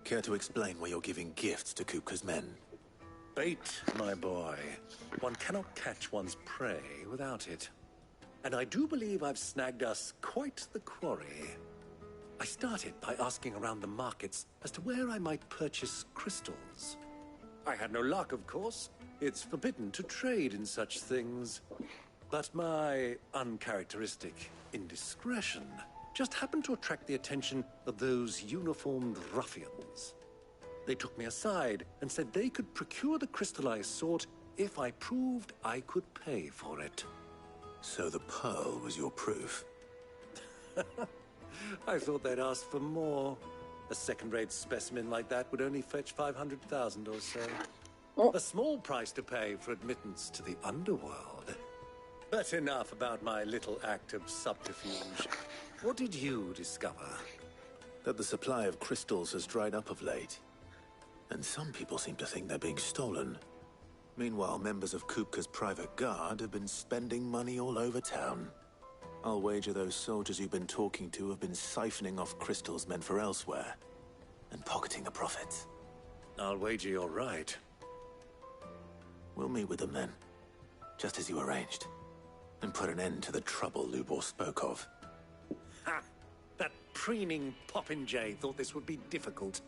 Care to explain why you're giving gifts to Kupka's men? Bait, my boy. One cannot catch one's prey without it. And I do believe I've snagged us quite the quarry. I started by asking around the markets as to where I might purchase crystals. I had no luck, of course. It's forbidden to trade in such things. But my uncharacteristic indiscretion just happened to attract the attention of those uniformed ruffians. They took me aside and said they could procure the crystal I sought if I proved I could pay for it. So the pearl was your proof? I thought they'd ask for more. A second-rate specimen like that would only fetch 500,000 or so. A small price to pay for admittance to the underworld. But enough about my little act of subterfuge. What did you discover? That the supply of crystals has dried up of late. And some people seem to think they're being stolen. Meanwhile, members of Kupka's private guard have been spending money all over town. I'll wager those soldiers you've been talking to have been siphoning off crystals meant for elsewhere, and pocketing the profits. I'll wager you're right. We'll meet with them then, just as you arranged, and put an end to the trouble Lubor spoke of. Ha! That preening popinjay thought this would be difficult.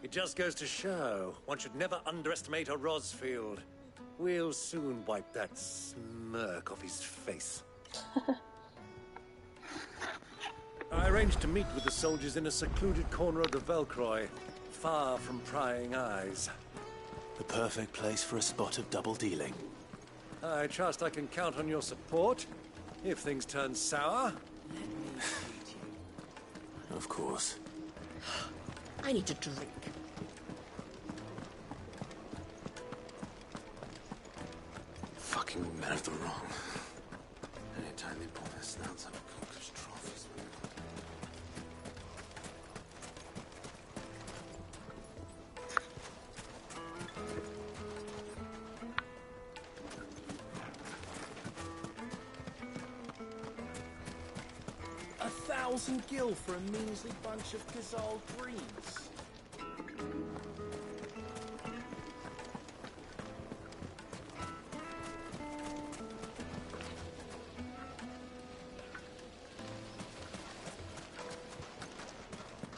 It just goes to show, one should never underestimate a Rosfield. We'll soon wipe that smirk off his face. I arranged to meet with the soldiers in a secluded corner of the Velcroy, far from prying eyes. The perfect place for a spot of double dealing. I trust I can count on your support, if things turn sour. Of course. I need a drink. Fucking men of the wrong. Anytime they pull their snouts out of Kupka's trophies. A 1,000 gil for a measly bunch of Gazal greens.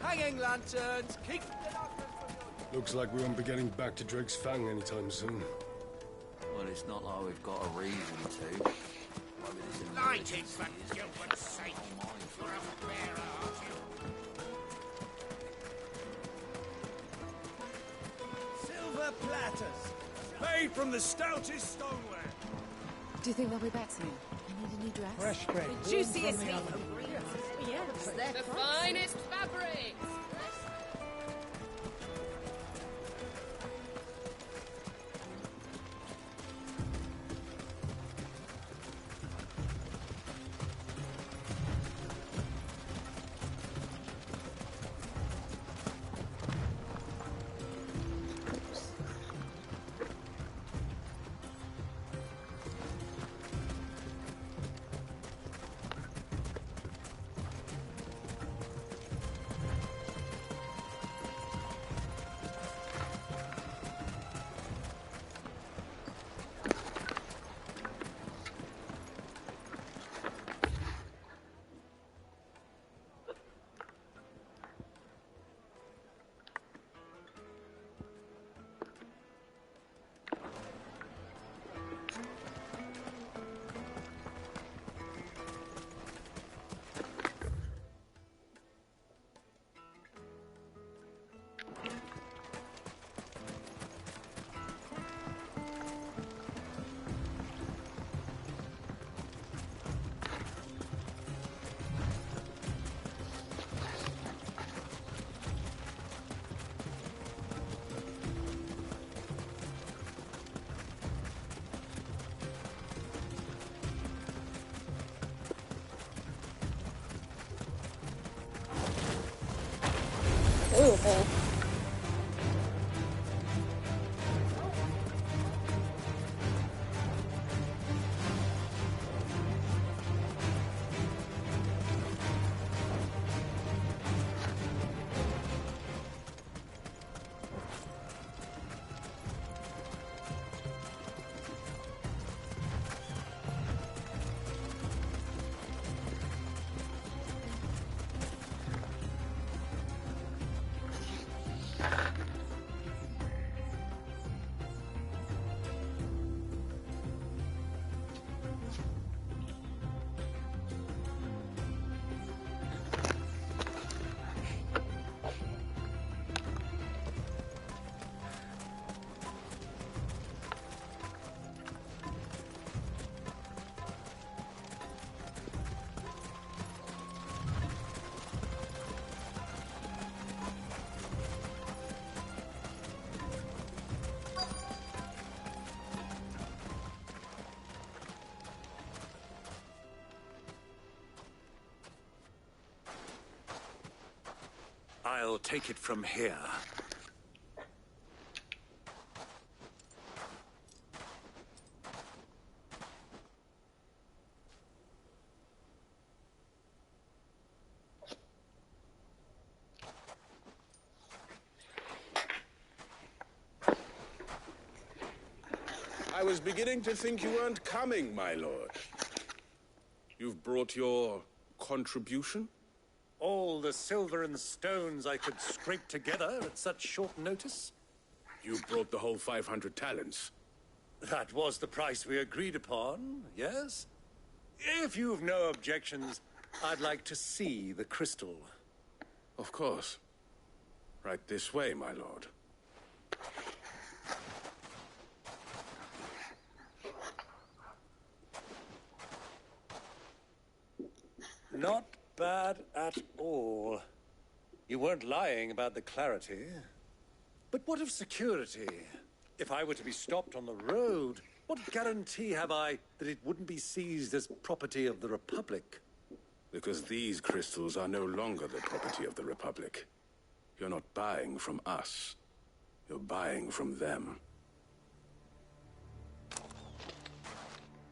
Hanging lanterns, keep the darkness from your... Looks like we won't be getting back to Drake's Fang anytime soon. Well, it's not like we've got a reason to. Light it, for Gilbert's sake! You're a bearer, aren't you? Silver platters, made from the stoutest stoneware. Do you think they'll be back soon? I need a new dress. Fresh bread. The juiciest meat. Yes, they're The finest fabrics! Okay. I'll take it from here. I was beginning to think you weren't coming, my lord. You've brought your contribution? All the silver and stones I could scrape together at such short notice? You brought the whole 500 talents. That was the price we agreed upon, yes? If you've no objections, I'd like to see the crystal. Of course. Right this way, my lord. Not bad at all. You weren't lying about the clarity. But what of security? If I were to be stopped on the road, what guarantee have I that it wouldn't be seized as property of the Republic? Because these crystals are no longer the property of the Republic. You're not buying from us. You're buying from them.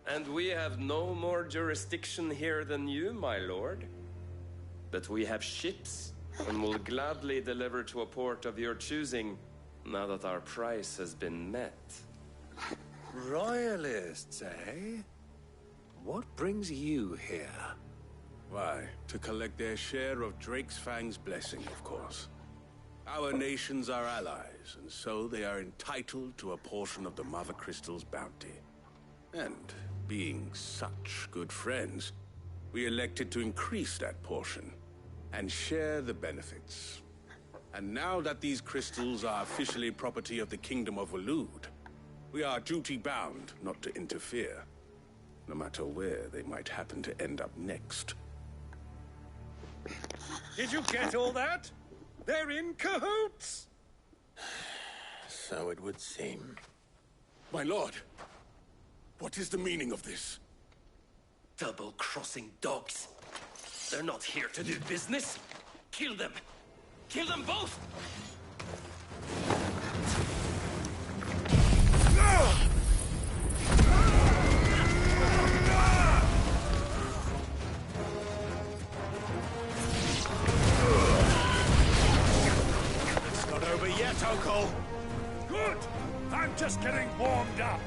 And we have no more jurisdiction here than you, my lord. But we have ships, and will gladly deliver to a port of your choosing, now that our price has been met. Royalists, eh? What brings you here? Why, to collect their share of Drake's Fang's blessing, of course. Our nations are allies, and so they are entitled to a portion of the Mother Crystal's bounty. And, being such good friends, we elected to increase that portion and share the benefits. And now that these crystals are officially property of the Kingdom of Waloed, we are duty-bound not to interfere, no matter where they might happen to end up next. Did you get all that? They're in cahoots! So it would seem. My lord, what is the meaning of this? Double-crossing dogs. They're not here to do business. Kill them. Kill them both! It's not over yet, Uncle. Good! I'm just getting warmed up.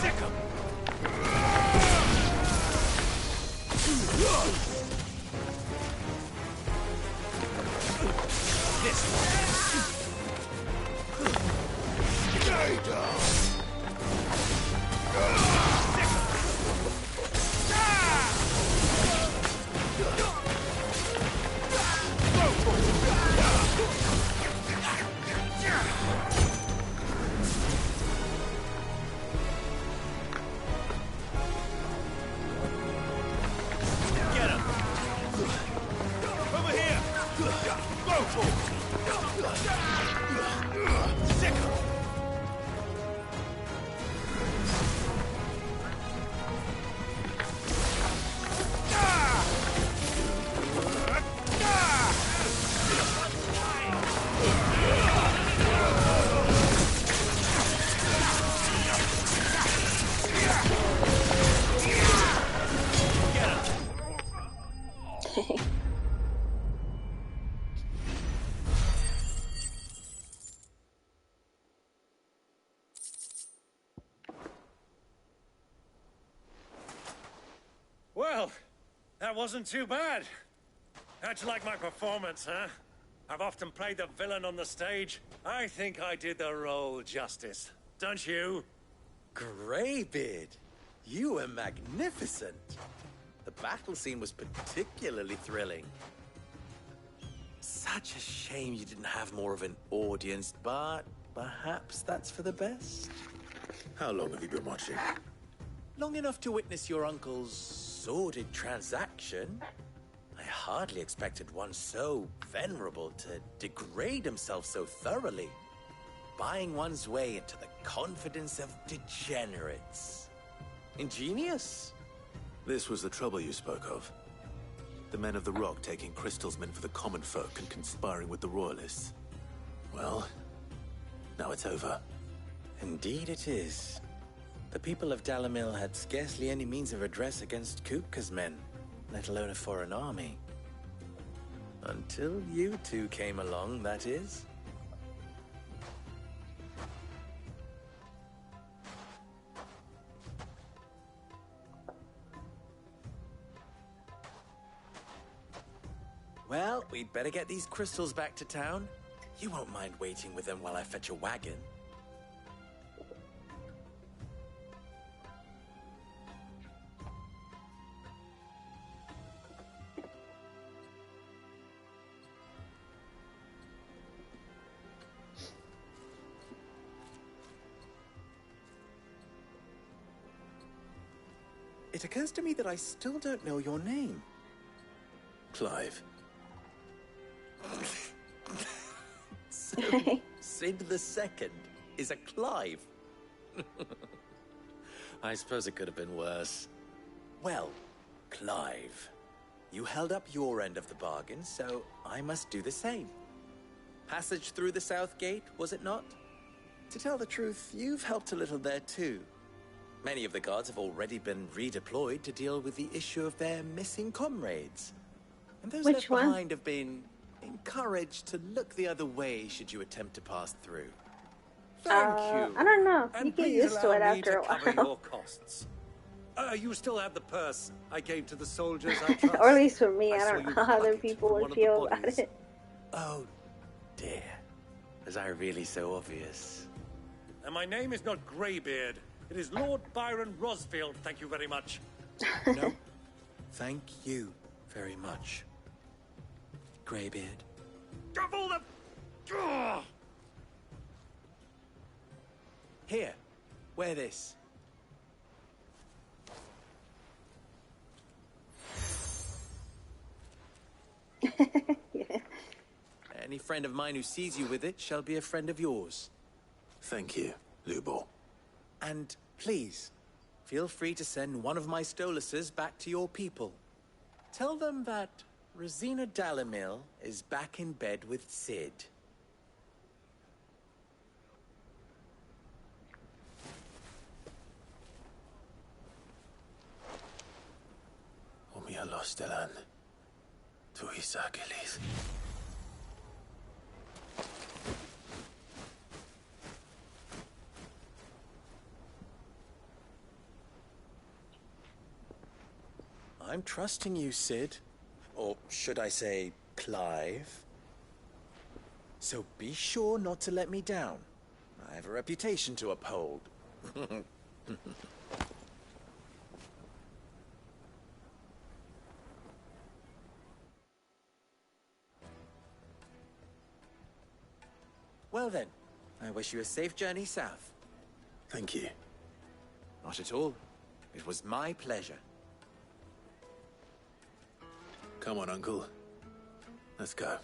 Sick 'em! This one. Stay down. Get him! Over here! Go for it! Sick 'em! Well, that wasn't too bad. How'd you like my performance, huh? I've often played the villain on the stage. I think I did the role justice. Don't you? Greybeard, you were magnificent. The battle scene was particularly thrilling. Such a shame you didn't have more of an audience, but perhaps that's for the best. How long have you been watching? Long enough to witness your uncle's sordid transaction. I hardly expected one so venerable to degrade himself so thoroughly. Buying one's way into the confidence of degenerates. Ingenious. This was the trouble you spoke of. The men of the Rock taking crystals meant for the common folk and conspiring with the Royalists. Well, now it's over. Indeed it is. The people of Dalamil had scarcely any means of redress against Kupka's men, let alone a foreign army. Until you two came along, that is. Well, we'd better get these crystals back to town. You won't mind waiting with them while I fetch a wagon. It occurs to me that I still don't know your name. Clive. So, Sid the Second is a Clive. I suppose it could have been worse. Well, Clive, you held up your end of the bargain, so I must do the same. Passage through the South Gate, was it not? To tell the truth, you've helped a little there too. Many of the guards have already been redeployed to deal with the issue of their missing comrades. And those left behind have been encouraged to look the other way should you attempt to pass through. Thank you. I don't know. And You get please used to allow it me after to a cover while. your costs. You still have the purse I gave to the soldiers, I trust. Or at least for me, I saw don't you know how other bucket people from would one of the feel about bodies. it. Oh, dear. Was I really so obvious? And my name is not Greybeard. It is Lord Byron Rosfield, thank you very much. No, thank you very much, Greybeard. Double the... Ugh! Here, wear this. Any friend of mine who sees you with it shall be a friend of yours. Thank you, Lubor. And please, feel free to send one of my Stoluses back to your people. Tell them that Rosina Dalamil is back in bed with Sid. Omia Lostelan. Tu Isakelis. I'm trusting you, Sid. Or should I say, Clive. So be sure not to let me down. I have a reputation to uphold. Well then, I wish you a safe journey south. Thank you. Not at all. It was my pleasure. Come on, Uncle. Let's go.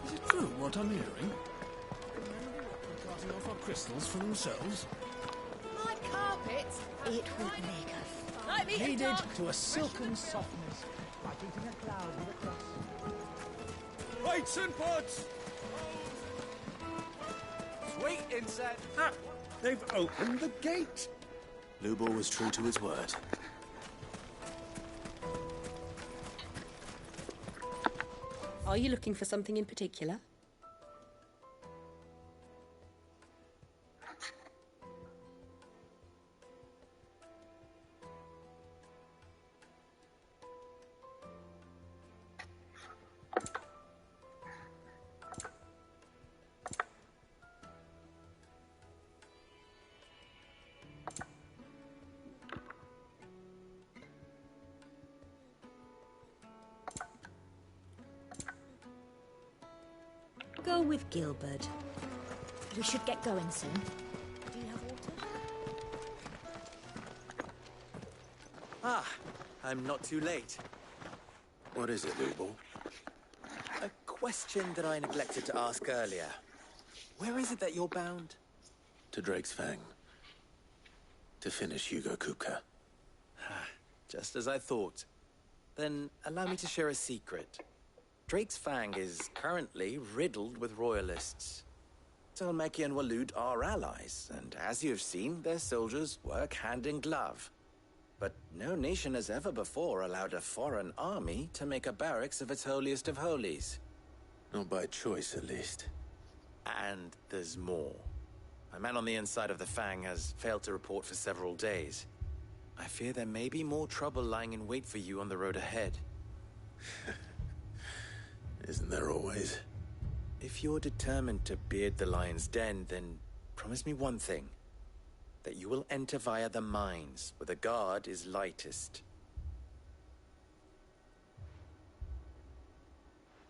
Is it true what I'm hearing? cutting off our crystals for themselves? My carpet! It would make a Like me Kneaded dark. to a silken softness, like eating a cloud with a crust. Weights and pots! Sweet inset. Ah, they've opened the gate. Lubor was true to his word. Are you looking for something in particular? Go with Gilbert. We should get going soon. Do you have water? Ah, I'm not too late. What is it, Lubor? A question that I neglected to ask earlier. Where is it that you're bound? To Drake's Fang. To finish Hugo Kupka. Just as I thought. Then allow me to share a secret. Drake's Fang is currently riddled with royalists. Tolmeki and Walud are allies, and as you've seen, their soldiers work hand in glove. But no nation has ever before allowed a foreign army to make a barracks of its holiest of holies. Not by choice, at least. And there's more. A man on the inside of the Fang has failed to report for several days. I fear there may be more trouble lying in wait for you on the road ahead. Isn't there always? If you're determined to beard the lion's den, then promise me one thing. That you will enter via the mines, where the guard is lightest.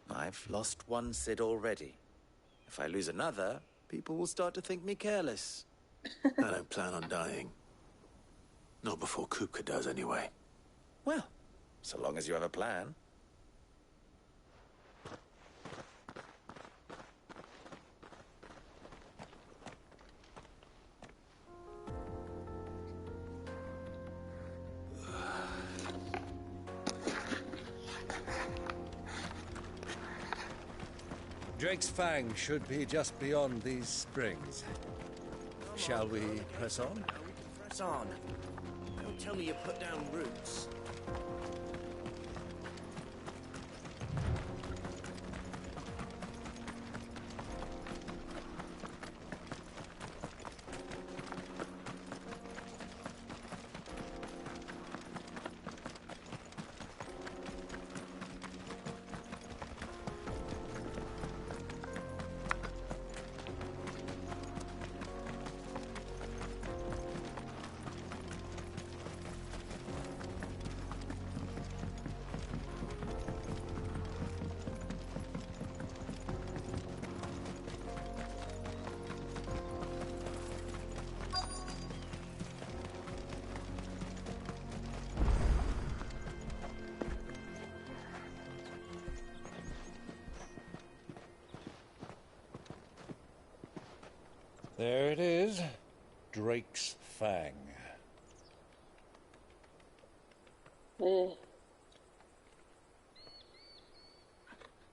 I've lost one Cid already. If I lose another, people will start to think me careless. I don't plan on dying. Not before Kupka does, anyway. Well, so long as you have a plan. Drake's Fang should be just beyond these springs. Shall we press on? Press on. Don't tell me you put down roots. There it is. Drake's Fang.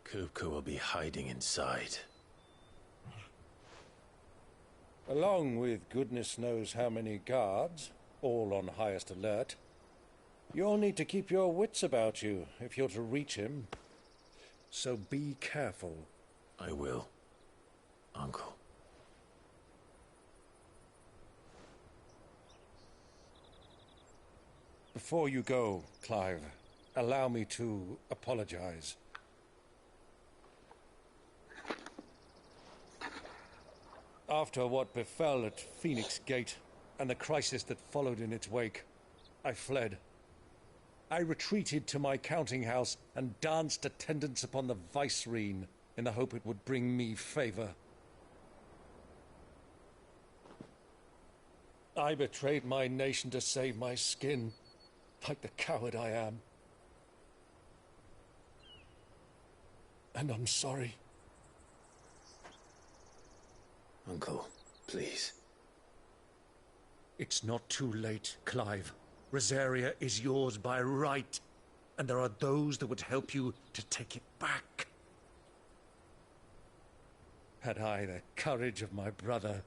Kupka will be hiding inside. Along with goodness knows how many guards, all on highest alert. You'll need to keep your wits about you if you're to reach him. So be careful. I will, Uncle. Before you go, Clive, allow me to apologize. After what befell at Phoenix Gate and the crisis that followed in its wake, I fled. I retreated to my counting house and danced attendance upon the vicereine in the hope it would bring me favor. I betrayed my nation to save my skin, like the coward I am. And I'm sorry. Uncle, please. It's not too late, Clive. Rosaria is yours by right, and there are those that would help you to take it back. Had I the courage of my brother,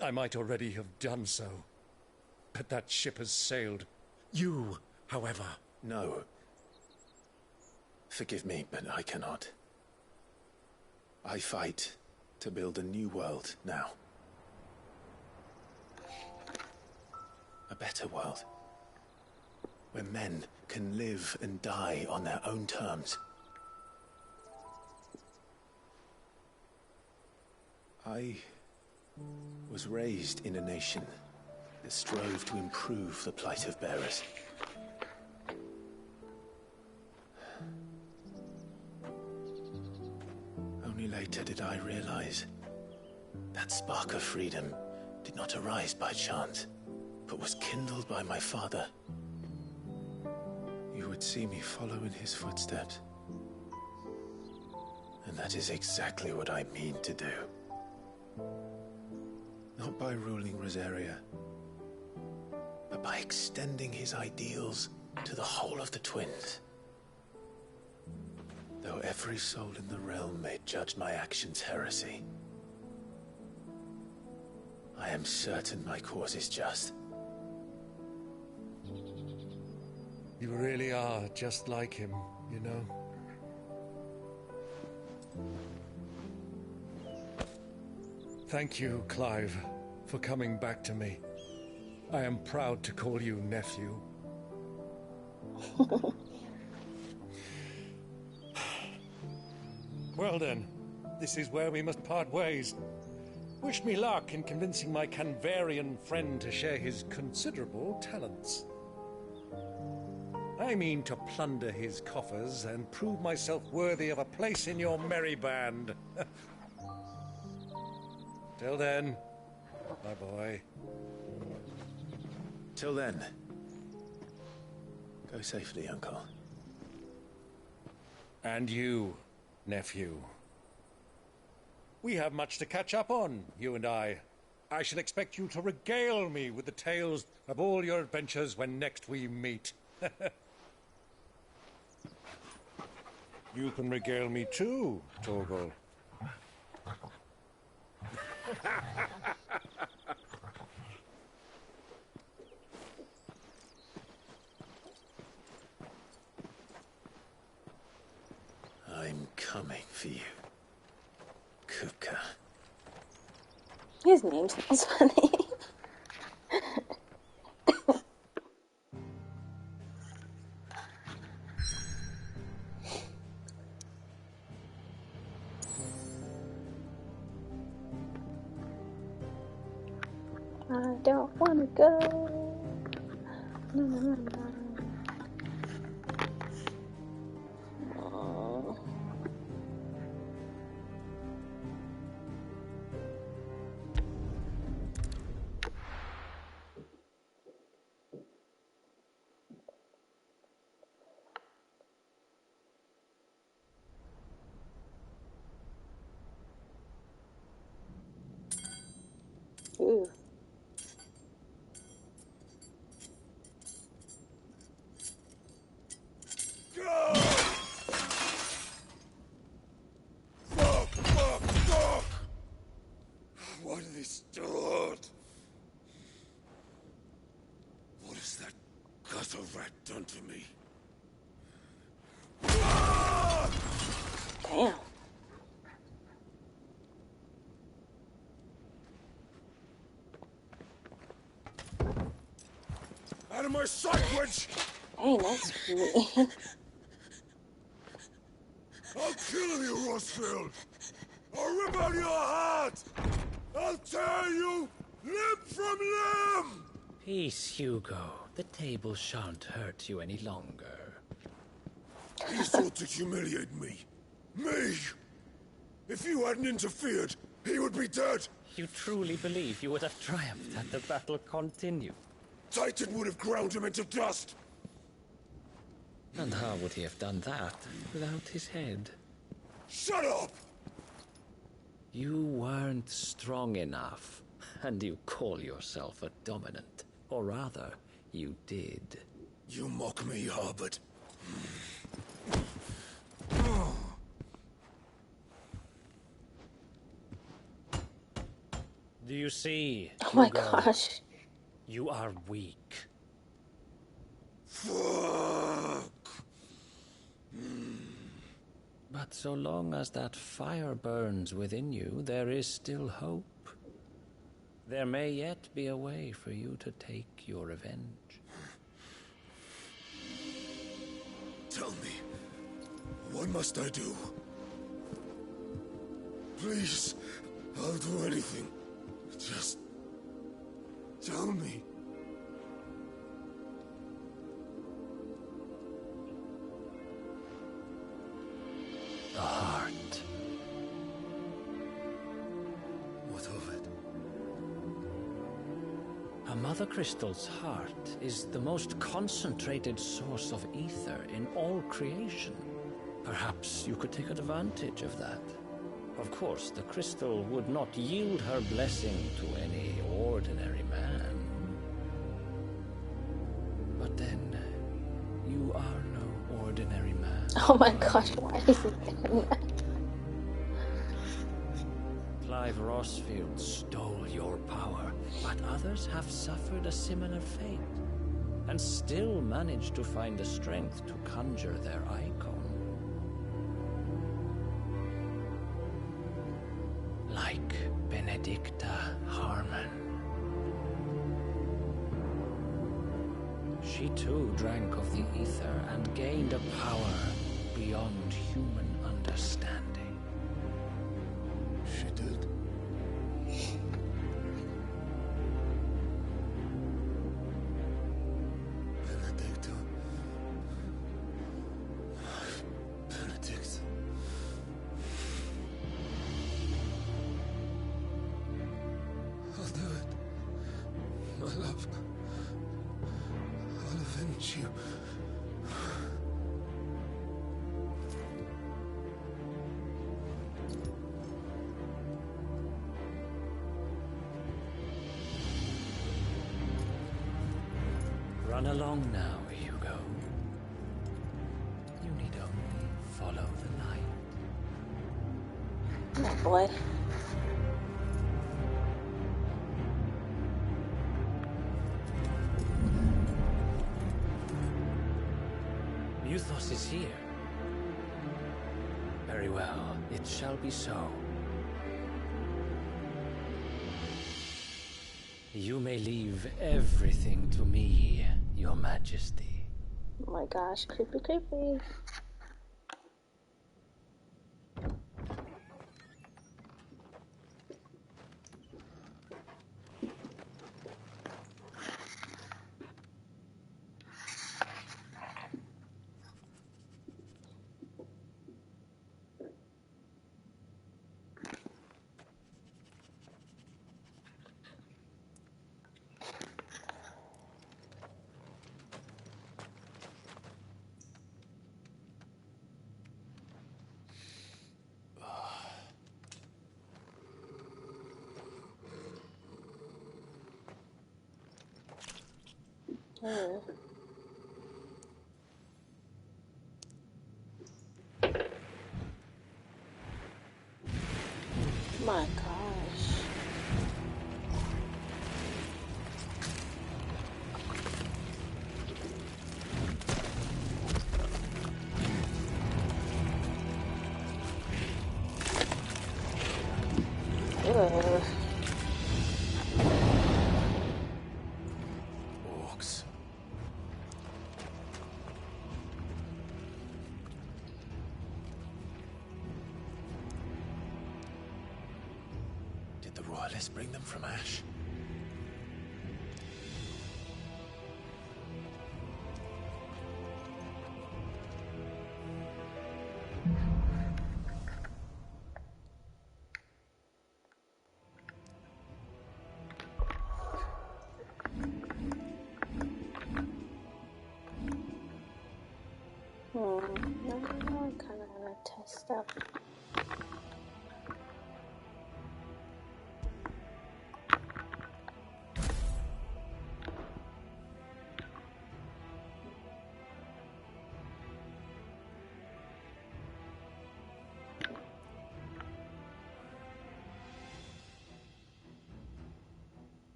I might already have done so. But that ship has sailed. You, however... No. Forgive me, but I cannot. I fight to build a new world now. A better world. Where men can live and die on their own terms. I was raised in a nation that strove to improve the plight of bearers. Only later did I realize that spark of freedom did not arise by chance, but was kindled by my father. You would see me follow in his footsteps. And that is exactly what I mean to do. Not by ruling Rosaria, but by extending his ideals to the whole of the twins. Though every soul in the realm may judge my actions heresy, I am certain my cause is just. You really are just like him, you know? Thank you, Clive, for coming back to me. I am proud to call you nephew. Well then, this is where we must part ways. Wish me luck in convincing my Canvarian friend to share his considerable talents. I mean to plunder his coffers and prove myself worthy of a place in your merry band. Till then, my boy. Till then, go safely, Uncle. And you, nephew. We have much to catch up on, you and I. I shall expect you to regale me with the tales of all your adventures when next we meet. You can regale me too, Torgal. I'm coming for you, Kupka. His name sounds funny. I don't want to go. No, no, no, no. Oh. Ooh. Fuck! Why do they start? What has that gutter rat done to me? Damn. Out of my sight, wench! Hey, that's me. I'll kill you, Rosfield! I'll rip out your heart! I'll tear you limb from limb! Peace, Hugo. The table shan't hurt you any longer. He sought to humiliate me. Me! If you hadn't interfered, he would be dead! You truly believe you would have triumphed had the battle continued? Titan would have ground him into dust! And how would he have done that without his head? Shut up! You weren't strong enough. And you call yourself a dominant. Or rather, you did. You mock me, Harbert. Do you see, Oh my Hugo? gosh. You are weak. Fuck. But so long as that fire burns within you, there is still hope. There may yet be a way for you to take your revenge. Tell me, what must I do? Please, I'll do anything. Just tell me. The heart. What of it? A mother crystal's heart is the most concentrated source of ether in all creation. Perhaps you could take advantage of that. Of course, the crystal would not yield her blessing to any ordinary man. But then, you are no ordinary man. Oh my gosh, why is he doing that? Clive Rossfield stole your power, but others have suffered a similar fate, and still managed to find the strength to conjure their icon. Like Benedicta Harmon. She too drank of the ether and gained a power beyond human understanding. She did. Benedicta. Benedict. I'll do it. My love. I'll avenge you. Run along now, Hugo. You need only follow the light. Oh boy. Muthos is here. Very well, it shall be so. You may leave everything to me, Your Majesty. Oh my gosh, creepy, creepy. Oh. My gosh. Ugh. Orcs. Did the royalists bring them from Ash? Now I kind of want to test out.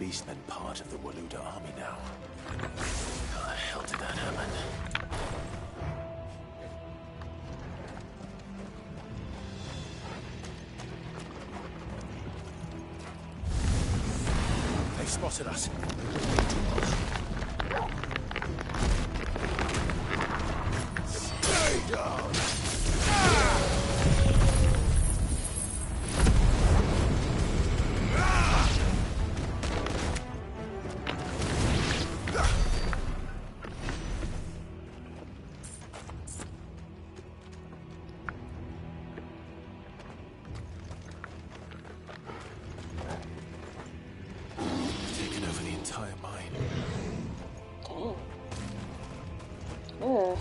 beastmen part of the Waluda army now? How the hell did that happen? They've spotted us. Stay down! Taken over the entire mine. Dang. Ugh.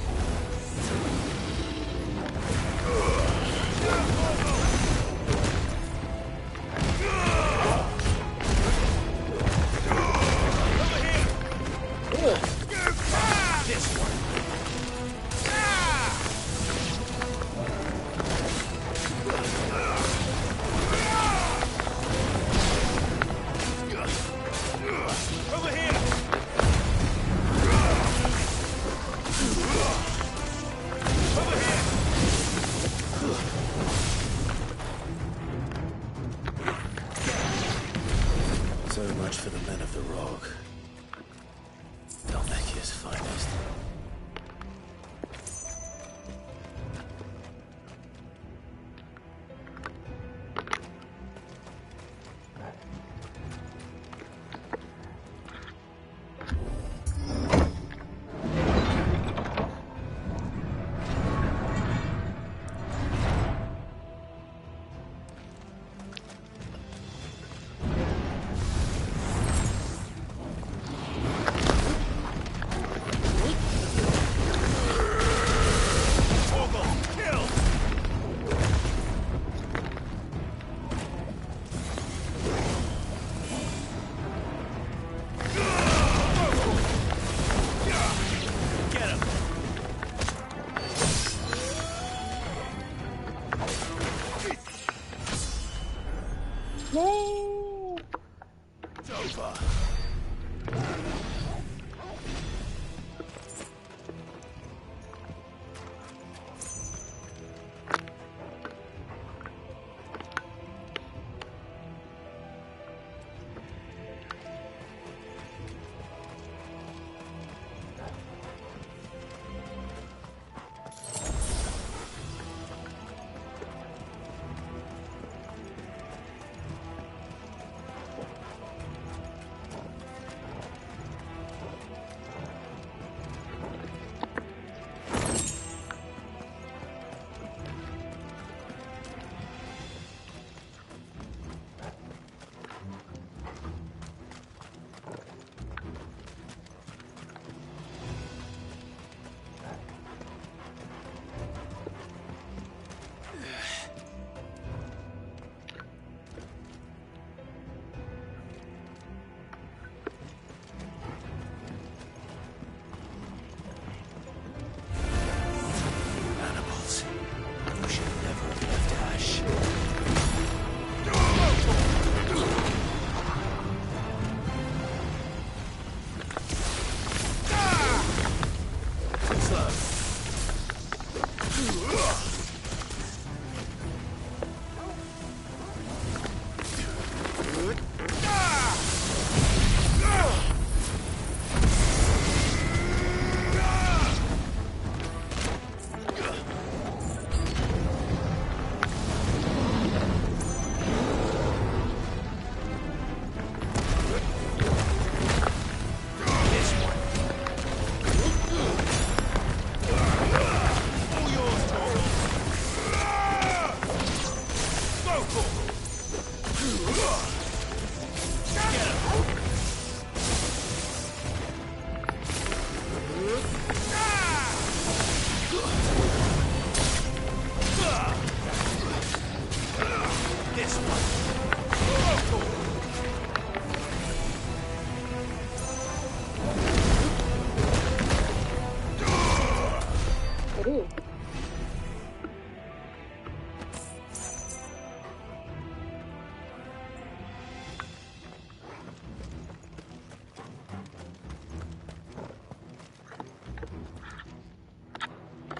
So much for the men of the Rock. Dalmekia's finest.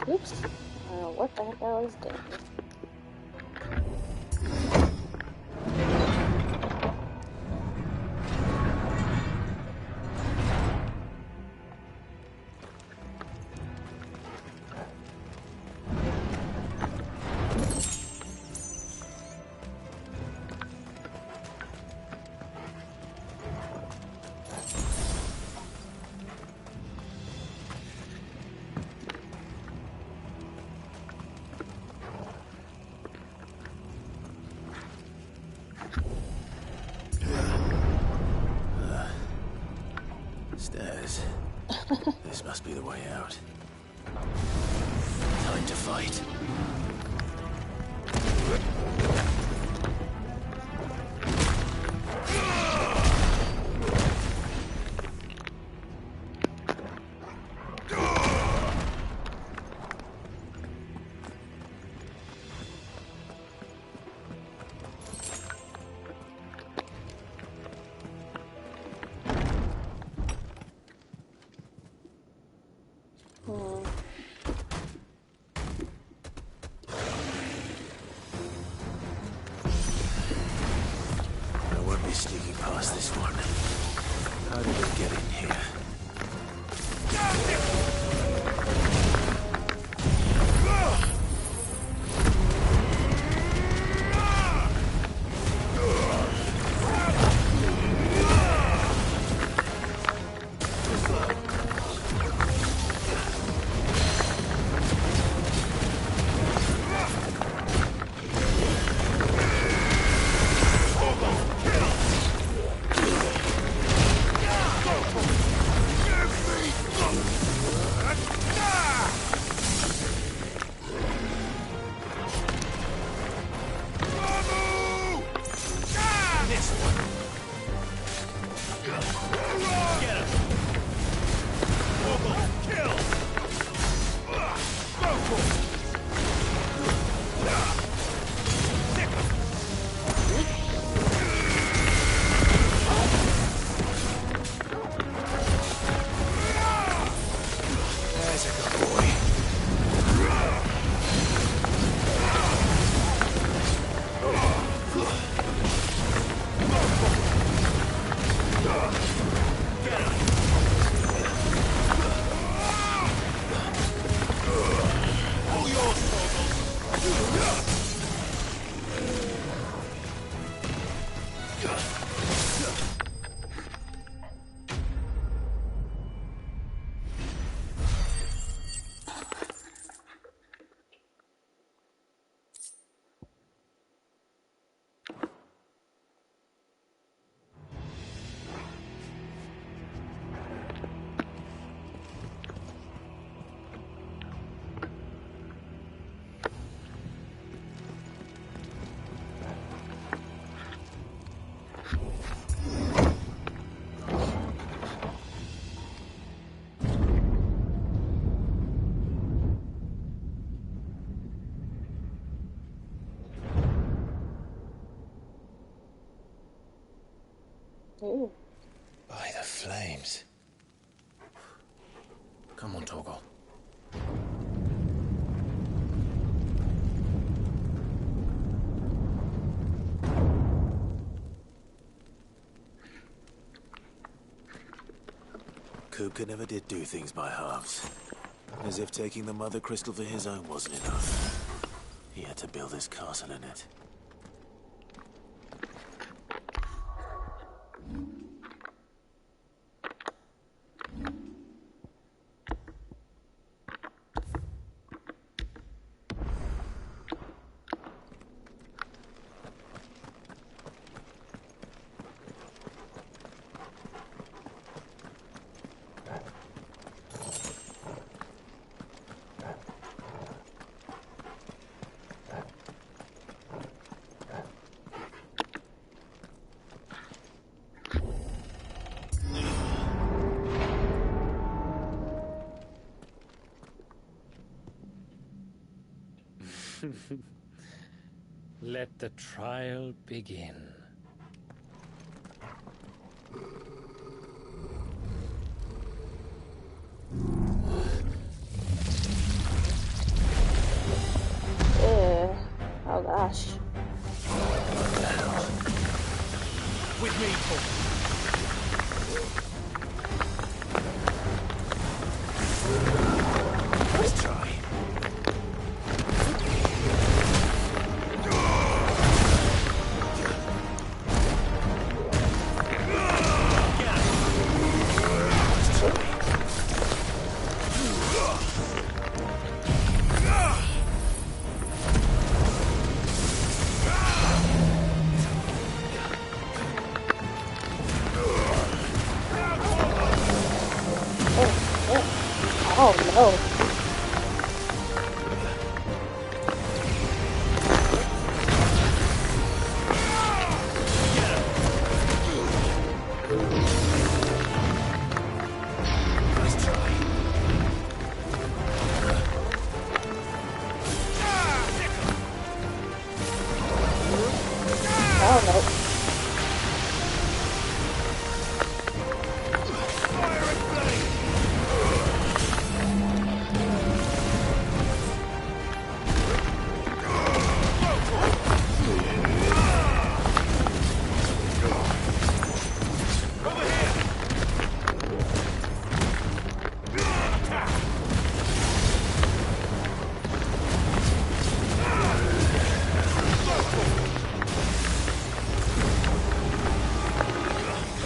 Oops. I don't know what the heck I was doing. Stairs. This must be the way out. Time to fight. Sneaking past this one. How did we get in here? Ooh. By the flames. Come on, Torgal. Kupka never did do things by halves. As if taking the Mother Crystal for his own wasn't enough. He had to build his castle in it. Let the trial begin. Oh no. Oh no.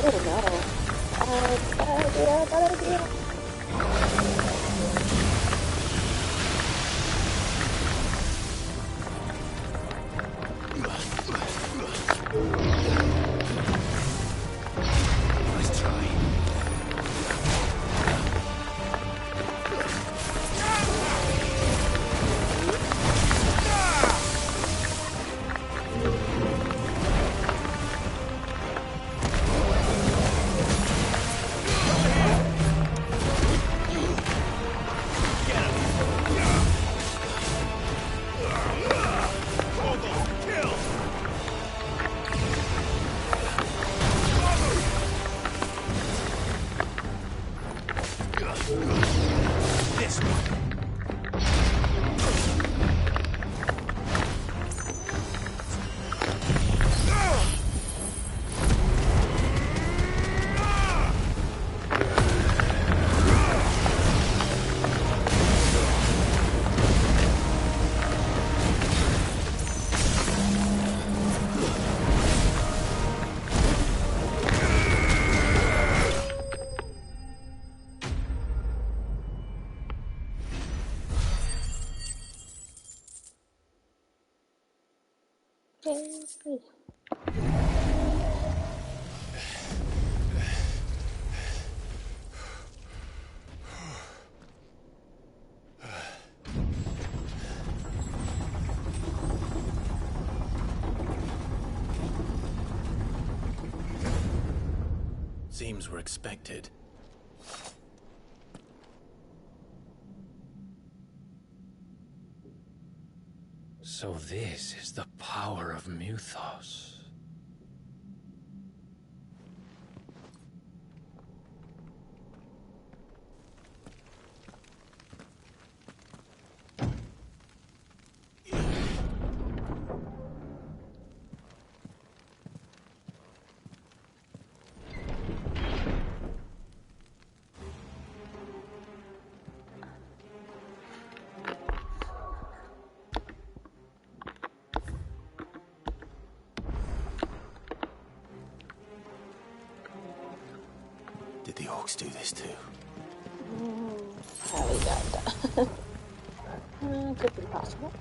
Oh no. Bad idea. Seems we're expected. So this is the power of Muthos. Did the orcs do this too? Highly doubt that. Could be possible.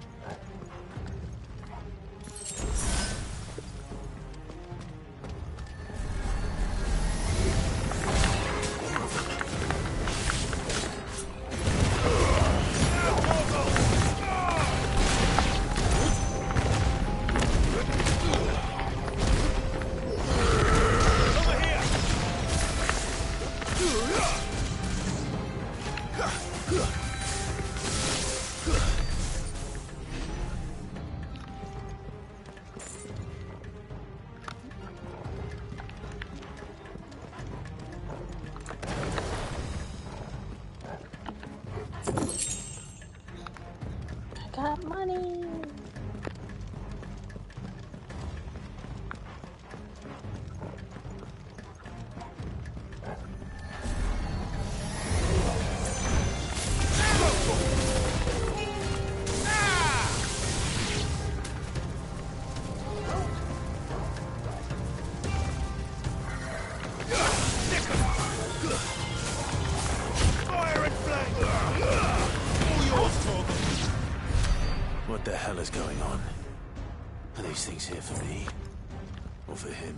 I got money. What the hell is going on? Are these things here for me? Or for him?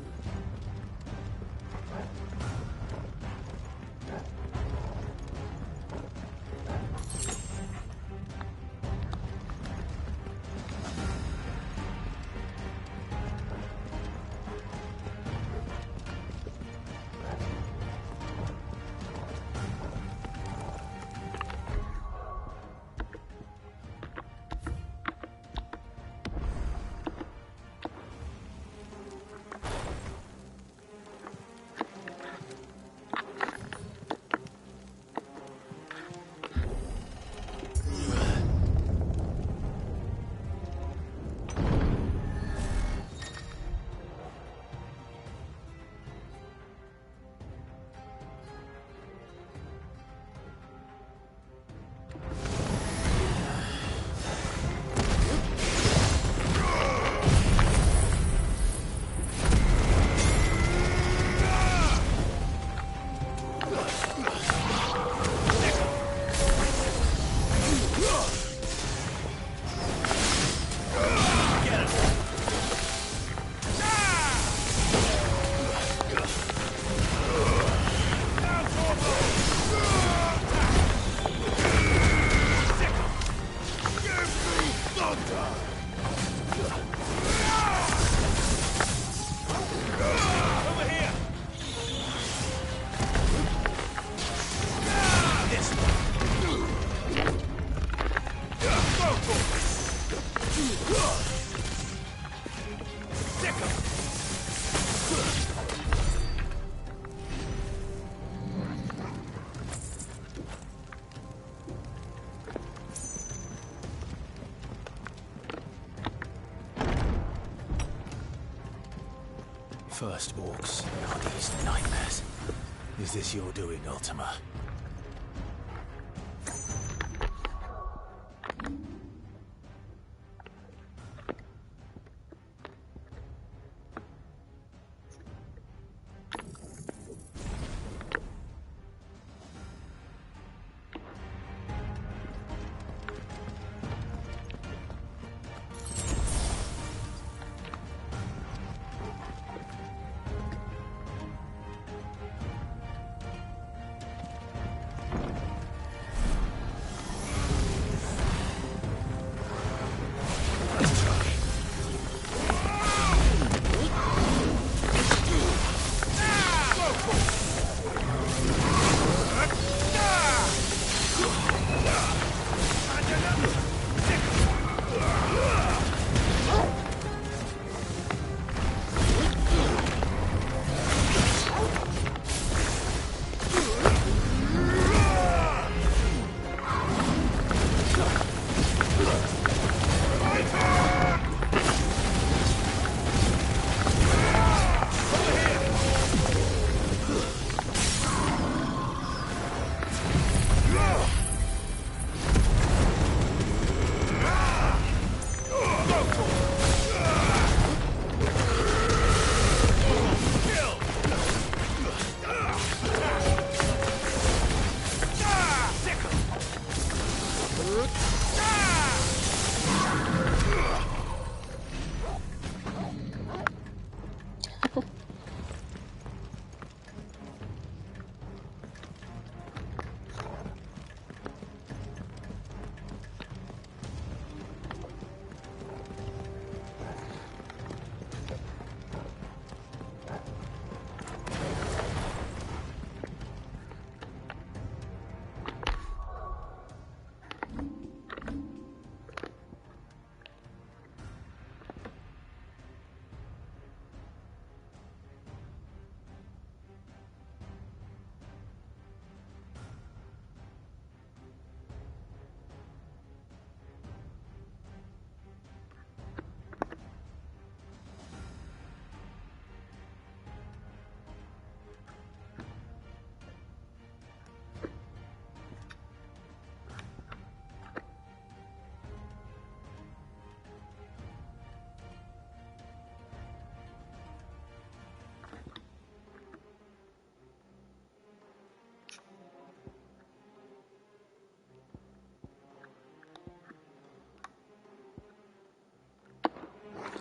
First orcs, now these nightmares. Is this your doing, Ultima?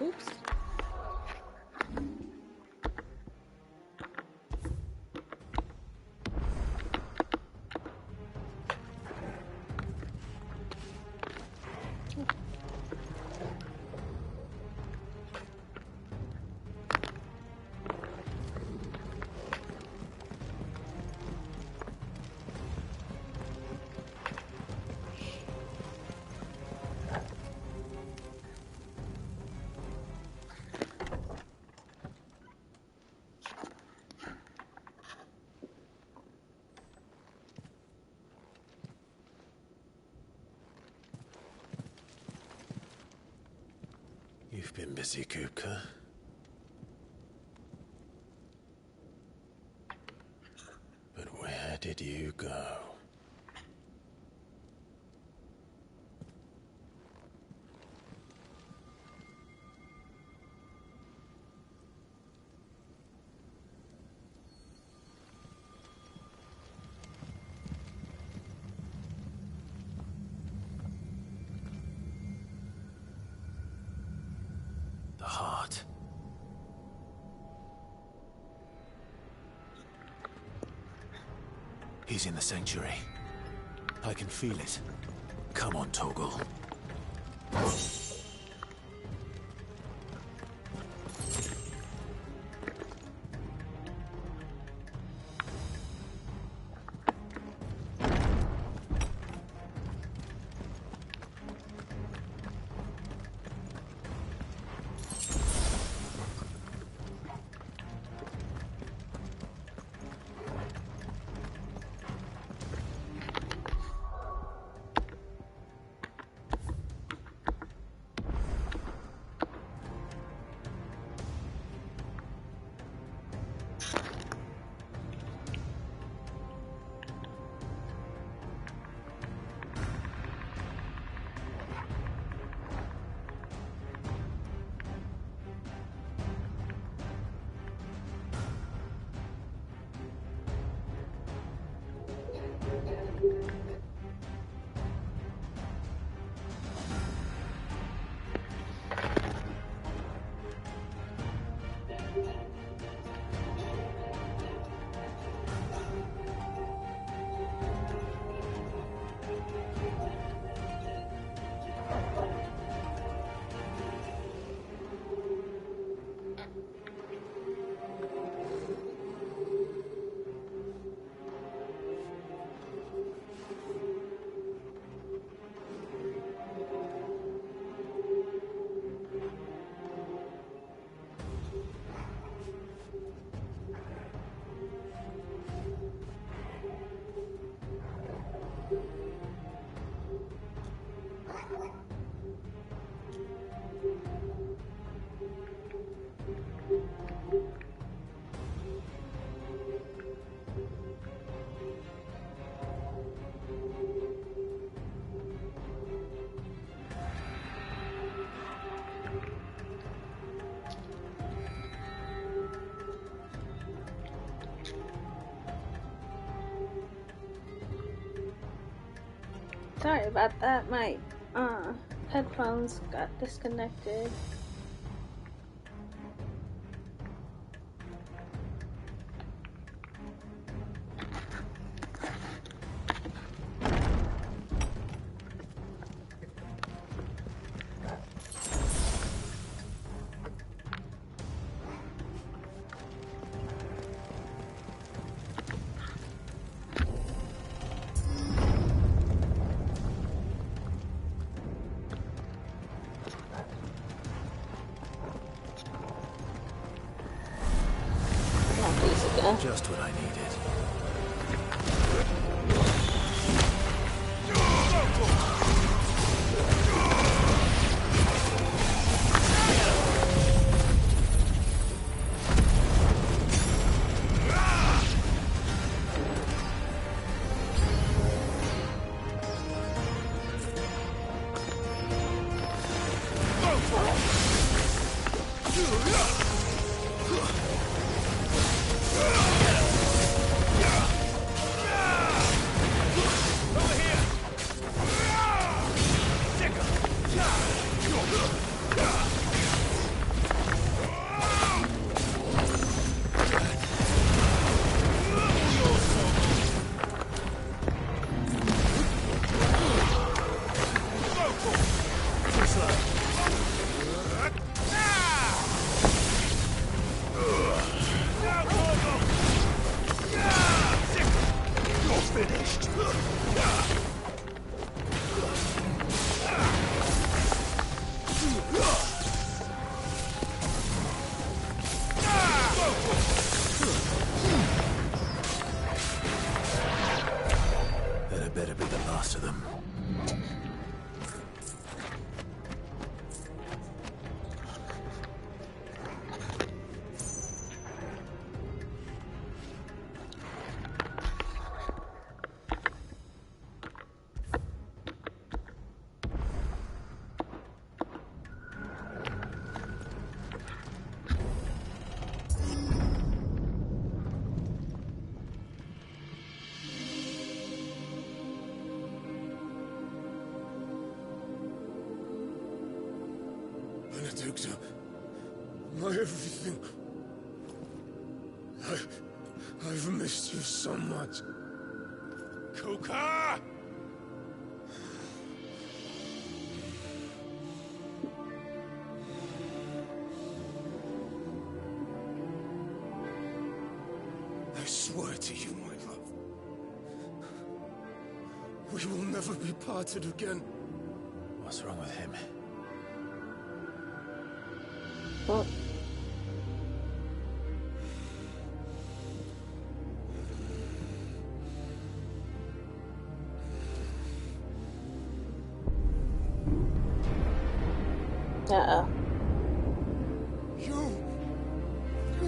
Oops. You've been busy, Kupka. But where did you go? He's in the sanctuary. I can feel it. Come on, Torgal. Sorry about that, my headphones got disconnected. Just what I needed. That better be the last of them. Benedicta, my everything. I've missed you so much. Luca! I swear to you, my love, we will never be parted again. What's wrong with him? What? Uh-oh. You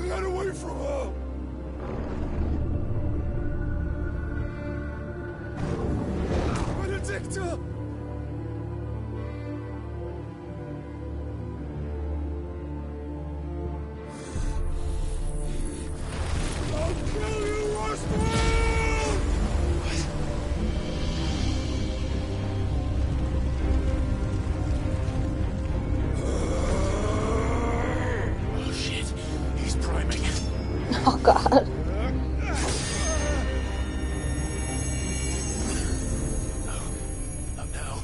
got away from her! Benedicta! I'll kill you, Roswell! Oh shit, he's priming. Oh god. Not now.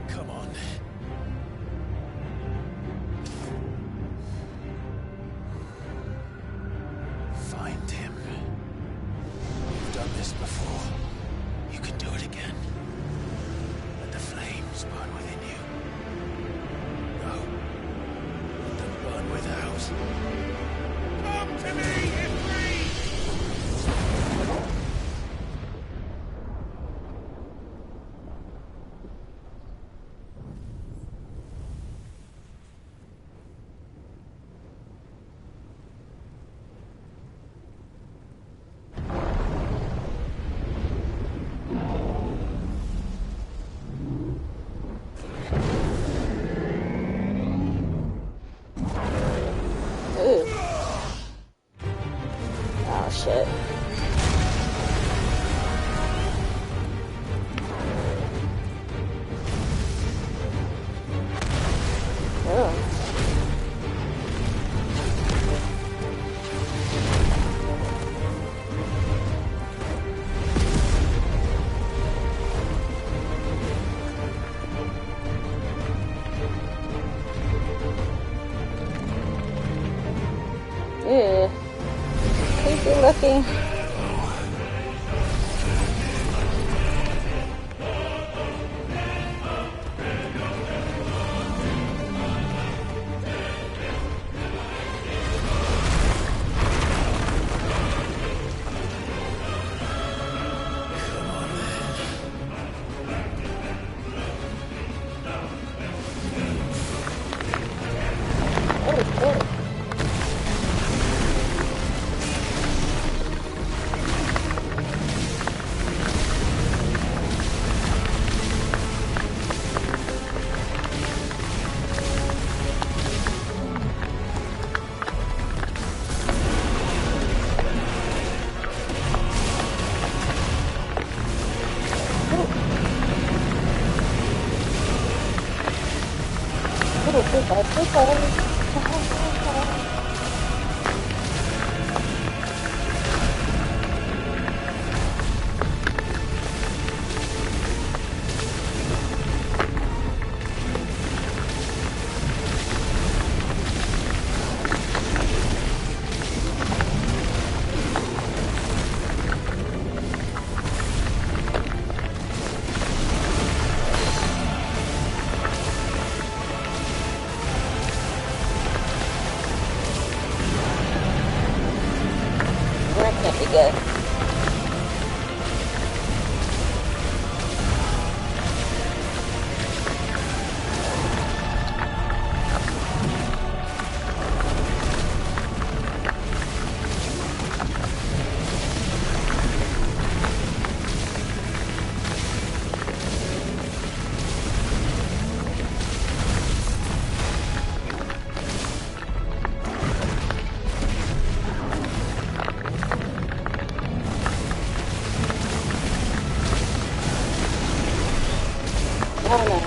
Come on. Find him. You've done this before. You can do it again. Let the flames burn within you. No. Let them burn without. Come to me, Ifrit! Ooh. Oh shit. Oh. Ew. Creepy looking. Oh, oh. Oh no.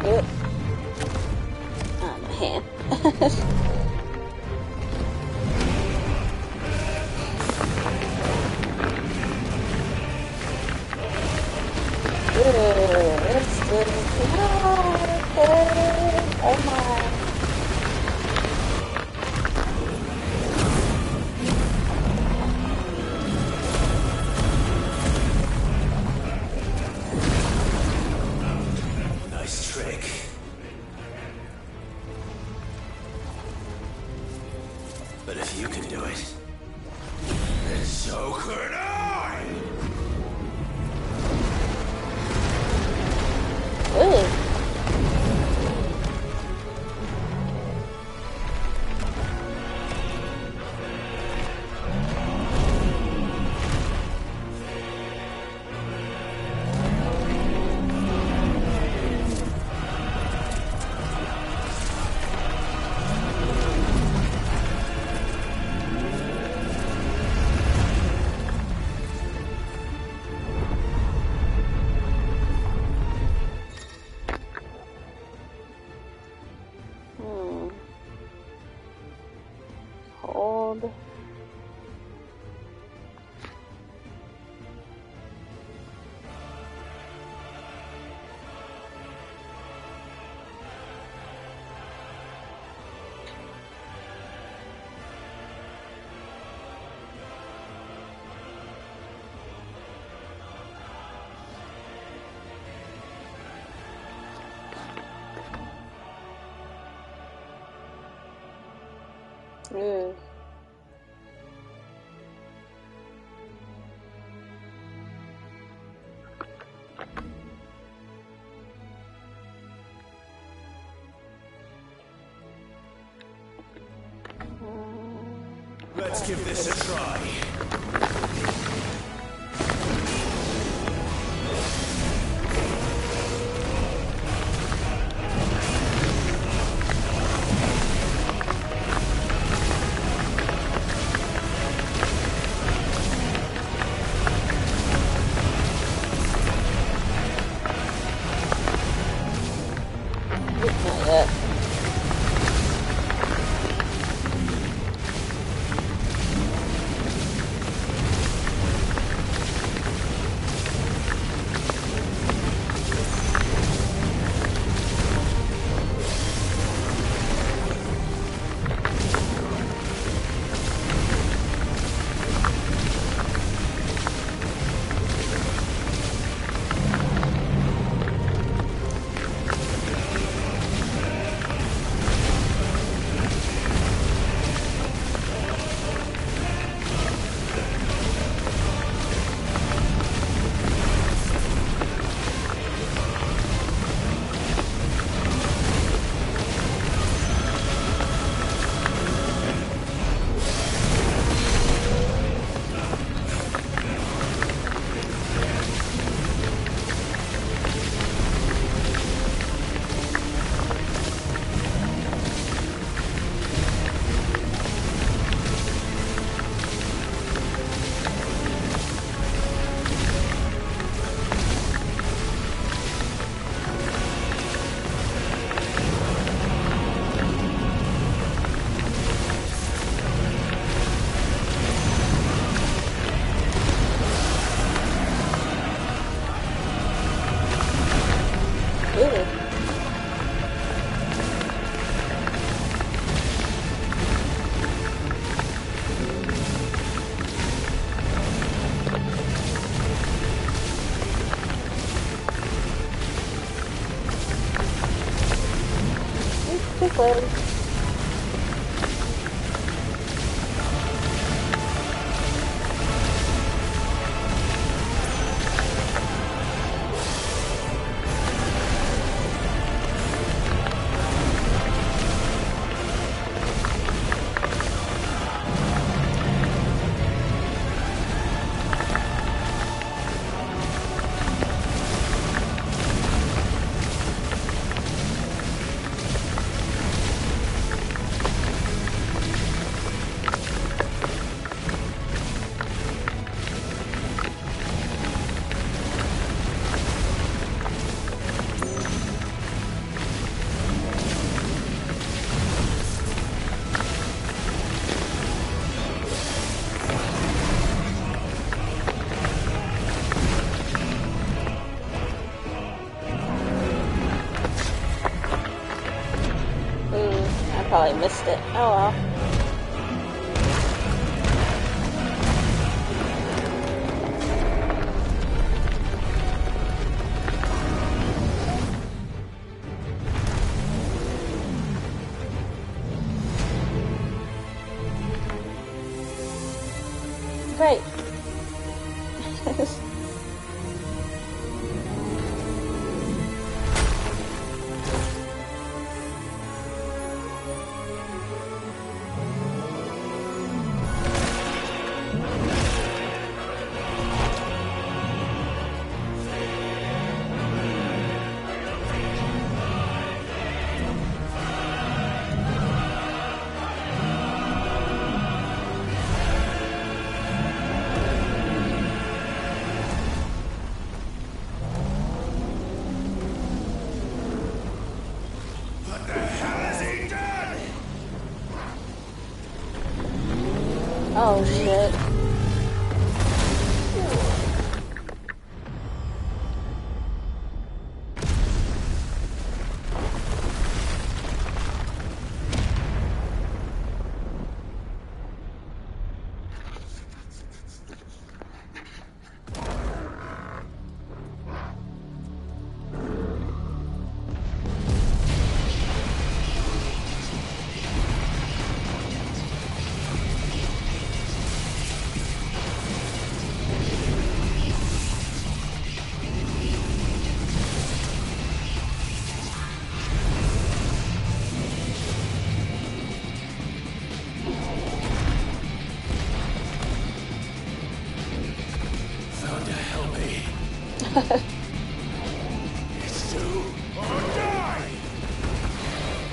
Yep. Oh, my hand. Oh my. Nice trick. But if you can do it, then so could I! Ooh. Hold. Ooh. Let's give this a try. Not yet. Too close. Probably missed it. Oh well. Great. Oh shit. It's do or die!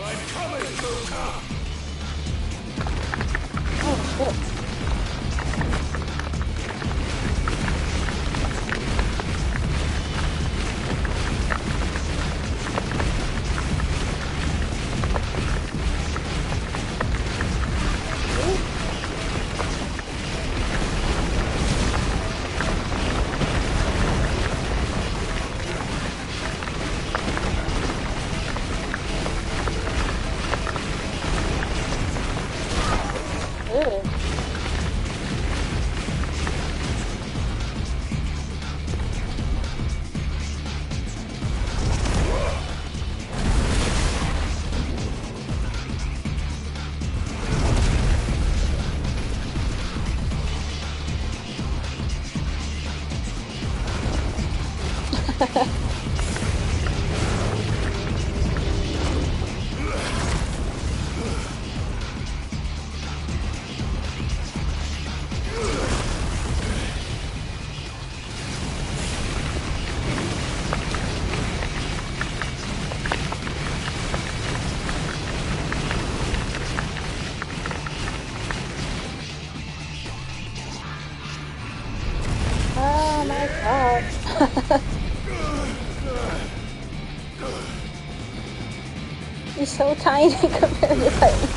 I'm coming, Luca! Oh shit. Oh my god. He's so tiny compared to Titan.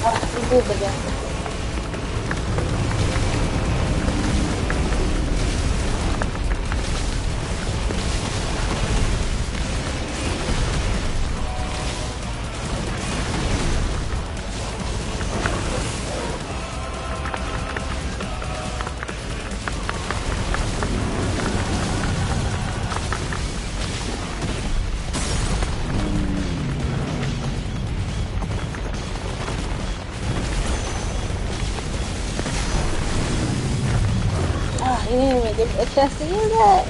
Reboot again. You didn't even get a chance to use that.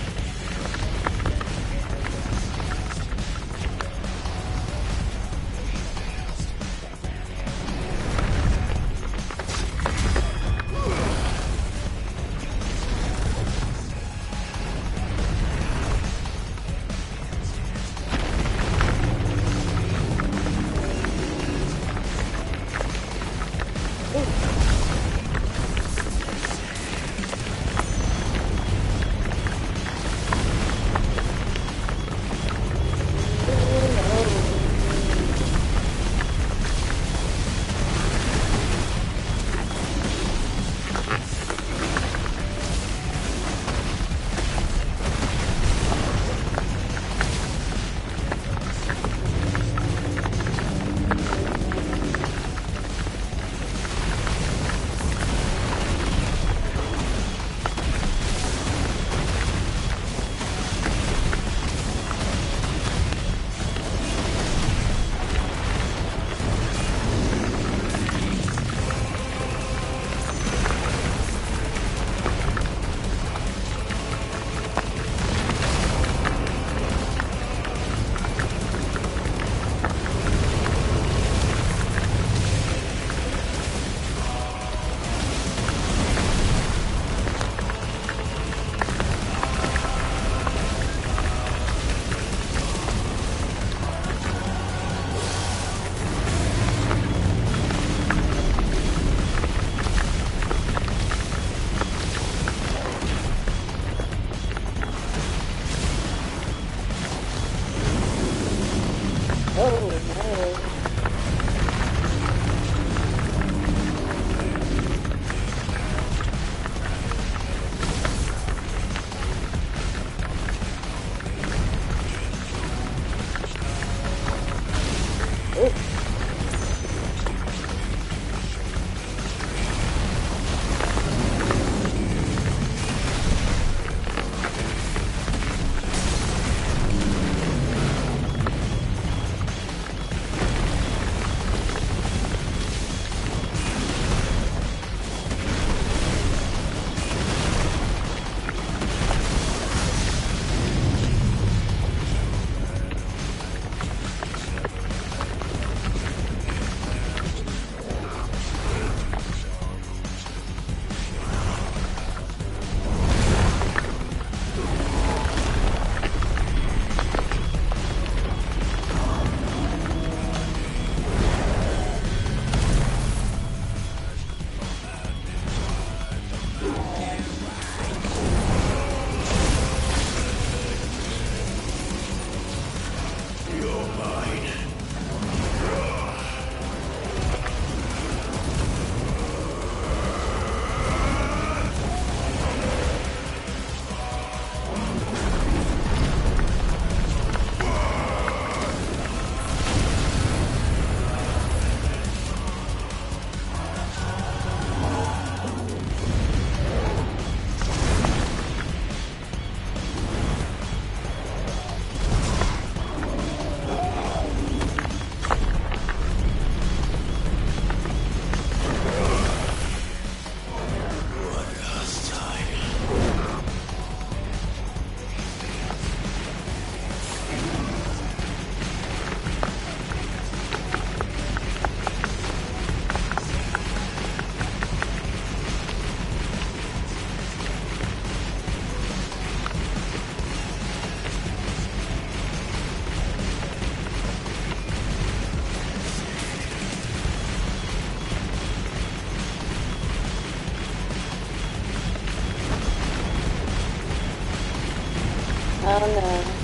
Oh no.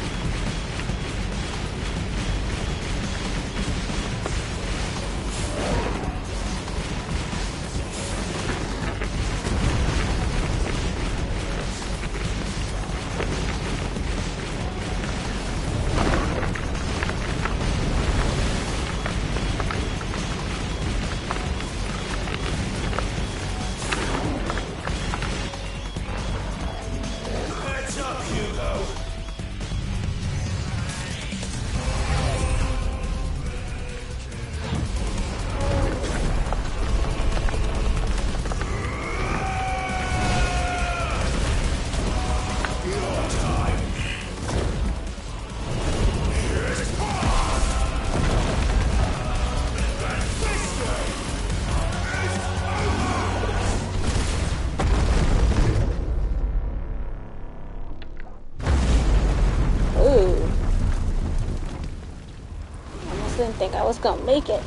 didn't think I was gonna make it.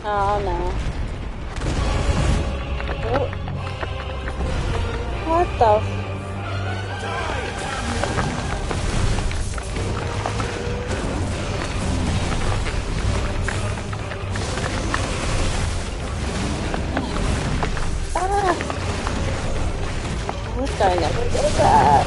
Oh no. What the This guy never does that.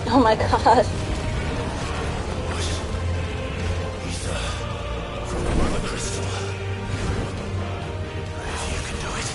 Oh my god. From the Mother Crystal. If you can do it.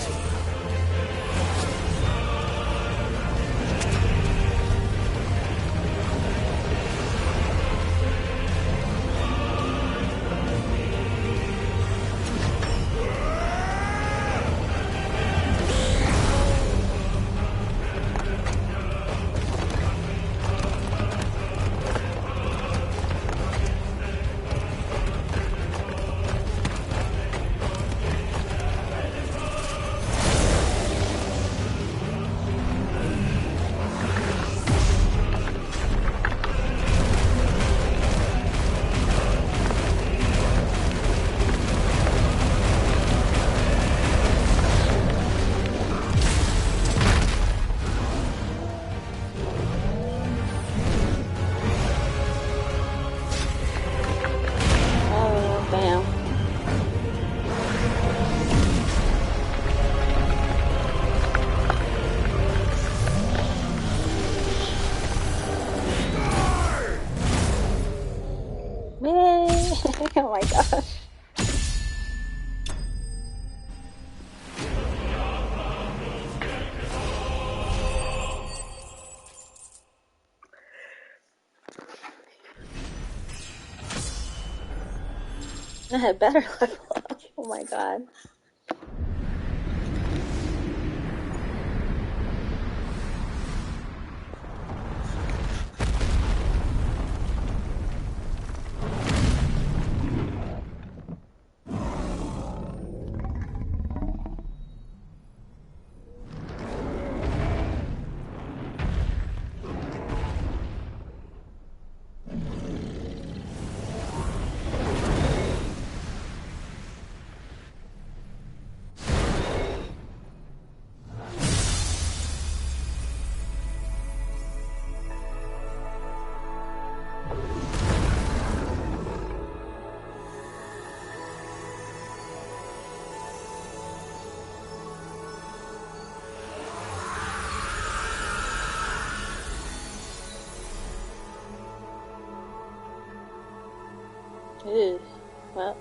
Oh my gosh. I had better level up. Oh my god. Ew. Well.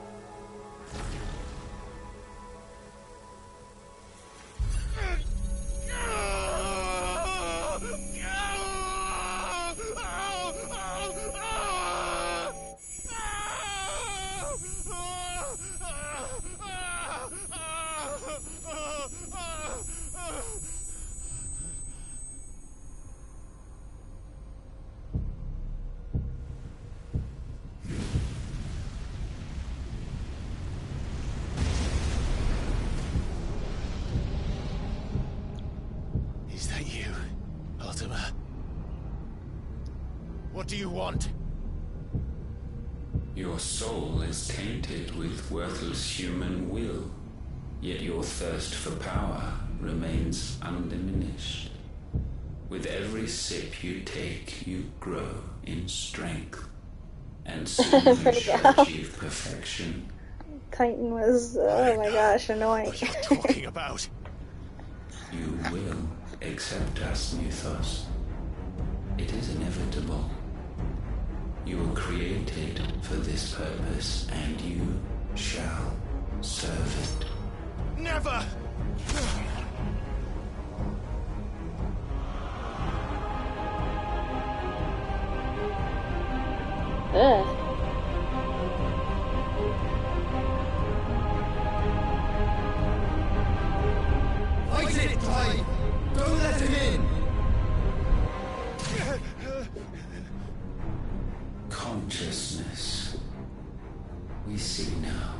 Is that you, Ultima? What do you want? Your soul is tainted with worthless human will, yet your thirst for power remains undiminished. With every sip you take, you grow in strength, and soon you shall achieve perfection. Titan was, oh my gosh, annoying. What you're talking about? You will accept us, Mythos. It is inevitable. You were created for this purpose, and you shall serve it. Never! Ugh. Fight it, Clyde! Don't let him in! Consciousness. We see now.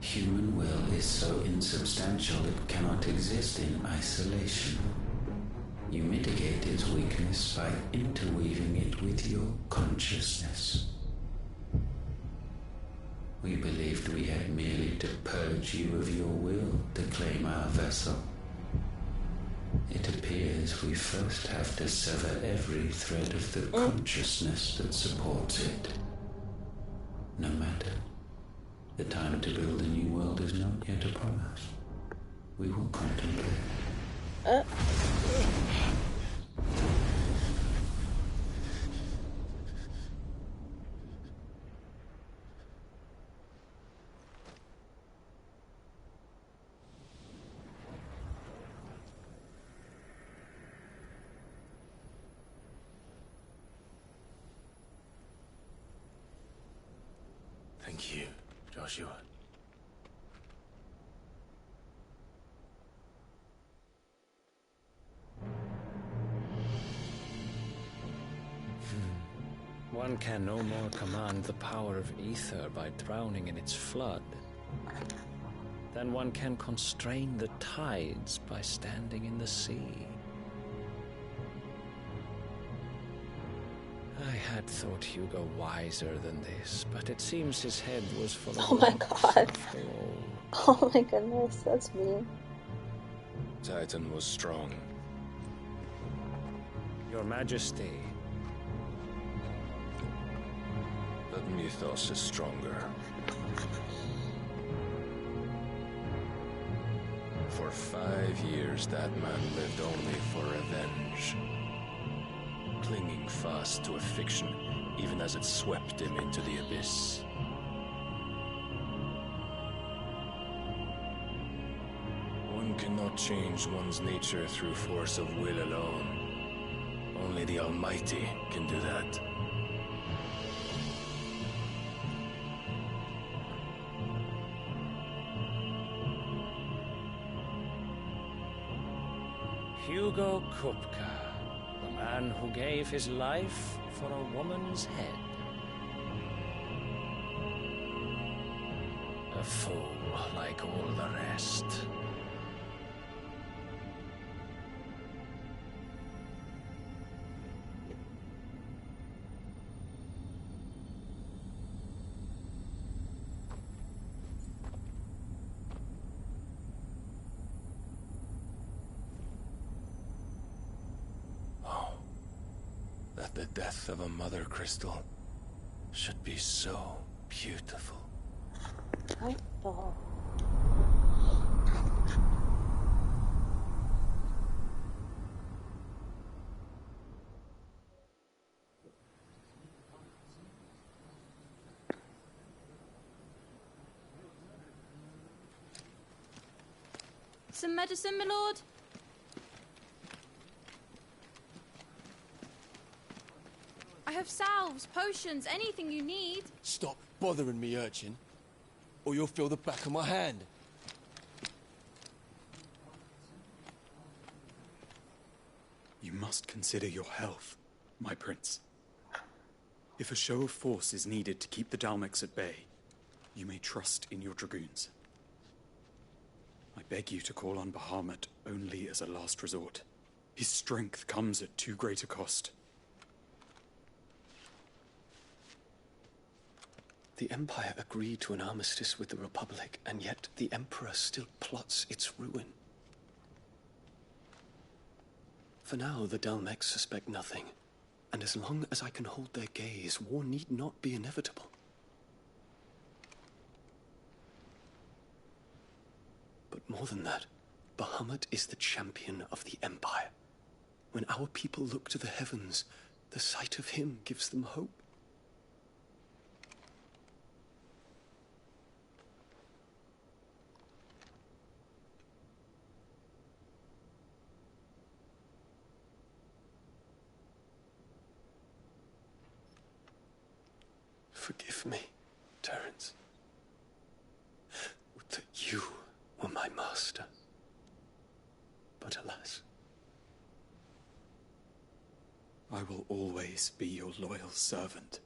Human will is so insubstantial it cannot exist in isolation. You mitigate its weakness by interweaving it with your consciousness. We believed we had merely to purge you of your will to claim our vessel. It appears we first have to sever every thread of the consciousness that supports it. No matter. The time to build a new world is not yet upon us. We will contemplate. Thank you, Joshua. One can no more command the power of ether by drowning in its flood than one can constrain the tides by standing in the sea. I had thought Hugo wiser than this, but it seems his head was full of Oh my lumps god. after all. Oh my goodness, that's mean. Titan was strong. Your Majesty. But Mythos is stronger. For 5 years, that man lived only for revenge. Clinging fast to a fiction, even as it swept him into the abyss. One cannot change one's nature through force of will alone. Only the Almighty can do that. Hugo Kupka, the man who gave his life for a woman's head. A fool like all the rest. That the death of a mother crystal should be so beautiful. Nightfall. Some medicine, my lord? I have salves, potions, anything you need. Stop bothering me, urchin, or you'll feel the back of my hand. You must consider your health, my prince. If a show of force is needed to keep the Dalmex at bay, you may trust in your dragoons. I beg you to call on Bahamut only as a last resort. His strength comes at too great a cost. The Empire agreed to an armistice with the Republic, and yet the Emperor still plots its ruin. For now, the Dalmex suspect nothing, and as long as I can hold their gaze, war need not be inevitable. But more than that, Bahamut is the champion of the Empire. When our people look to the heavens, the sight of him gives them hope. Forgive me, Terence. Would that you were my master. But alas. I will always be your loyal servant.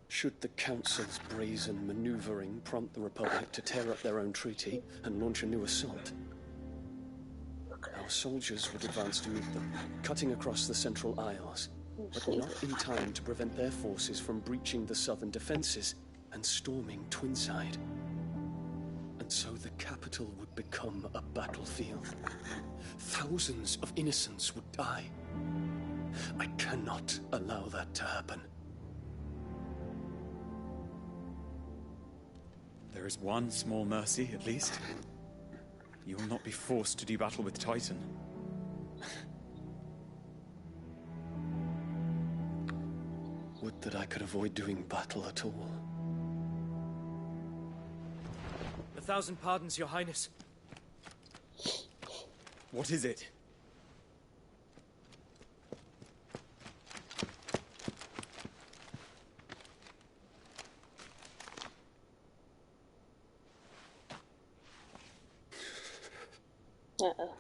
Should the Council's brazen maneuvering prompt the Republic to tear up their own treaty and launch a new assault, our soldiers would advance to meet them, cutting across the Central Isles, but not in time to prevent their forces from breaching the southern defenses and storming Twinside. And so the capital would become a battlefield. Thousands of innocents would die. I cannot allow that to happen. There is one small mercy, at least. You will not be forced to do battle with Titan. Would that I could avoid doing battle at all. 1,000 pardons, Your Highness. What is it? Uh-oh.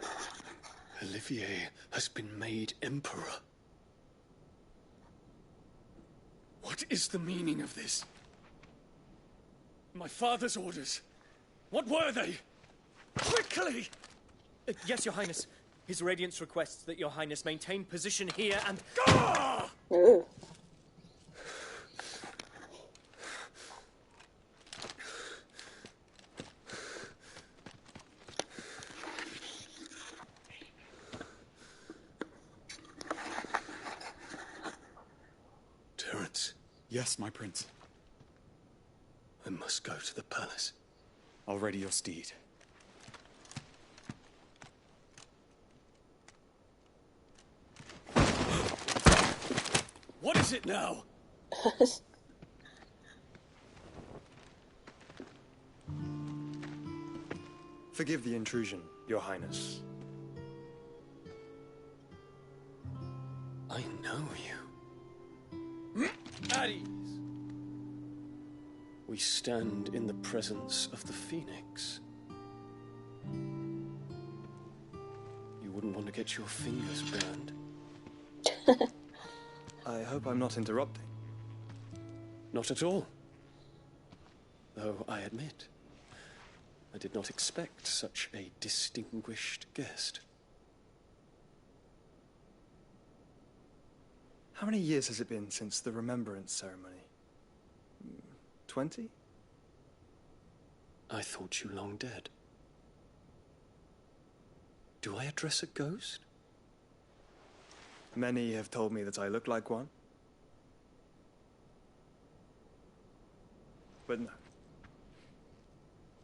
Olivier has been made emperor. What is the meaning of this? My father's orders. What were they? Quickly! Yes, Your Highness. His Radiance requests that Your Highness maintain position here and... Ooh. Terence. Yes, my prince. I must go to the palace. I'll ready your steed. is it now? Forgive the intrusion, Your Highness. I know you. At ease. We stand in the presence of the Phoenix. You wouldn't want to get your fingers burned. I hope I'm not interrupting. Not at all. Though I admit, I did not expect such a distinguished guest. How many years has it been since the Remembrance Ceremony? 20? I thought you long dead. Do I address a ghost? Many have told me that I look like one. But no.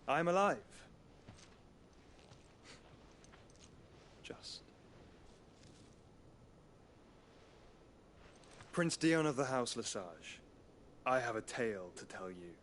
I'm alive. Just. Prince Dion of the House Lesage, I have a tale to tell you.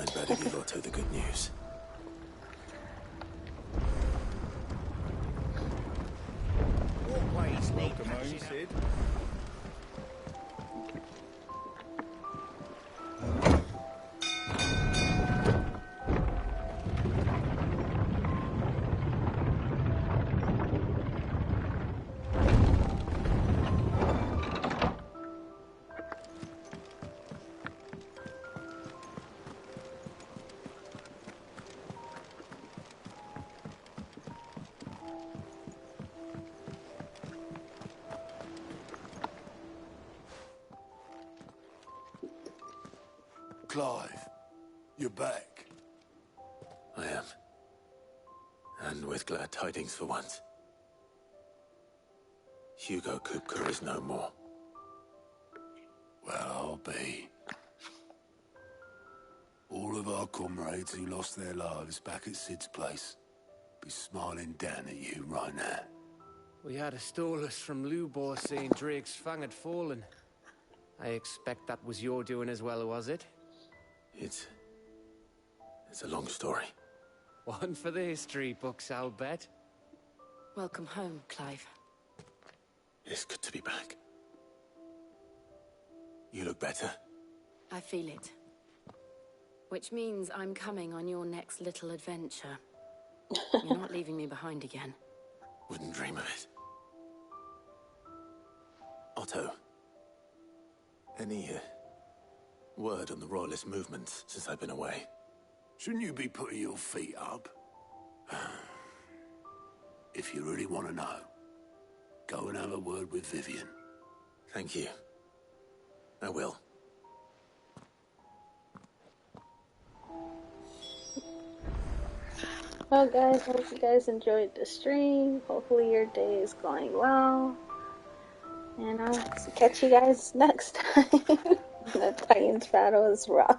I'd better give Otto the good news. Walkways need Welcome home, Sid. Clive, you're back. I am. And with glad tidings for once. Hugo Kupka is no more. Well, I'll be. All of our comrades who lost their lives back at Sid's place be smiling down at you right now. We had a stolus from Lubor saying Drake's Fang had fallen. I expect that was your doing as well, was it? It's a long story. One for the history books, I'll bet. Welcome home, Clive. It's good to be back. You look better. I feel it. Which means I'm coming on your next little adventure. You're not leaving me behind again. Wouldn't dream of it. Otto, any word on the Royalist movements since I've been away? Shouldn't you be putting your feet up? If you really want to know, go and have a word with Vivian. Thank you. I will. Well guys, hope you guys enjoyed the stream. Hopefully your day is going well. And I'll catch you guys next time. The Titans battle is rough.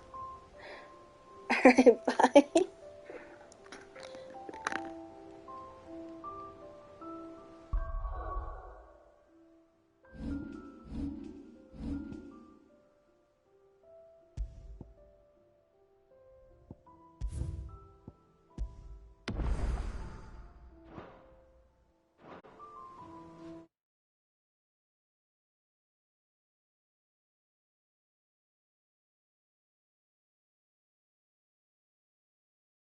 Alright, bye.